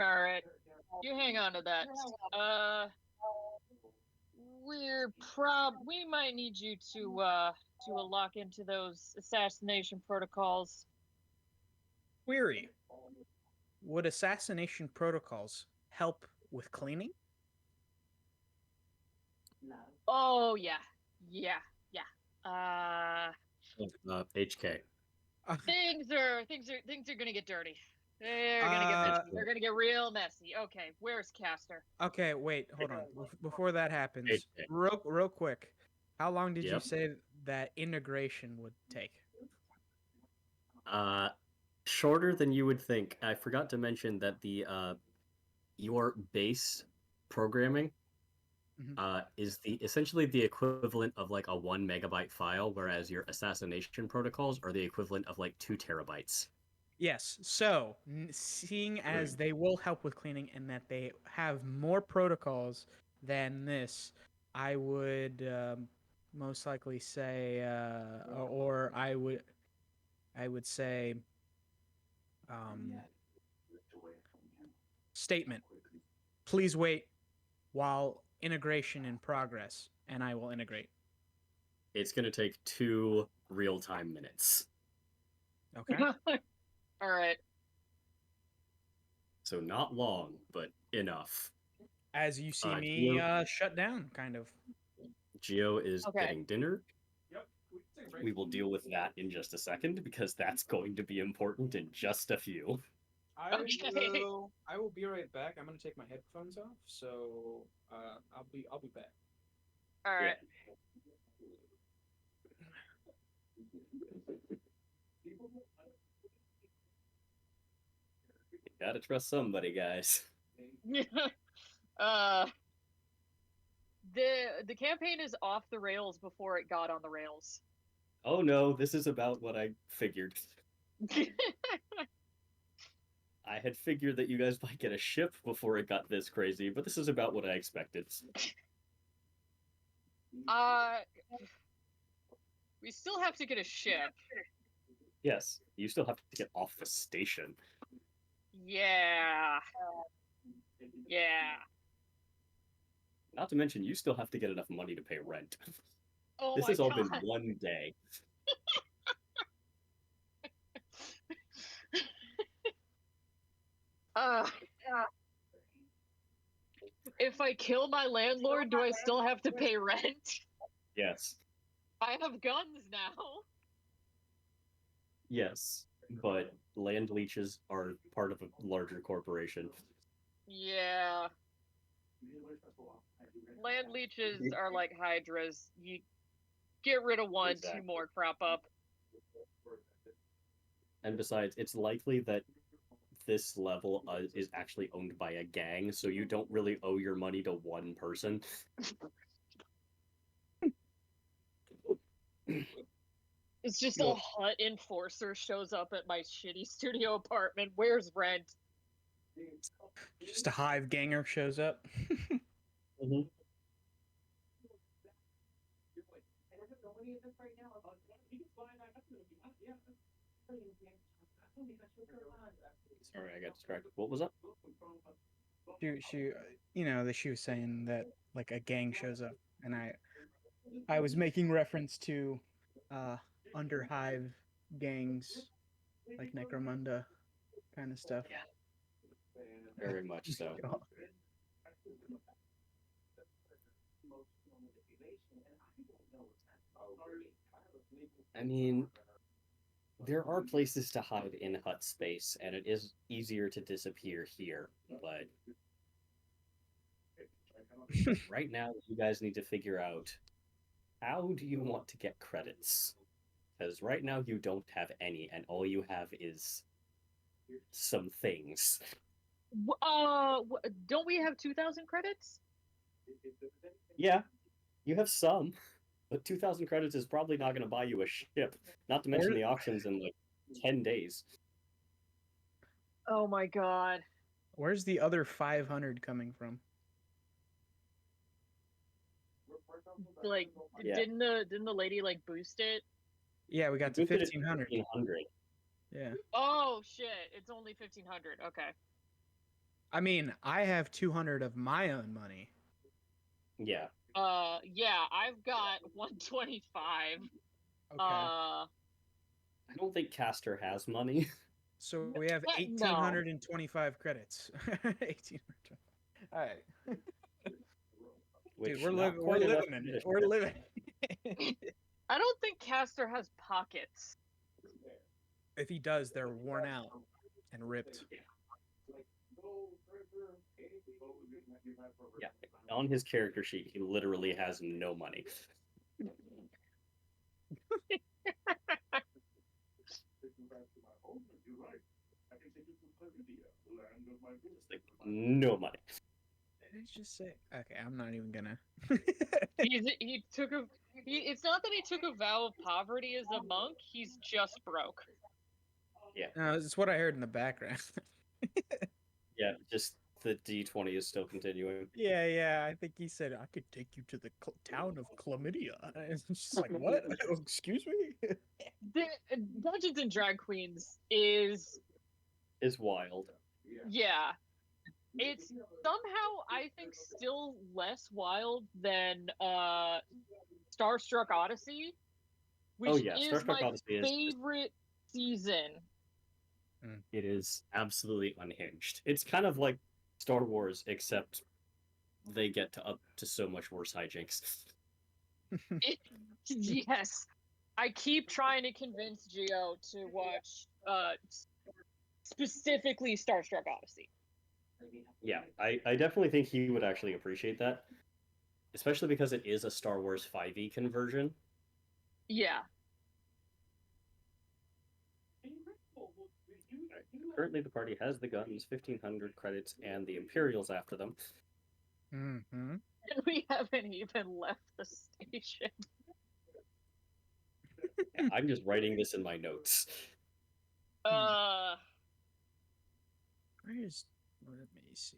All right, you hang on to that. We might need you to lock into those assassination protocols. Query: would assassination protocols help with cleaning? Oh yeah. HK. Things are gonna get dirty. They're gonna get messy. They're gonna get real messy. Okay, where's Caster? Okay, wait, hold on. Before that happens, HK. real quick, how long did you Yep. say that integration would take? Shorter than you would think. I forgot to mention that the your base programming is essentially the equivalent of like a 1 megabyte file, whereas your assassination protocols are the equivalent of like 2 terabytes. Yes. So, seeing as they will help with cleaning and that they have more protocols than this, I would most likely say, or I would say, statement. Please wait while integration in progress, and I will integrate. It's going to take 2 real-time minutes. Okay. All right. So not long, but enough. As you see me shut down, kind of. Geo is Okay. getting dinner. Yep. We will deal with that in just a second because that's going to be important in just a few. I Okay. will be right back. I'm gonna take my headphones off, so I'll be back. All right. You gotta trust somebody, guys. The campaign is off the rails before it got on the rails. Oh no, this is about what I figured. I had figured that you guys might get a ship before it got this crazy, but this is about what I expected. We still have to get a ship. Yes, you still have to get off the station. Yeah. Not to mention, you still have to get enough money to pay rent. Oh this my has all God. been one day. If I kill my landlord, do I still have to pay rent? Yes. I have guns now. Yes, but land leeches are part of a larger corporation. Yeah. Land leeches are like hydras. You get rid of one, Exactly. 2 more crop up. And besides, it's likely that this level is actually owned by a gang, so you don't really owe your money to one person. It's just a hut enforcer shows up at my shitty studio apartment. Where's rent? Just a hive ganger shows up. Mm-hmm. Sorry, I got distracted. What was up? She was saying that like a gang shows up, and I was making reference to underhive gangs like Necromunda kind of stuff. Yeah. Very much so. I mean, there are places to hide in hut space, and it is easier to disappear here, but right now you guys need to figure out how do you want to get credits? Because right now you don't have any, and all you have is some things. Don't we have 2,000 credits? Yeah, you have some, but 2,000 credits is probably not going to buy you a ship. Not to mention the auctions in like 10 days. Oh my god. Where's the other 500 coming from? Like, Yeah. didn't the lady like boost it? Yeah, we got to 1,500. 1,500. Yeah. Oh shit! It's only 1,500. Okay. I mean, I have 200 of my own money. Yeah. Yeah, I've got 125. Okay. Uh, I don't think Castor has money. So we have no. 1,825 credits. 1,825. All right. Which Dude, we're not living quite enough in to it. We're living. I don't think Castor has pockets. If he does, they're worn out and ripped. Yeah. On his character sheet, he literally has no money. Like, no money. Did I just say? Okay, I'm not even gonna. It's not that he took a vow of poverty as a monk. He's just broke. Yeah. No, it's what I heard in the background. Yeah, just the D20 is still continuing. Yeah. I think he said I could take you to the town of Chlamydia. It's just like what? Excuse me. Dungeons and Drag Queens is Wild. yeah. It's somehow I think still less wild than Starstruck Odyssey, which is Starstruck my Odyssey is favorite season. It is absolutely unhinged. It's kind of like Star Wars, except they get to up to so much worse hijinks. Yes. I keep trying to convince Gio to watch specifically Starstruck Odyssey. Yeah, I definitely think he would actually appreciate that. Especially because it is a Star Wars 5e conversion. Yeah. Currently, the party has the guns, 1,500 credits, and the Imperials after them. Mm-hmm. And we haven't even left the station. Yeah, I'm just writing this in my notes. Where's? Let me see.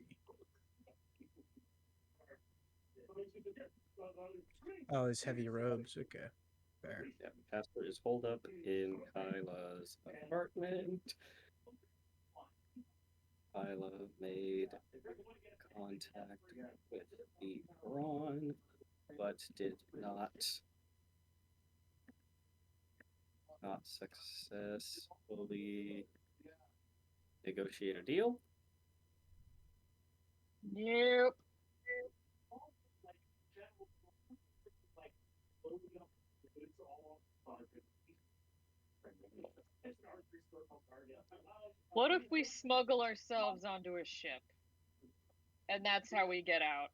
Oh, his heavy robes. Okay. Fair. Yeah, Casper is holed up in Kyla's apartment. Kyla made contact with the Quran, but did not successfully negotiate a deal. Nope. What if we smuggle ourselves onto a ship? And that's how we get out.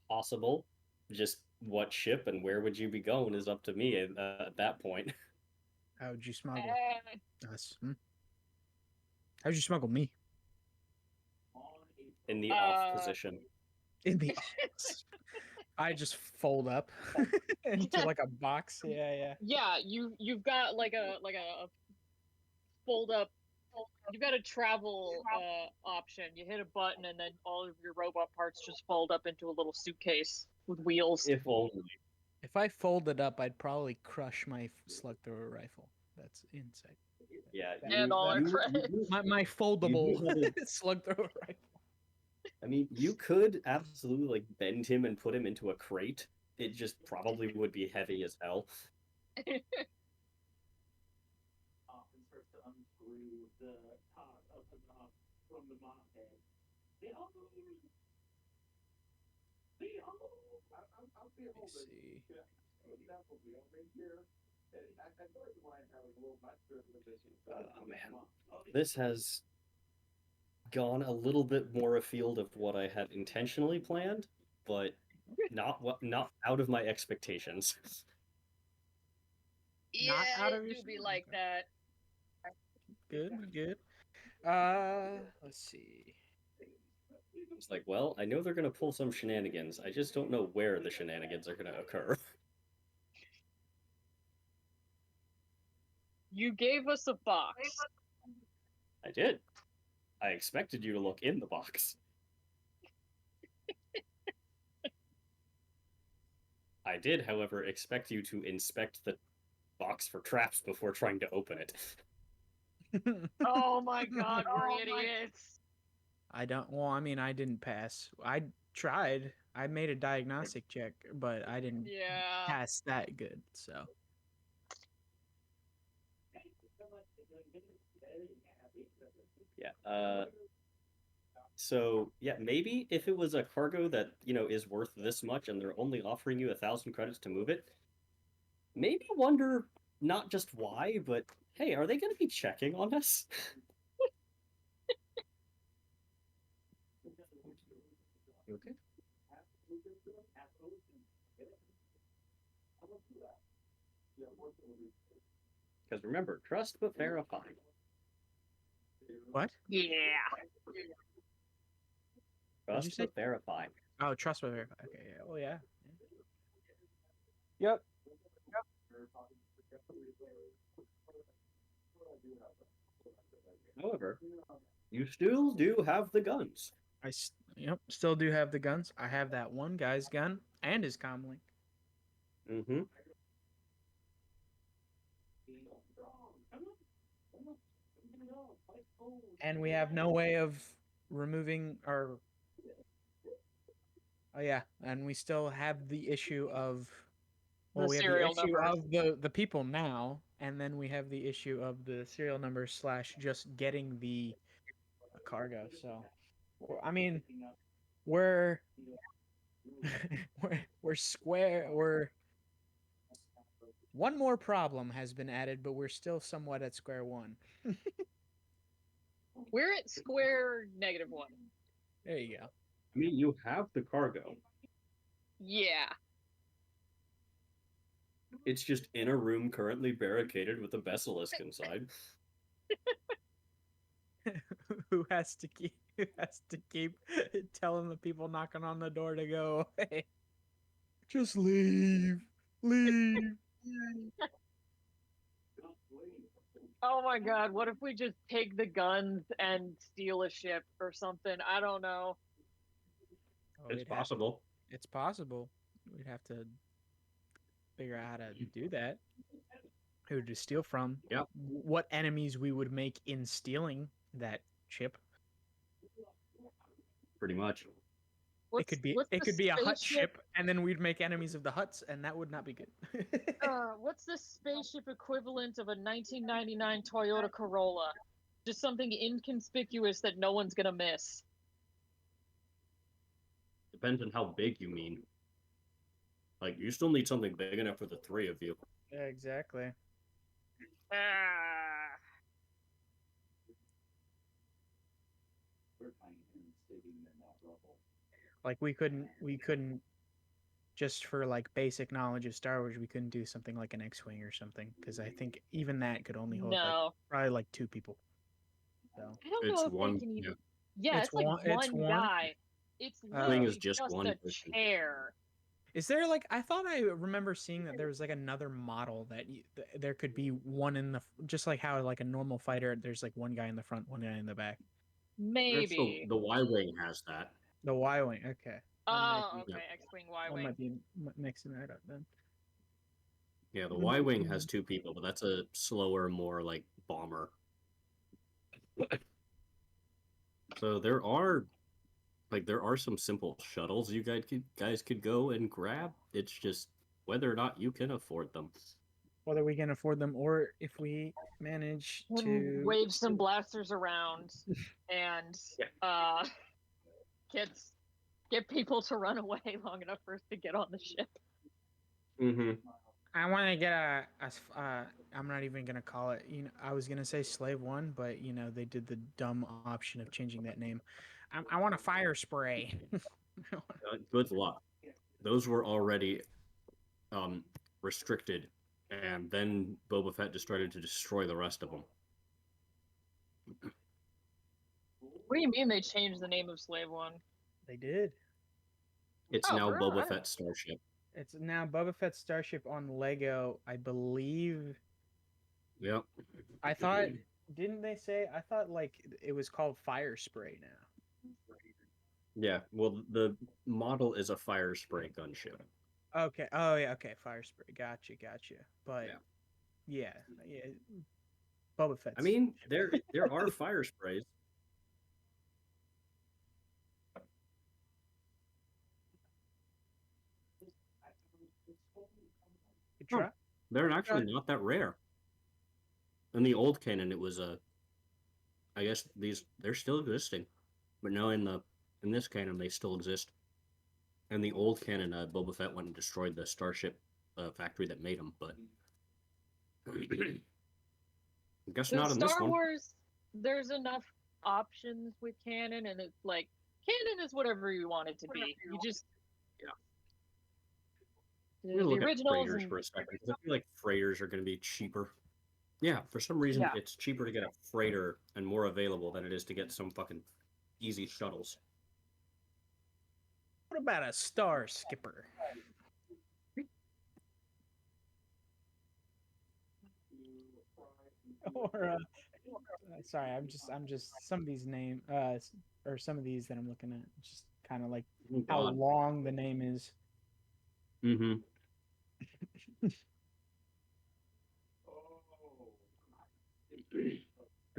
Possible. Just what ship and where would you be going is up to me at that point. How would you smuggle us? How'd you smuggle me? In the off position. In the off. I just fold up into like a box. Yeah. Yeah, you've got like a fold up. You've got a travel option. You hit a button and then all of your robot parts just fold up into a little suitcase with wheels. If only. If I folded up, I'd probably crush my slug thrower rifle. That's inside. Yeah. And all our credits. My foldable slug thrower rifle. I mean, you could absolutely like bend him and put him into a crate. It just probably would be heavy as hell. And starts to unscrew the top of the knob from the mop head. I'll be Let's see. Yeah, that's what we don't make here. I feel like the line has a little much better position. Oh man, this has gone a little bit more afield of what I had intentionally planned, but not out of my expectations. Yeah, Not out of it your do be skin, like okay. that. Good. Let's see. It's like, well, I know they're gonna pull some shenanigans. I just don't know where the shenanigans are gonna occur. You gave us a box. I did. I expected you to look in the box. I did, however, expect you to inspect the box for traps before trying to open it. Oh my god, we're idiots. I don't. Well, I mean, I didn't pass. I tried. I made a diagnostic check, but I didn't Yeah. pass that good. So Yeah. So yeah, maybe if it was a cargo that is worth this much and they're only offering you 1,000 credits to move it, maybe wonder not just why, but hey, are they going to be checking on us? Okay. Because remember, trust but verify. what? Yeah. What'd you Trust say? but verify. Oh, trust but verify. Okay. Yeah. Well, yeah. Yep. However, you still do have the guns. Yep. Still do have the guns. I have that one guy's gun and his comlink. Mm-hmm. And we have no way of removing our. Oh yeah, and we still have the issue of. Well, The we have the serial issue numbers. of the people now, and then we have the issue of the serial numbers / just getting the cargo. So, I mean, we're we're square. We're one more problem has been added, but we're still somewhat at square one. We're at square -1. There you go. I mean, you have the cargo. Yeah. It's just in a room currently barricaded with a basilisk inside. Who has to keep telling the people knocking on the door to go away? Just leave. Oh my god, what if we just take the guns and steal a ship or something? I don't know. It's possible. It's possible. We'd have to figure out how to do that. Who to steal from? Yep. What enemies we would make in stealing that ship? Pretty much. It could be a hut ship, and then we'd make enemies of the huts, and that would not be good. What's the spaceship equivalent of a 1999 Toyota Corolla? Just something inconspicuous that no one's gonna miss. Depends on how big you mean. Like, you still need something big enough for the three of you. Yeah, exactly. Like we couldn't just for like basic knowledge of Star Wars, we couldn't do something like an X-wing or something because I think even that could only hold probably like 2 people. So I don't know if they can even. Yeah, it's like one guy. It's literally just one a chair. Is there like I thought I remember seeing that there was like another model that there could be one in the just like how like a normal fighter there's like one guy in the front, one guy in the back. Maybe the Y-wing has that. The Y-wing, okay. Oh, okay. X-wing, Y-wing. I might be mixing that up then. Yeah, the Y-wing has 2 people, but that's a slower, more like bomber. So there are some simple shuttles you guys could go and grab. It's just whether or not you can afford them. whether we can afford them or if we manage And to wave some blasters around and get people to run away long enough for us to get on the ship. Mm-hmm. I want to get I'm not even gonna call it. I was gonna say Slave One, but they did the dumb option of changing that name. I want a fire spray. Good luck. Those were already restricted, and then Boba Fett just started to destroy the rest of them. What do you mean they changed the name of Slave One? They did. It's now Boba Fett's starship. It's now Boba Fett's starship on Lego, I believe. Yep. I thought, didn't they say? I thought like it was called Fire Spray now. Yeah. Well, the model is a fire spray gunship. Okay. Oh yeah. Okay. Fire Spray. Gotcha. But yeah. Boba Fett. I mean, there are fire sprays. They're actually not that rare. In the old canon, it was I guess they're still existing, but no, in this canon they still exist. In the old canon, Boba Fett went and destroyed the starship factory that made them, but I guess not in this one. Star Wars, there's enough options with canon, and it's like canon is whatever you want it to be. You just I'm gonna look at freighters for a second because I feel like freighters are going to be cheaper. Yeah, for some reason it's cheaper to get a freighter and more available than it is to get some fucking easy shuttles. What about a Star Skipper? Or sorry, I'm just some of these or some of these that I'm looking at, just kind of like how long the name is. Mm-hmm.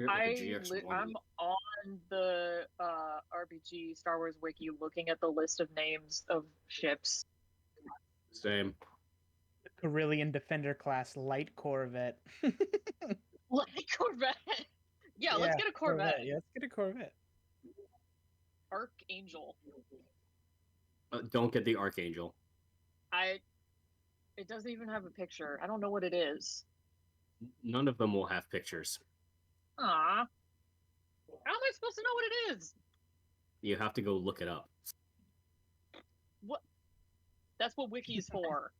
I'm on the RPG Star Wars wiki looking at the list of names of ships. Same. Corellian Defender class light Corvette. Light Corvette. Yeah, let's get a Corvette. Yeah, let's get a Corvette. Archangel. Don't get the Archangel. It doesn't even have a picture. I don't know what it is. None of them will have pictures. Aw. How am I supposed to know what it is? You have to go look it up. What? That's what Wiki's for.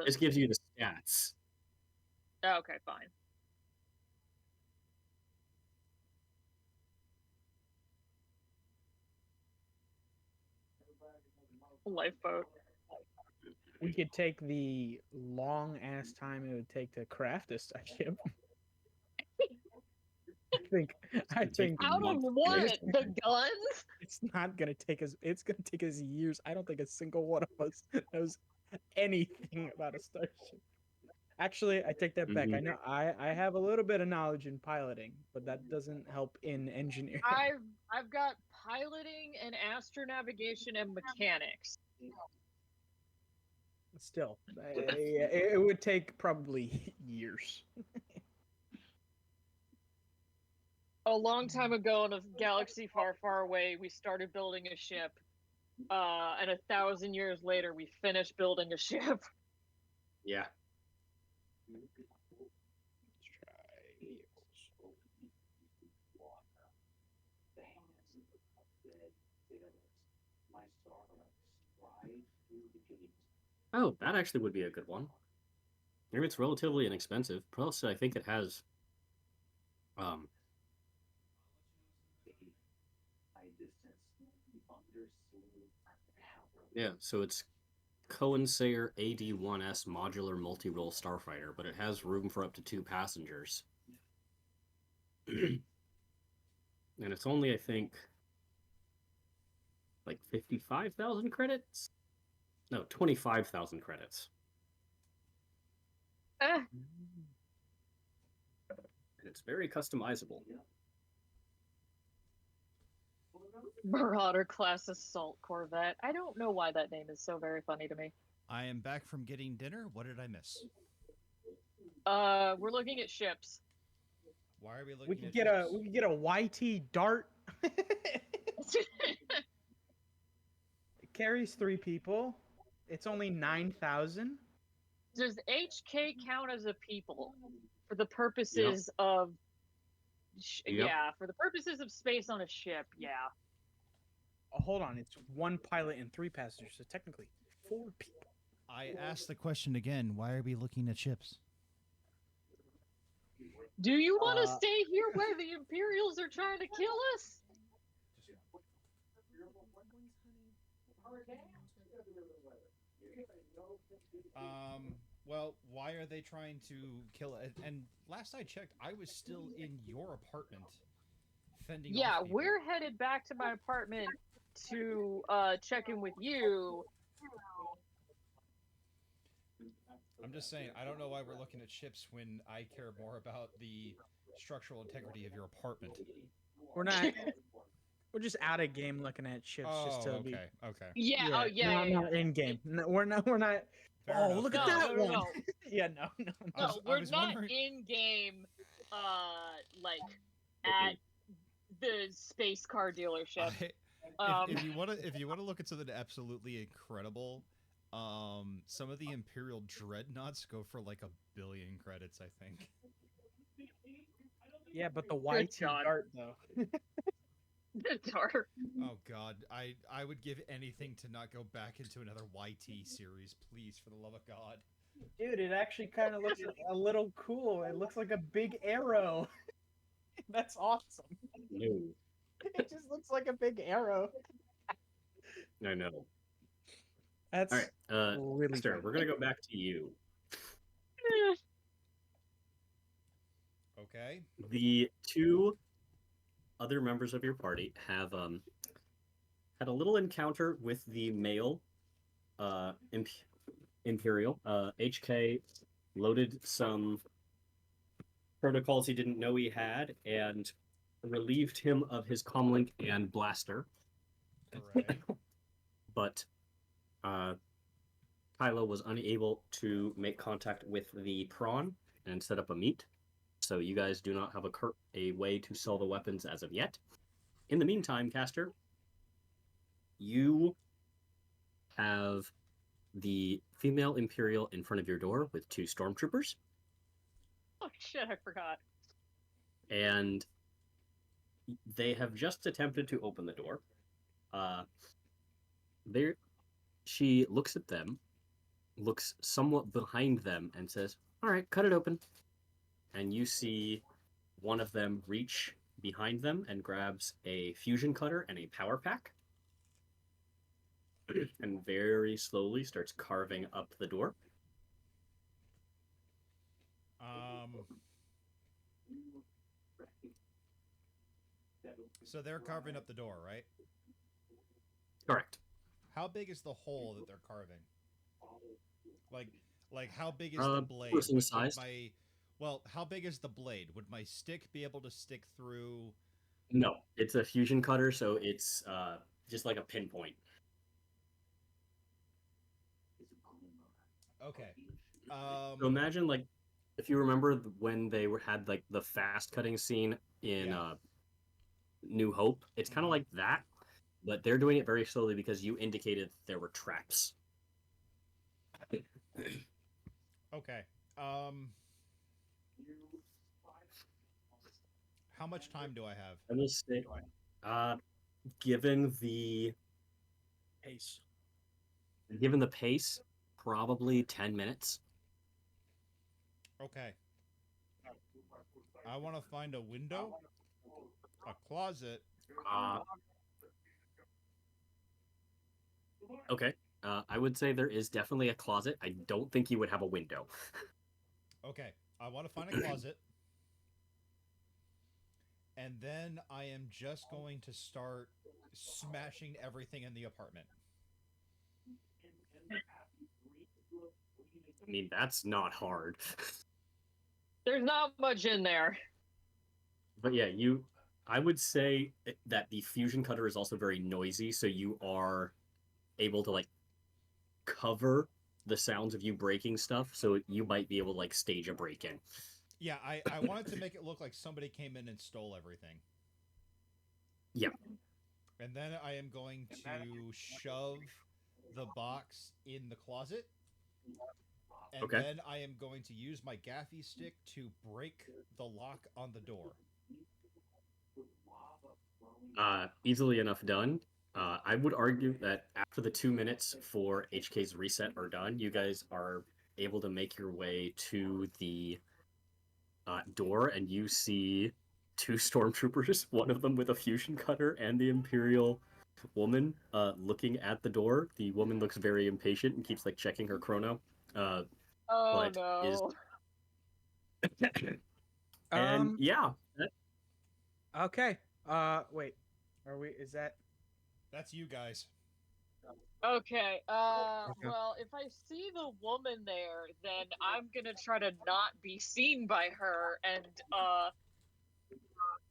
This gives you the stats. Okay, fine. Lifeboat. We could take the long ass time it would take to craft a starship. I think out of what? The guns? It's not gonna take us. It's gonna take us years. I don't think a single one of us knows anything about a starship. Actually, I take that back. I know I have a little bit of knowledge in piloting, but that doesn't help in engineering. I've got piloting and astronavigation and mechanics. Still, it would take probably years. A long time ago in a galaxy far, far away, we started building a ship. And 1,000 years later, we finished building a ship. Yeah. Oh, that actually would be a good one. Maybe it's relatively inexpensive. Plus, I think it has yeah, so it's Cohensayer AD-1S modular multi-role starfighter, but it has room for up to 2 passengers. And it's only, I think, like 55,000 credits? No, 25,000 credits. And it's very customizable. Marauder class assault corvette. I don't know why that name is so very funny to me. I am back from getting dinner. What did I miss? We're looking at ships. Why are we looking We at could get ships? a YT dart. It carries 3 people. It's only 9,000. Does HK count as a people for the purposes of? Yep. Yeah, for the purposes of space on a ship. Yeah. Oh, hold on, it's 1 pilot and 3 passengers, so technically 4 people. I asked the question again. Why are we looking at ships? Do you want to stay here where the Imperials are trying to kill us? Well, why are they trying to kill it? And last I checked, I was still in your apartment fending Yeah, off people. we're headed back to my apartment to check in with you. I'm just saying, I don't know why we're looking at ships when I care more about the structural integrity of your apartment. We're not. We're just out of game looking at ships just to be. Okay. Yeah, Yeah, oh yeah, not in game. No, we're not. We're not. Fair Oh, enough, look fair at enough. that No, one. no. Yeah, no. I was we're not wondering- in game, like at the space car dealership. If you want to look at something absolutely incredible, some of the Imperial dreadnoughts go for like 1 billion credits, I think. Yeah, but the Good YT God. dart though. Dark. Oh God, I would give anything to not go back into another YT series, please, for the love of God. Dude, it actually kind of looks a little cool. It looks like a big arrow. That's awesome. No, It just looks like a big arrow. I know. That's All right, really Esther, fun. we're gonna go back to you. Okay. The 2 other members of your party have had a little encounter with the male Imperial. HK loaded some protocols he didn't know he had and relieved him of his comlink and blaster. Hooray. But Kylo was unable to make contact with the prawn and set up a meet. So you guys do not have a way to sell the weapons as of yet. In the meantime, Caster, you have the female Imperial in front of your door with 2 stormtroopers. Oh shit, I forgot. And they have just attempted to open the door. She looks at them, looks somewhat behind them, and says, "All right, cut it open." And you see one of them reach behind them and grabs a fusion cutter and a power pack, and very slowly starts carving up the door. So they're carving up the door, right? Correct. How big is the hole that they're carving? Like how big is the blade? Person sized. Well, how big is the blade? Would my stick be able to stick through? No, it's a fusion cutter, so it's just like a pinpoint. Okay. So imagine, like, if you remember when they had like the fast cutting scene in New Hope, it's kind of like that, but they're doing it very slowly because you indicated there were traps. Okay. How much time do I have? Let me say, given the Pace. pace, probably 10 minutes. Okay. I want to find a window, a closet. Okay. I would say there is definitely a closet. I don't think you would have a window. Okay. I want to find a closet. And then I am just going to start smashing everything in the apartment. I mean, that's not hard. There's not much in there. But yeah, I would say that the fusion cutter is also very noisy, so you are able to like cover the sounds of you breaking stuff, so you might be able to like stage a break-in. Yeah, I wanted to make it look like somebody came in and stole everything. Yeah. And then I am going to shove the box in the closet. And Okay. then I am going to use my gaffy stick to break the lock on the door. Easily enough done. I would argue that after the 2 minutes for HK's reset are done, you guys are able to make your way to the door, and you see two stormtroopers, one of them with a fusion cutter, and the Imperial woman looking at the door. The woman looks very impatient and keeps like checking her chrono. Oh but no. And yeah. Okay. Wait. Are we? Is that? That's you guys. Okay. Okay. Well, if I see the woman there, then I'm gonna try to not be seen by her and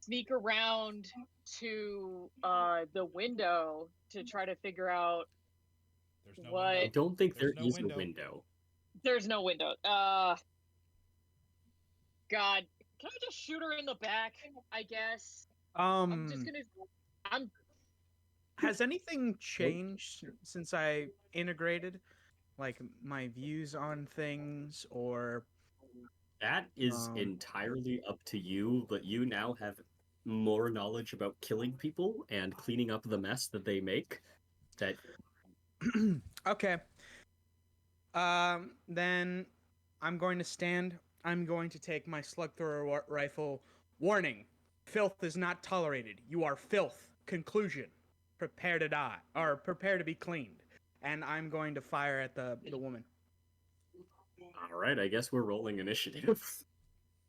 sneak around to the window to try to figure out There's no what. I window. don't think There's there no is window. a window. There's no window. God, can I just shoot her in the back? I guess. I'm just gonna. I'm. Has anything changed since I integrated, like my views on things, or? That is entirely up to you, but you now have more knowledge about killing people and cleaning up the mess that they make. That Okay. Then I'm going to stand. I'm going to take my slug thrower rifle. Warning: filth is not tolerated. You are filth. Conclusion: prepare to die, or prepare to be cleaned. And I'm going to fire at the woman. all right, I guess we're rolling initiative.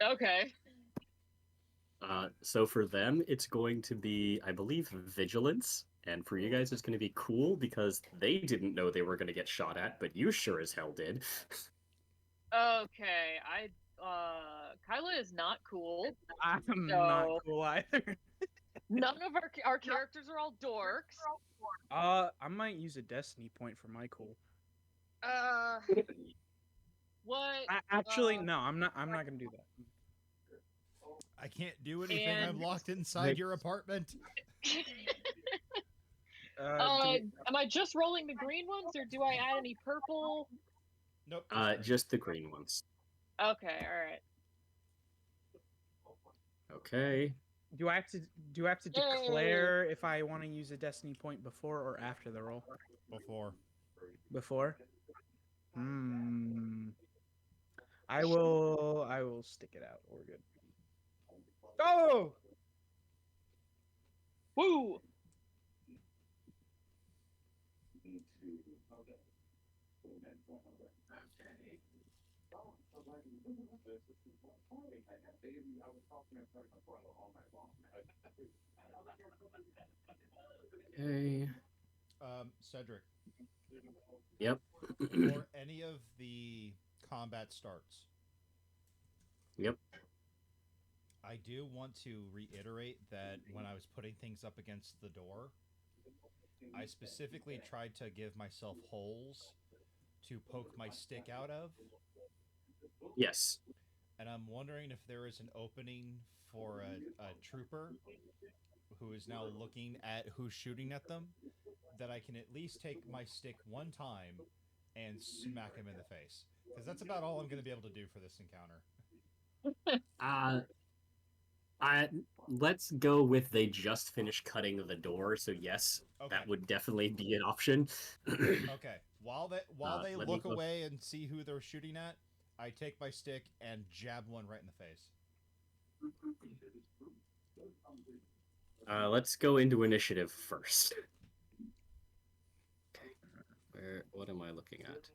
Okay. So for them, it's going to be, I believe, vigilance, and for you guys, it's going to be cool because they didn't know they were going to get shot at, but you sure as hell did. Okay. Kyla is not cool. I'm not cool either. None of our characters are all dorks. I might use a destiny point for my cool. What? Actually, no, I'm not gonna do that. I can't do anything. I'm locked inside your apartment. Am I just rolling the green ones, or do I add any purple? Nope. Just the green ones. Okay, all right. Okay. Do I have to declare if I want to use a destiny point before or after the roll? Before. Before? I will stick it out. We're good. Oh! Woo! Okay. Cedric. Yep. Before any of the combat starts. Yep. I do want to reiterate that when I was putting things up against the door, I specifically tried to give myself holes to poke my stick out of. Yes. And I'm wondering if there is an opening for a trooper who is now looking at who's shooting at them, that I can at least take my stick one time and smack him in the face. Because that's about all I'm going to be able to do for this encounter. Let's go with they just finished cutting the door, so yes, Okay. that would definitely be an option. Okay. While they look away and see who they're shooting at, I take my stick and jab one right in the face. Let's go into initiative first. Okay. What am I looking at?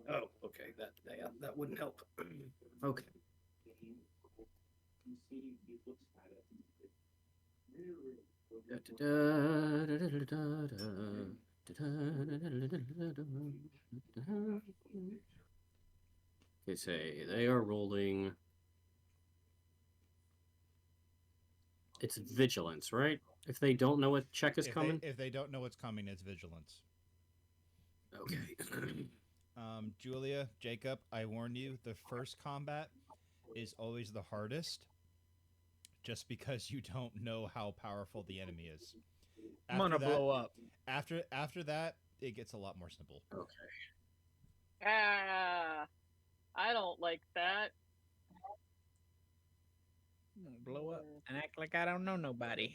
Oh, okay. That wouldn't help. Okay. Okay, say they are rolling It's vigilance, right? If they don't know what check is coming. If they don't know what's coming, it's vigilance. Okay. Julia, Jacob, I warn you, the first combat is always the hardest, just because you don't know how powerful the enemy is. I'm gonna blow up. After that, it gets a lot more simple. Okay. Ah, I don't like that. I'm gonna blow up and act like I don't know nobody.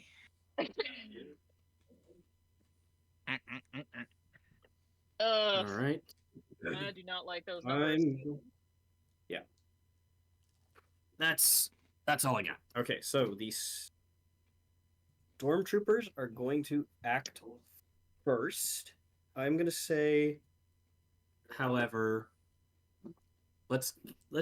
All right. I do not like those numbers. Yeah. That's all I got. Okay, so these stormtroopers are going to act first. I'm gonna say, however, let's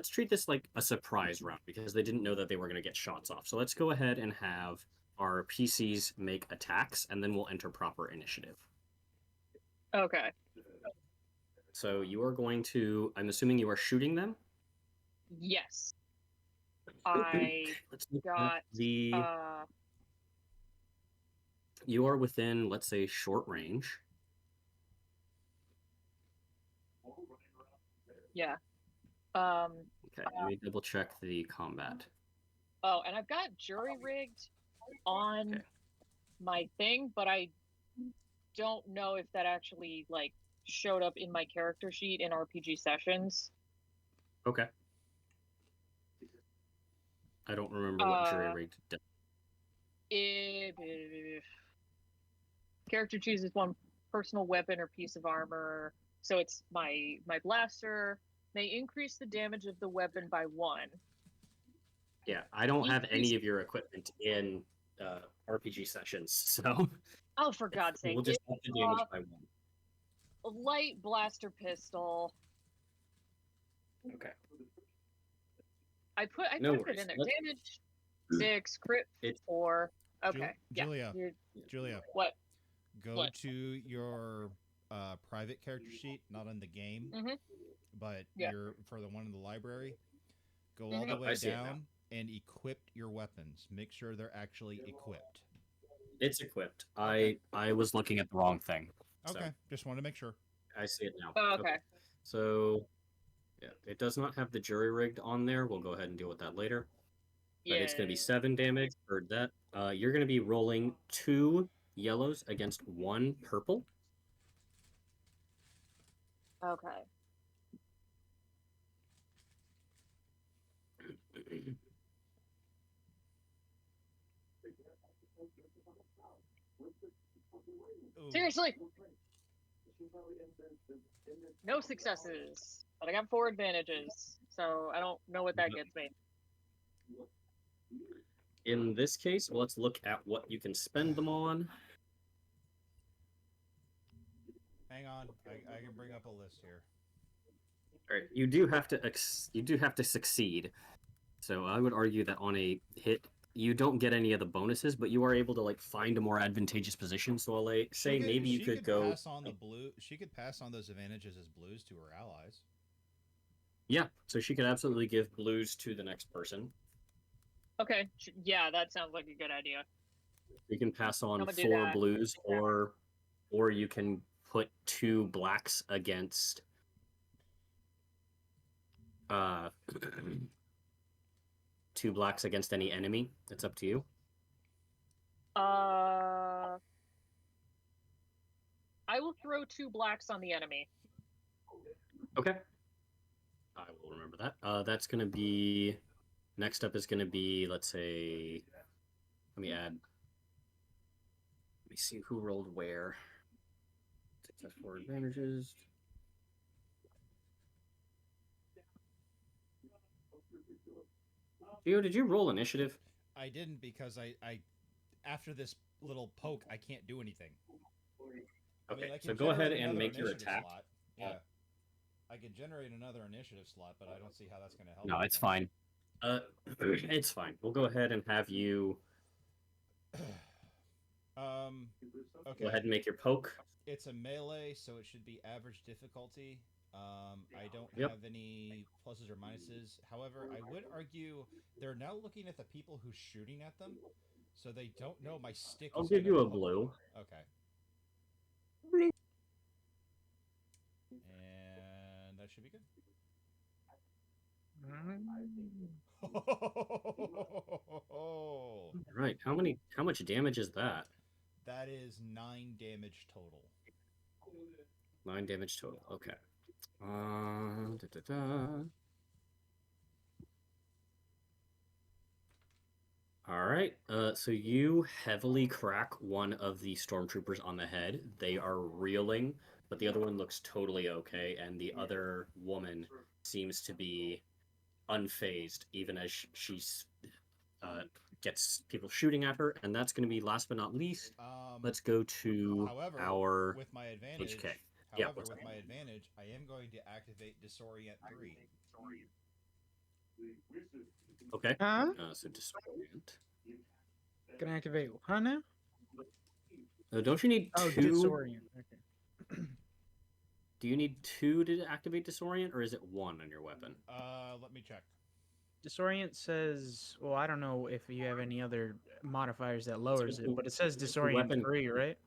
treat this like a surprise round because they didn't know that they were gonna get shots off. So let's go ahead and have our PCs make attacks, and then we'll enter proper initiative. Okay. So you are going to. I'm assuming you are shooting them. Yes. I Let's look got at the. You are within, let's say, short range. Yeah. Okay, let me double check the combat. Oh, and I've got jury rigged on my thing, but I don't know if that actually like showed up in my character sheet in RPG sessions. Okay. I don't remember what jury rigged does. Character chooses one personal weapon or piece of armor. So it's my blaster may increase the damage of the weapon by 1. Yeah, I don't have any of your equipment in RPG sessions, so. Oh, for God's sake! We'll just up the damage by 1. A light blaster pistol. Okay. I put it in there. Damage 6, crit 4. Okay. Julia. Yeah. Julia. What? Go to your private character sheet, not in the game, but you're for the one in the library. Go all the way down and equip your weapons. Make sure they're actually equipped. It's equipped. I was looking at the wrong thing. Okay, so. Just want to make sure. I see it now. Oh, okay. So, yeah, it does not have the jury rigged on there. We'll go ahead and deal with that later. But it's going to be 7 damage. Heard that. You're going to be rolling 2 yellows against 1 purple. Okay. Ooh. Seriously. No successes, but I got 4 advantages, so I don't know what that gets me. In this case, let's look at what you can spend them on. Hang on, I can bring up a list here. All right, you do have to succeed. So I would argue that on a hit, you don't get any of the bonuses, but you are able to like find a more advantageous position. So I'll say maybe you could go. Pass on the blue. She could pass on those advantages as blues to her allies. Yeah, so she could absolutely give blues to the next person. Okay, yeah, that sounds like a good idea. You can pass on 4 blues, or you can put 2 blacks against. 2 blacks against any enemy. It's up to you. I will throw 2 blacks on the enemy. Okay. I will remember that. That's going to be... Next up is going to be, let's say... Let me see who rolled where. Success 4 advantages. Gio, did you roll initiative? I didn't because I after this little poke, I can't do anything. Okay, so go ahead and make your attack. Slot. Yeah. I could generate another initiative slot, but I don't see how that's going to help. No, it's fine. It's fine. We'll go ahead and have you... Okay. Go ahead and make your poke. It's a melee, so it should be average difficulty. I don't have any pluses or minuses. However, I would argue they're now looking at the people who's shooting at them. So they don't know my stick. I'll is give you gonna a hook- blue. Okay. And that should be good. All right. How much damage is that? That is 9 damage total. 9 damage total. Okay. Da-da-da. All right. So you heavily crack one of the stormtroopers on the head. They are reeling, but the other one looks totally okay, and the other woman seems to be unfazed, even as she's gets people shooting at her. And that's going to be last but not least. Let's go to However, our with my advantage, HK. Yeah, however, what's with that? my advantage, I am going to activate Disorient 3. Okay. Huh? So disorient. Can I activate huh now? Don't you need Oh, two? disorient. Okay. Do you need 2 to activate disorient, or is it 1 on your weapon? Let me check. Disorient says, well, I don't know if you have any other modifiers that lowers It's it, but it says it's a disorient weapon. 3, right?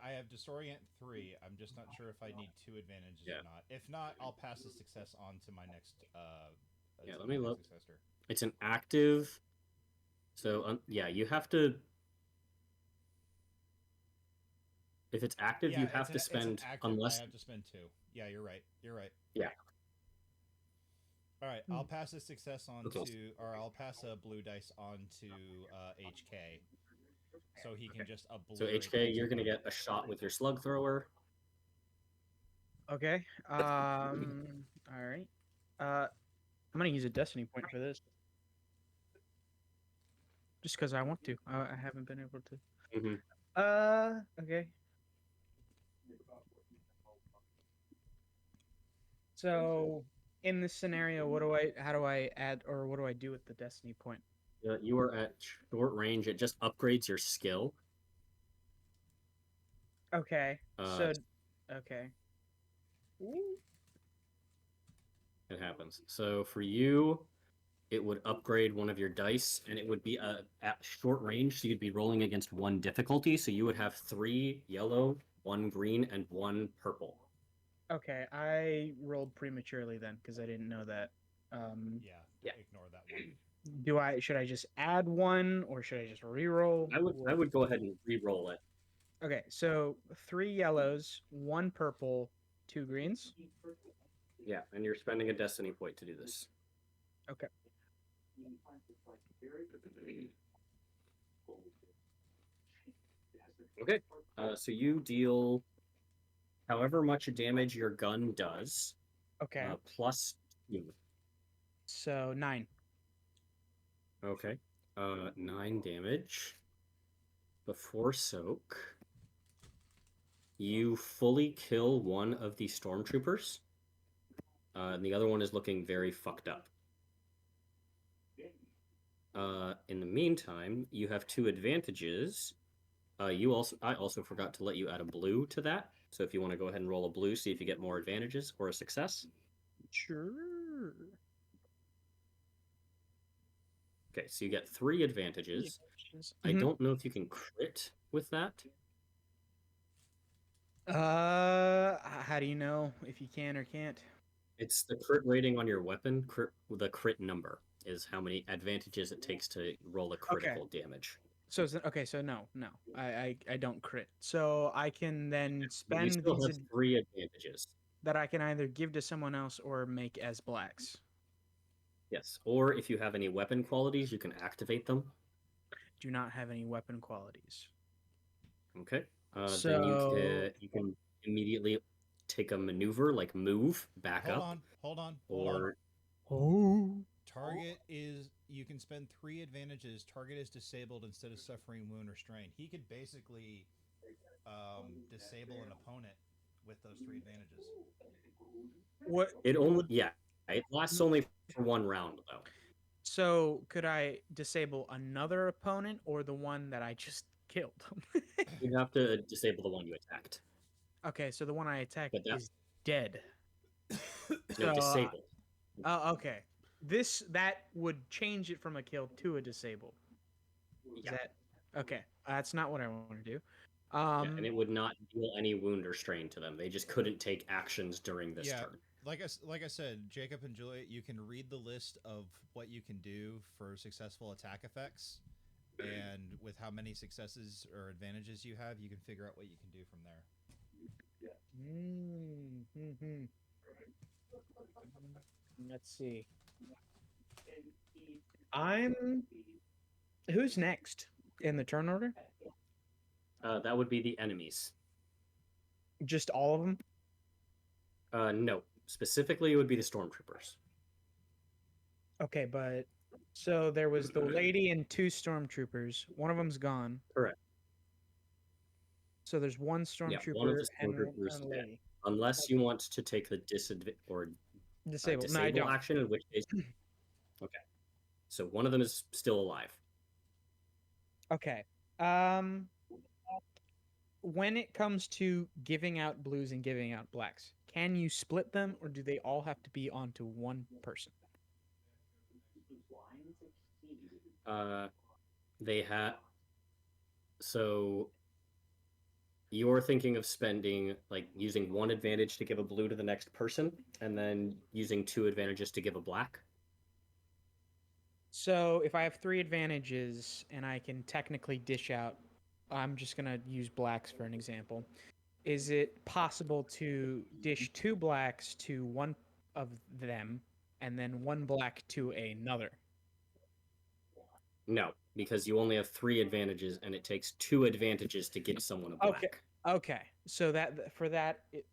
I have Disorient 3. I'm just not sure if I need 2 advantages Yeah. or not. If not, I'll pass the success on to my next. Yeah, to let my me next look. successor. It's an active. So yeah, you have to. If it's active, Yeah, you have to it's an spend active, unless. I have to spend 2. Yeah, you're right. You're right. Yeah. All right, I'll pass a success on Okay. to, or I'll pass a blue dice on to HK, so he can just So obliterate. HK, you're gonna get a shot with your slug thrower. Okay. All right. I'm gonna use a destiny point for this, just because I want to. I haven't been able to. Mm-hmm. Okay. So in this scenario, how do I add, or what do I do with the destiny point? You are at short range. It just upgrades your skill. Okay. Uh, okay. It happens. So for you, it would upgrade one of your dice, and it would be at short range. So you'd be rolling against 1 difficulty. So you would have 3 yellow, 1 green, and 1 purple. Okay, I rolled prematurely then because I didn't know that. Yeah. Ignore that one. Should I just add 1 or should I just re-roll? I would go ahead and re-roll it. Okay, so 3 yellows, 1 purple, 2 greens. Yeah, and you're spending a destiny point to do this. Okay. Okay. So you deal however much damage your gun does. Okay. Plus 2. So 9. Okay. 9 damage. Before soak, you fully kill one of the stormtroopers. And the other one is looking very fucked up. In the meantime, you have 2 advantages. I also forgot to let you add a blue to that. So if you want to go ahead and roll a blue, see if you get more advantages or a success. Sure. Okay, so you get 3 advantages. I Mhm. don't know if you can crit with that. How do you know if you can or can't? It's the crit rating on your weapon. The crit number is how many advantages it takes to roll a critical damage. So no, I don't crit. So I can then But you spend still these have 3 advantages. that I can either give to someone else or make as blacks. Yes, or if you have any weapon qualities, you can activate them. Do not have any weapon qualities. Okay. So Then you can immediately take a maneuver, like move back up. Hold on. Target is, you can spend 3 advantages. Target is disabled instead of suffering wound or strain. He could basically disable an opponent with those 3 advantages. What? It lasts only for 1 round though. So could I disable another opponent or the one that I just killed? You have to disable the one you attacked. Okay, so the one I attacked But that- is dead. No, disabled. Okay. That would change it from a kill to a disable. Is Yeah. that okay? That's not what I want to do. Yeah, and it would not deal any wound or strain to them. They just couldn't take actions during this Yeah, turn. like I said, Jacob and Juliet, you can read the list of what you can do for successful attack effects, and with how many successes or advantages you have, you can figure out what you can do from there. Mm-hmm. Let's see. Who's next in the turn order? That would be the enemies. Just all of them? No. Specifically, it would be the stormtroopers. Okay, but so there was the lady and 2 stormtroopers. One of them's gone. Correct. So there's one Yeah, stormtrooper one of the and stormtroopers a dead. lady. Unless you want to take the disable No, I don't. action, in which case. Okay. So one of them is still alive. Okay. When it comes to giving out blues and giving out blacks, can you split them, or do they all have to be onto one person? They have. So you're thinking of spending, like, using 1 advantage to give a blue to the next person, and then using 2 advantages to give a black? So if I have 3 advantages and I can technically dish out, I'm just going to use blacks for an example. Is it possible to dish 2 blacks to one of them and then 1 black to another? No, because you only have 3 advantages, and it takes 2 advantages to give someone a black. Okay. So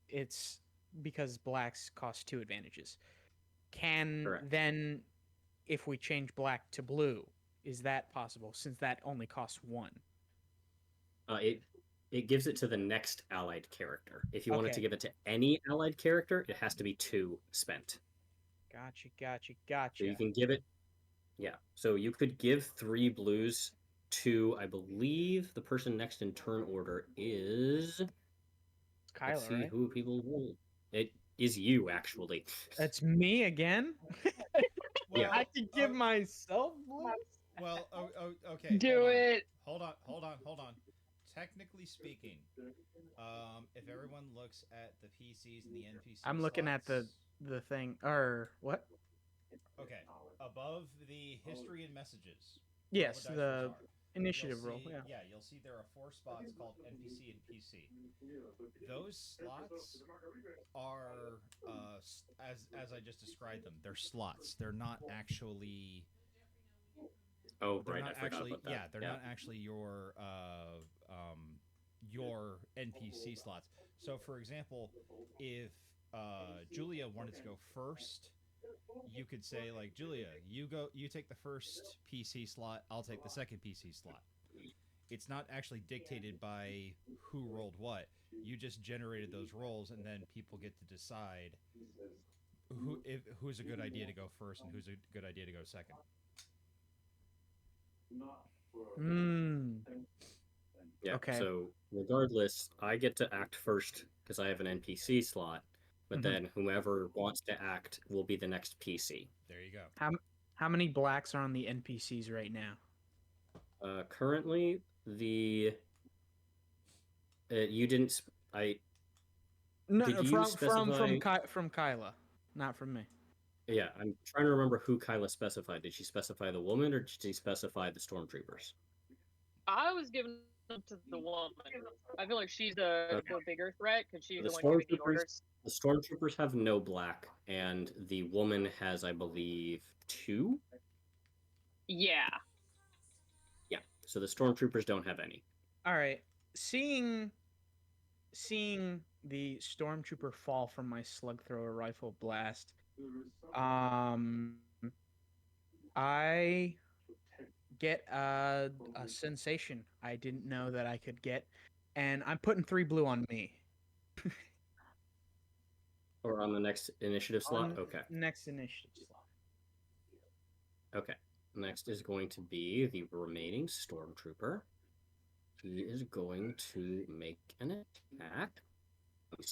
it's because blacks cost 2 advantages. Correct. Then, if we change black to blue, is that possible? Since that only costs 1. It gives it to the next allied character. If you wanted to Okay. give it to any allied character, it has to be 2 spent. Gotcha. So you can give it. Yeah. So you could give 3 blues to, I believe, the person next in turn order is. Kyla, Let's see right? who people will. It is you, actually. That's me again? Yeah. I can give myself blues? Well, okay. Do it. Hold on. Technically speaking, if everyone looks at the PCs and the NPCs, I'm looking at the thing, or what? Okay, above the history and messages. Yes, dice the rolls are, initiative you'll roll. see- Yeah. you'll see there are 4 spots called NPC and PC. Those slots are, as I just described them, they're slots. They're not actually. Oh, They're right. not I forgot actually. about that. Yeah, they're not actually your NPC slots. So, for example, if Julia wanted to go first, you could say, like, Julia, you take the first PC slot, I'll take the second PC slot. It's not actually dictated by who rolled what. You just generated those rolls, and then people get to decide who's a good idea to go first and who's a good idea to go second. Yeah. Okay. So regardless, I get to act first because I have an NPC slot, but then whoever wants to act will be the next PC. There you go. How many blacks are on the NPCs right now? Currently, you didn't. No, Did you from specify- from Kyla, not from me. Yeah, I'm trying to remember who Kyla specified. Did she specify the woman, or did she specify the stormtroopers? I was giving them to the woman. I feel like she's the bigger threat because she's The the one giving the stormtroopers- orders. The stormtroopers have no black, and the woman has, I believe, 2. Yeah. Yeah. So the stormtroopers don't have any. All right. Seeing the stormtrooper fall from my slug thrower rifle blast, I get a sensation I didn't know that I could get, and I'm putting 3 blue on me. Or on the next initiative slot? Okay. Next initiative slot. Okay. Next is going to be the remaining stormtrooper. He is going to make an attack.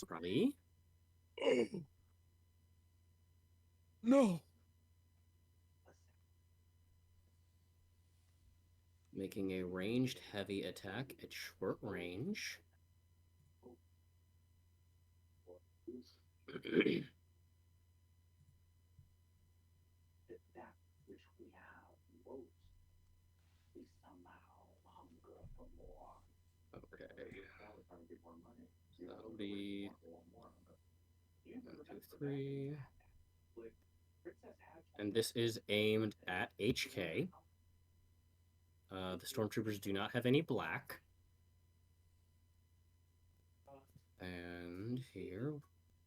Probably. No. making a ranged heavy attack at short range. Okay. That'll be 1, 2, 3. And this is aimed at HK. The stormtroopers do not have any black. And here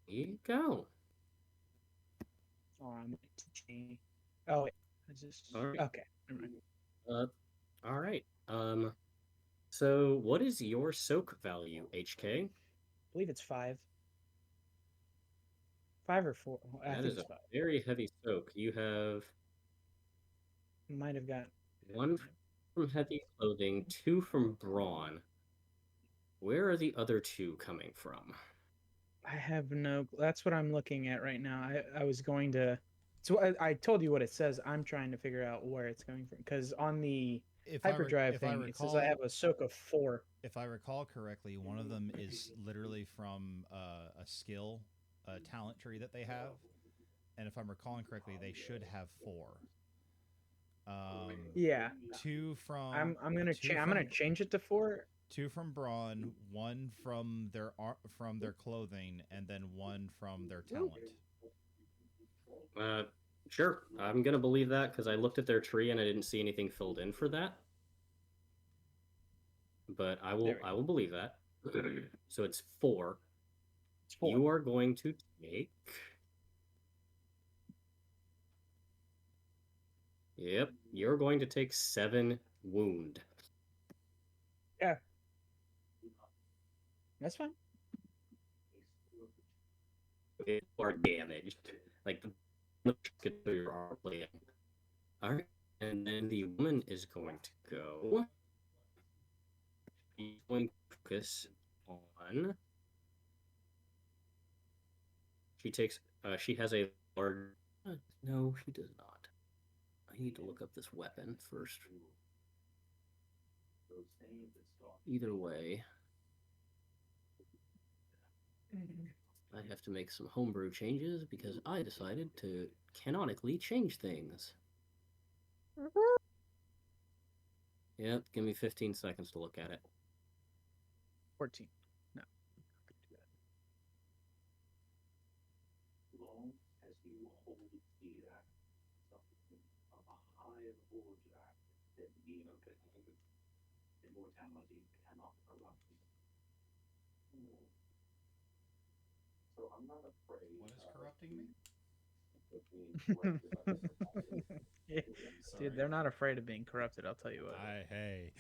we go. Oh, I'm oh wait. Is this Alright. okay? Never mind. All right. So what is your soak value, HK? I believe it's 5. 5 or 4. I That think is it's a 5. very heavy soak. You have Might have got 1 from heavy clothing, 2 from brawn. Where are the other 2 coming from? I have no. That's what I'm looking at right now. I was going to. So I told you what it says. I'm trying to figure out where it's coming from because on the hyperdrive thing, it says I have a soak of 4. If I recall correctly, one of them is literally from a skill, a talent tree that they have, and if I'm recalling correctly, they should have 4. Yeah. 2 from. I'm gonna I'm gonna change it to 4. 2 from brawn, 1 from their clothing, and then 1 from their talent. Sure. I'm gonna believe that because I looked at their tree and I didn't see anything filled in for that. But I will believe that. So it's 4. It's 4. You are going to take. Yep, you're going to take 7 wound. Yeah. That's fine. You are damaged. Like your arm bleeding. Alright. And then the woman is going to go. She's going to focus on. She has a large. No, she does not. I need to look up this weapon first. Either way, I have to make some homebrew changes because I decided to canonically change things. Yep, give me 15 seconds to look at it. 14. No. Long as you hold dear something of a higher order than immortality cannot corrupt you. So I'm not afraid. What is corrupting me? Dude, they're not afraid of being corrupted, I'll tell you what. Hey.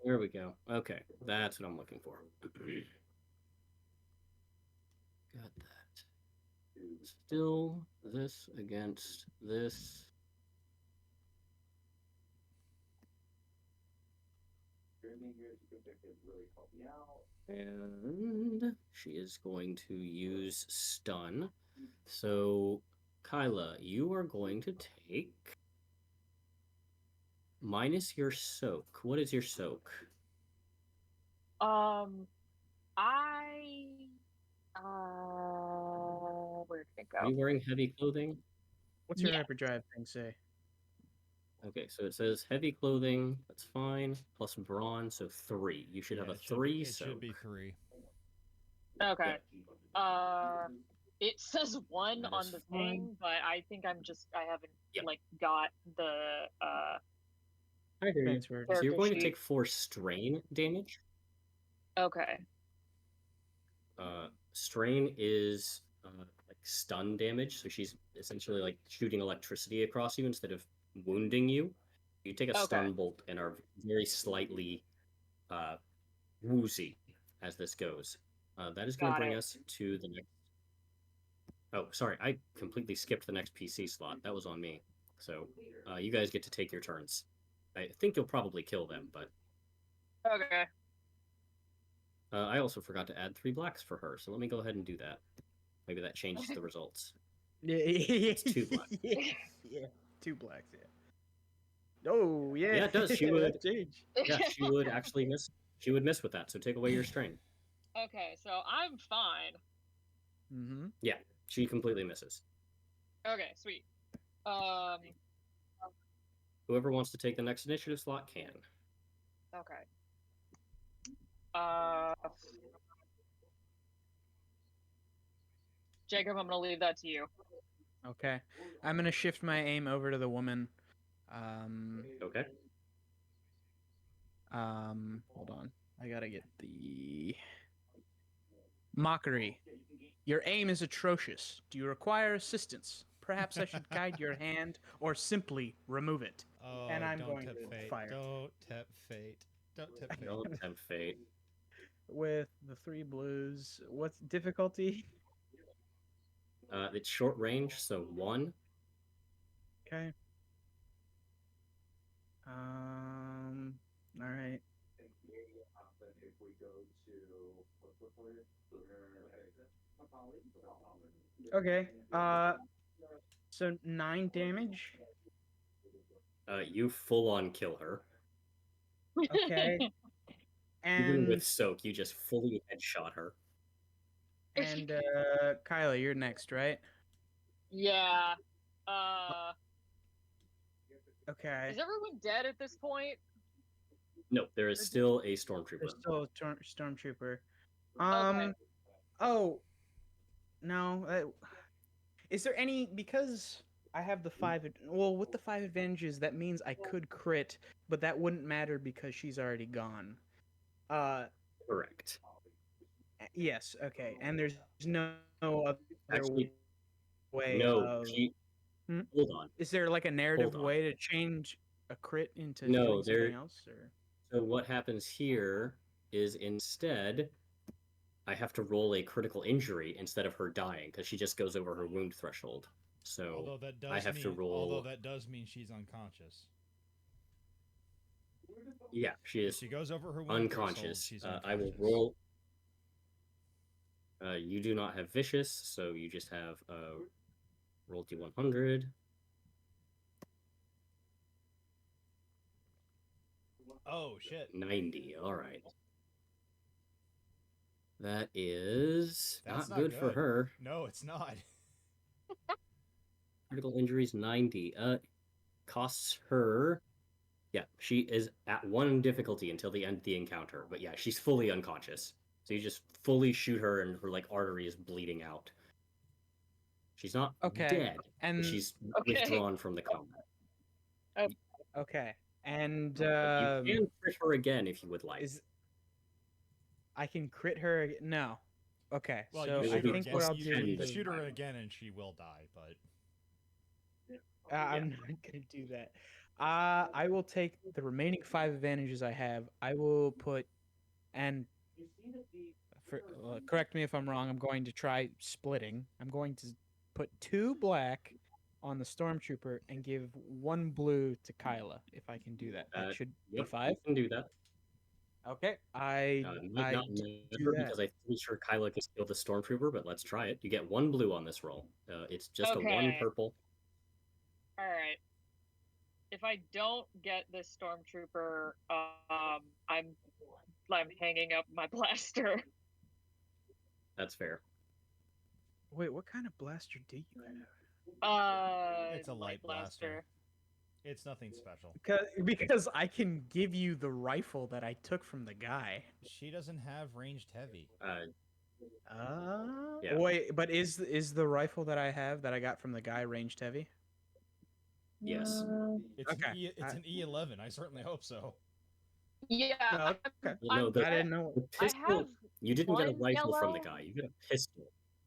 There we go. Okay, that's what I'm looking for. Got that. Still this against this. And she is going to use stun. So, Kyla, you are going to take minus your soak. What is your soak? Where did it go? Are you wearing heavy clothing? What's your hyperdrive thing say? Okay, so it says heavy clothing. That's fine. Plus brawn, so 3. You should have a 3 soak. It should be 3. Okay. It says 1 on the thing, but I think I haven't like got the I hear you. So you're going to take 4 strain damage. Okay. Strain is like stun damage, so she's essentially like shooting electricity across you instead of wounding you. You take a stun bolt and are very slightly woozy as this goes. That is going to bring us to the next. Oh, sorry, I completely skipped the next PC slot. That was on me. So you guys get to take your turns. I think you'll probably kill them, but. Okay. I also forgot to add 3 blacks for her, so let me go ahead and do that. Maybe that changes the results. Yeah, it's 2 blacks. Yeah, 2 blacks, yeah. Oh yeah. Yeah, it does. She would. Change. Yeah, she would actually miss. She would miss with that. So take away your strain. Okay, so I'm fine. Mm-hmm. Yeah, she completely misses. Okay, sweet. Whoever wants to take the next initiative slot can. Okay. Jacob, I'm gonna leave that to you. Okay. I'm gonna shift my aim over to the woman. Okay. Hold on. I gotta get the mockery. Your aim is atrocious. Do you require assistance? Perhaps I should guide your hand or simply remove it. Oh, And I'm don't going tempt to fate. fire. Don't tempt fate. Don't tempt fate. Don't tempt fate. With the 3 blues. What's difficulty? It's short range, so 1. Okay. All right. Okay. So 9 damage. You full on kill her. Okay. Even with And soak, you just fully headshot her. and Kyla, you're next, right? Yeah. Okay. Is everyone dead at this point? No, there is still a stormtrooper. There's still a stormtrooper. Okay. Oh. No. Is there any, because I have the 5, well, with the 5 advantages, that means I could crit, but that wouldn't matter because she's already gone. Correct. Yes, okay. And there's no other Actually, way no. of... Hold on. Is there like a narrative Hold on. way to change a crit into No, doing something else? Or? So what happens here is instead, I have to roll a critical injury instead of her dying because she just goes over her wound threshold. So Although that does I have to roll. Although that does mean she's unconscious. Yeah, she is. If she goes over her wound unconscious. She's I will roll. You do not have vicious, so you just have roll d100. Oh shit! 90. All right. That is That's not good for her. No, it's not. Critical injuries 90. Costs her. Yeah, she is at 1 difficulty until the end of the encounter. But yeah, she's fully unconscious. So you just fully shoot her, and her artery is bleeding out. She's not dead, and she's withdrawn from the combat. Oh. Okay, and you can crit her again if you would like. I can crit her. No. Okay, well, so you I think what I'll do you is shoot her again, and she will die. But I'm not gonna do that. I will take the remaining 5 advantages I have. I will put, and correct me if I'm wrong. I'm going to try splitting. I'm going to put 2 black on the stormtrooper and give 1 blue to Kyla. If I can do that, that should be 5. You can do that. Okay, might not do matter that. because I'm pretty sure Kyla can steal the stormtrooper, but let's try it. You get 1 blue on this roll. It's just a 1 purple. All right. If I don't get this stormtrooper, I'm hanging up my blaster. That's fair. Wait, what kind of blaster do you have? It's a light blaster. It's nothing special. Because I can give you the rifle that I took from the guy. She doesn't have ranged heavy. Yeah. Wait, but is the rifle that I have that I got from the guy ranged heavy? Yes. It's okay. It's an E11. I certainly hope so. Yeah. No, okay. No, I didn't know. The pistol, you didn't get a rifle from the guy. You got a pistol.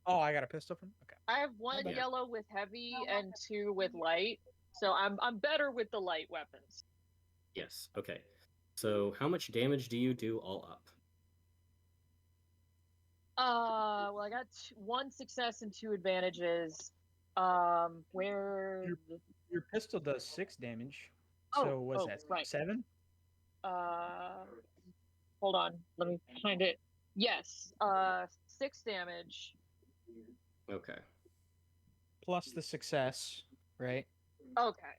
Oh, I got a pistol from. Okay. I have 1 yellow with heavy and 2 with light, so I'm better with the light weapons. Yes. Okay. So how much damage do you do all up? Well, I got 1 success and 2 advantages. Where your pistol does 6 damage. Oh, so what's that? Right. 7? Hold on. Let me find it. Yes. 6 damage. Okay. Plus the success, right? Okay.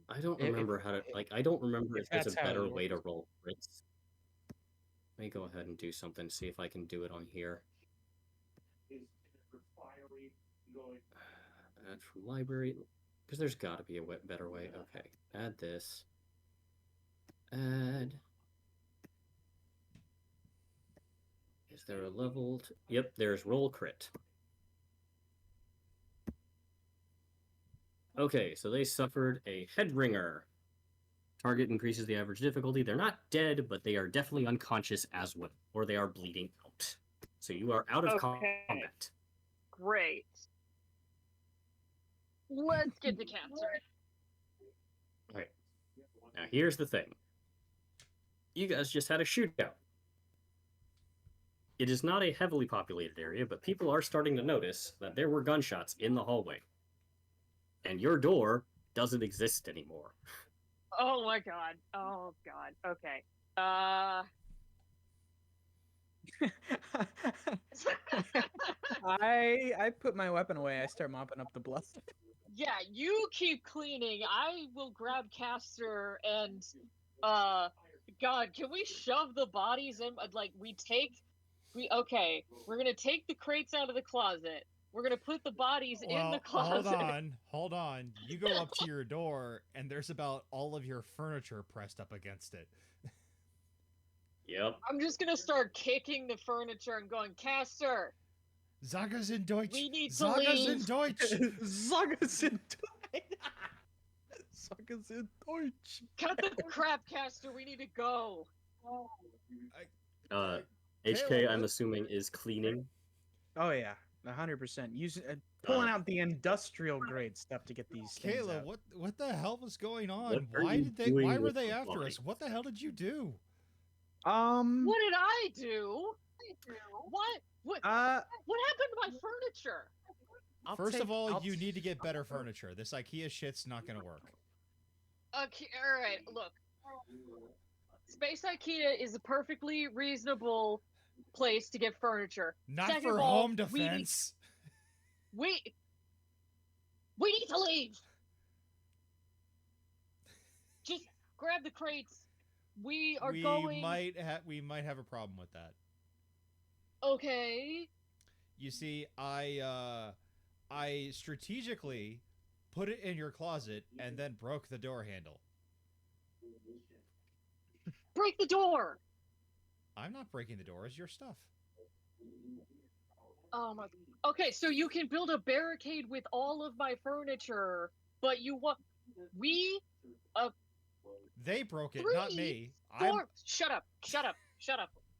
I don't If- remember how to I don't remember if if there's a that's how it better way to works. roll crits. Let me go ahead and do something, see if I can do it on here. Add from library, because there's got to be a better way. Okay, add this. Add. Is there a level? Yep, there's roll crit. Okay, so they suffered a head ringer. Target increases the average difficulty. They're not dead, but they are definitely unconscious as well, or they are bleeding out. So you are out of combat. Great. Let's get to cancer. Okay. Now here's the thing. You guys just had a shootout. It is not a heavily populated area, but people are starting to notice that there were gunshots in the hallway. And your door doesn't exist anymore. Oh my god. Oh god. Okay. I put my weapon away. I start mopping up the blood. Yeah, you keep cleaning. I will grab Caster and God, can we shove the bodies in? Like okay, we're gonna take the crates out of the closet. We're gonna put the bodies in the closet. Hold on. You go up to your door, and there's about all of your furniture pressed up against it. Yep. I'm just gonna start kicking the furniture and going, Caster, Zaga sind Deutsch. we need to Zaga leave. sind Deutsch. Zaga sind Deutsch. Zaga sind Deutsch. Cut the crap, Caster. We need to go. HK, I'm assuming, is cleaning. Oh yeah, 100%. Using pulling out the industrial grade stuff to get these things Kayla, out. what the hell was going on? What are Why you did they? doing Why were with they the after body? us? What the hell did you do? What did I do? What? What happened to my furniture? First of all, you need to get better furniture. This IKEA shit's not gonna work. Okay, all right. Look, Space IKEA is a perfectly reasonable place to get furniture. Not Second for of all, home defense. We need to leave. Just grab the crates. We might have a problem with that. Okay. You see, I strategically put it in your closet and then broke the door handle. Break the door. I'm not breaking the door. It's your stuff. Oh my. Okay, so you can build a barricade with all of my furniture, but you want They broke it, Three not me. Shut up.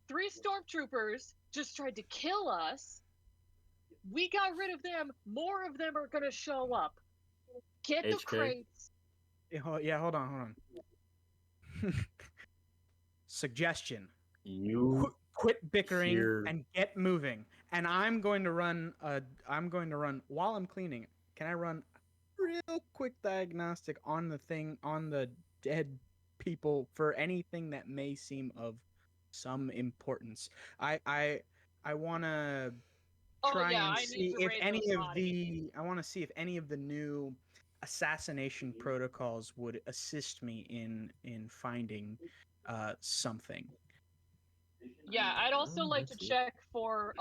3 stormtroopers just tried to kill us. We got rid of them. More of them are gonna show up. Get the HK? crates. Yeah, hold on. Suggestion. You Quit bickering Here. and get moving. And I'm going to run while I'm cleaning. Can I run a real quick diagnostic on the dead people for anything that may seem of some importance? I want to try and see if any of the new assassination protocols would assist me in finding something. Yeah, I'd also like to check for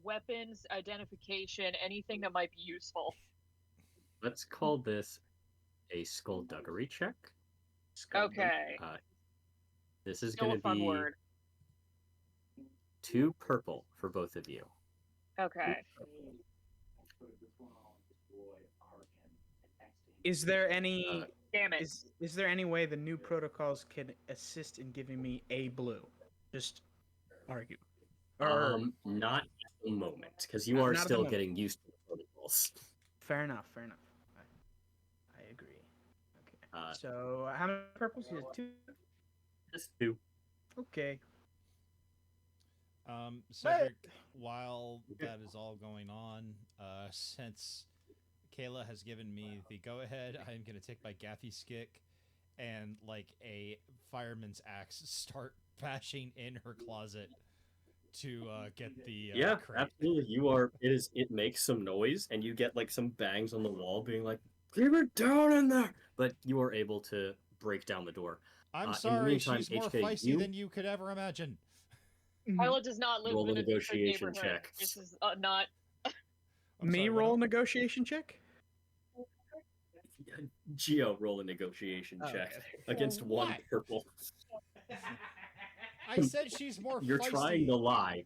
weapons identification, anything that might be useful. Let's call this a skullduggery check. Okay. This is Still going a fun to be word. 2 purple for both of you. Okay. Is there any Damn it. is there any way the new protocols can assist in giving me a blue? Just argue. Not at the moment, because you are Not at the still moment. getting used to the protocols. Fair enough. I agree. Okay. So how many purples? You had 2? Just 2. Okay. Cedric, while that is all going on, since Kayla has given me the go-ahead, I'm going to take my gaffy stick and, like a fireman's axe, start bashing in her closet to get the crate. Absolutely. It makes some noise, and you get like some bangs on the wall being like keep it down in there. But you are able to break down the door. I'm in the sorry, meantime, she's more HK, feisty than you could ever imagine. Isla does not live Roll a in a different negotiation neighborhood. check. This is not. I'm Me sorry, what roll a now? negotiation check? Geo, roll a negotiation Oh, check okay. against For one what? purple. I said she's more You're feisty. trying to lie.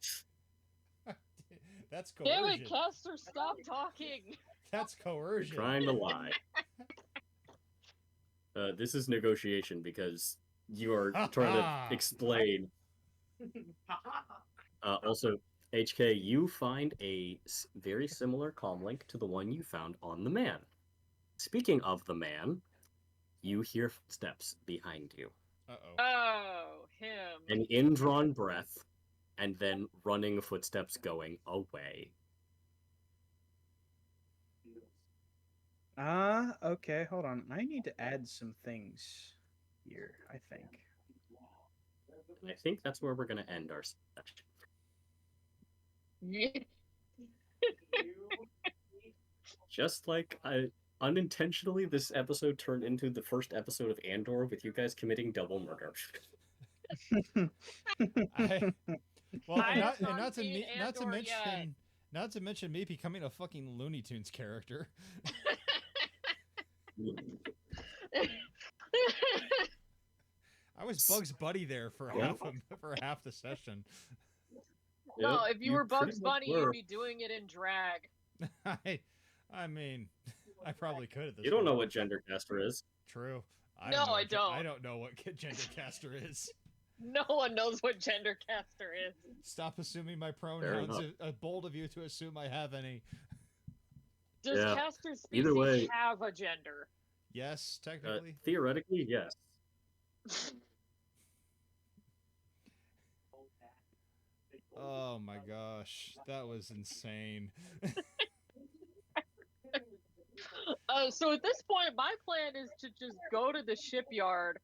That's Damn coercion. it, Caster, stop talking. That's coercion. Trying to lie. This is negotiation because you are trying to explain. Also, HK, you find a very similar comm link to the one you found on the man. Speaking of the man, you hear footsteps behind you. Uh-oh. Oh, him. An indrawn breath, and then running footsteps going away. Okay, hold on. I need to add some things here, I think. I think that's where we're going to end our session. Just like unintentionally, this episode turned into the first episode of Andor with you guys committing double murder. Not to mention me becoming a fucking Looney Tunes character. I was Bugs Bunny there for half the session. No, if you were Bugs pretty much Bunny, were. you'd be doing it in drag. I mean, I probably could at this You don't know point. what gender caster is. True. I don't. I don't know what gender caster is. No one knows what gender caster is. Stop assuming my pronouns. Bold of you to assume I have any. Does Yeah. caster Either way- species have a gender? Yes, technically. Theoretically, yes. Oh my gosh, that was insane. So at this point, my plan is to just go to the shipyard,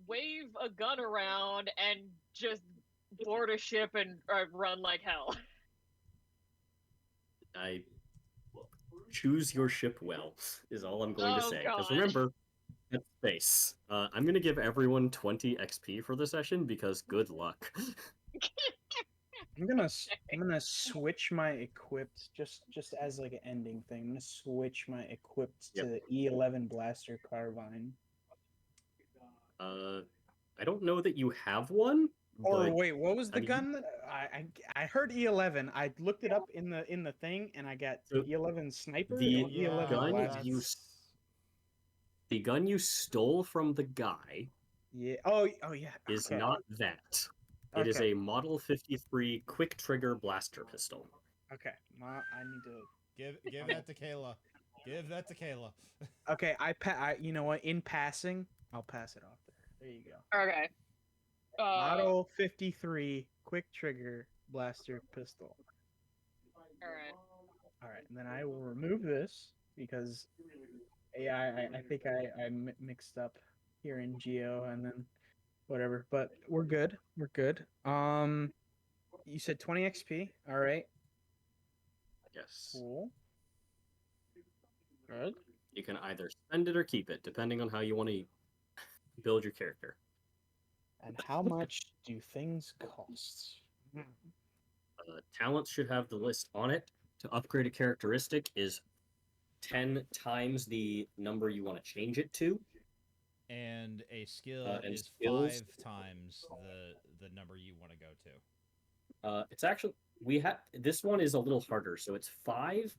wave a gun around, and just board a ship and run like hell. I choose your ship well, is all I'm going to Oh, say. Because God. remember, that's space. I'm going to give everyone 20 XP for the session because good luck. I'm gonna switch my equipped just as like an ending thing. I'm gonna switch my equipped to the E11 blaster carbine. I don't know that you have one. Or but, wait, what was the I mean, gun that I heard E11? I looked it up in the thing and I got So, E11 sniper the or E11 gun blaster. the gun you stole from the guy Yeah. Oh yeah. is okay. not that. It is Okay. a Model 53 quick trigger blaster pistol. Okay. I need to. Give that to Kayla. Give that to Kayla. Okay. You know what? In passing, I'll pass it off there. There you go. Okay. Model 53 quick trigger blaster pistol. Alright. All right, and then I will remove this because I think I mixed up here in Geo and then whatever. But we're good. We're good. You said 20 XP. All right. Yes. Cool. Good. You can either spend it or keep it, depending on how you want to build your character. And how much do things cost? Talents should have the list on it. To upgrade a characteristic is 10 times the number you want to change it to. And a skill and is skills. 5 times the number you want to go to. It's actually this one is a little harder, so it's 5.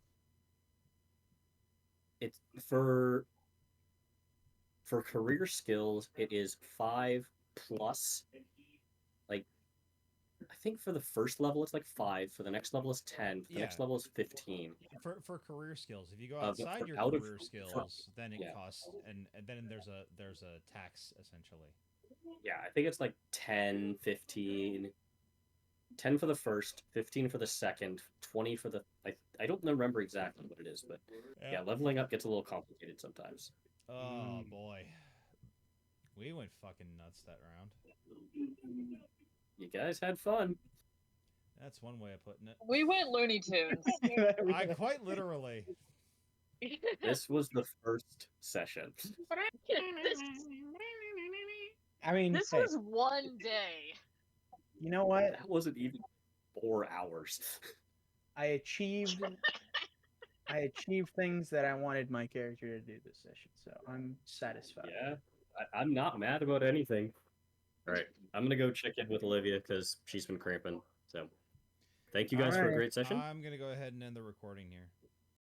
It's for career skills, it is 5 plus. Like, I think for the first level it's like 5. For the next level is 10. For the next Yeah. level is 15. For career skills, if you go But outside for your out of- career for- skills, then it yeah. costs, and then there's a tax essentially. Yeah, I think it's like 10, 15. 10 for the first, 15 for the second, 20 for the. I don't remember exactly what it is, but yeah, leveling up gets a little complicated sometimes. Oh boy, we went fucking nuts that round. You guys had fun. That's one way of putting it. We went Looney Tunes. I quite literally. This was the first session. I mean, This hey, was one day. you know what? That wasn't even 4 hours. I achieved things that I wanted my character to do this session, so I'm satisfied. Yeah, I'm not mad about anything. All right, I'm gonna go check in with Olivia because she's been cramping. So, thank you guys for a Alright. great session. I'm gonna go ahead and end the recording here.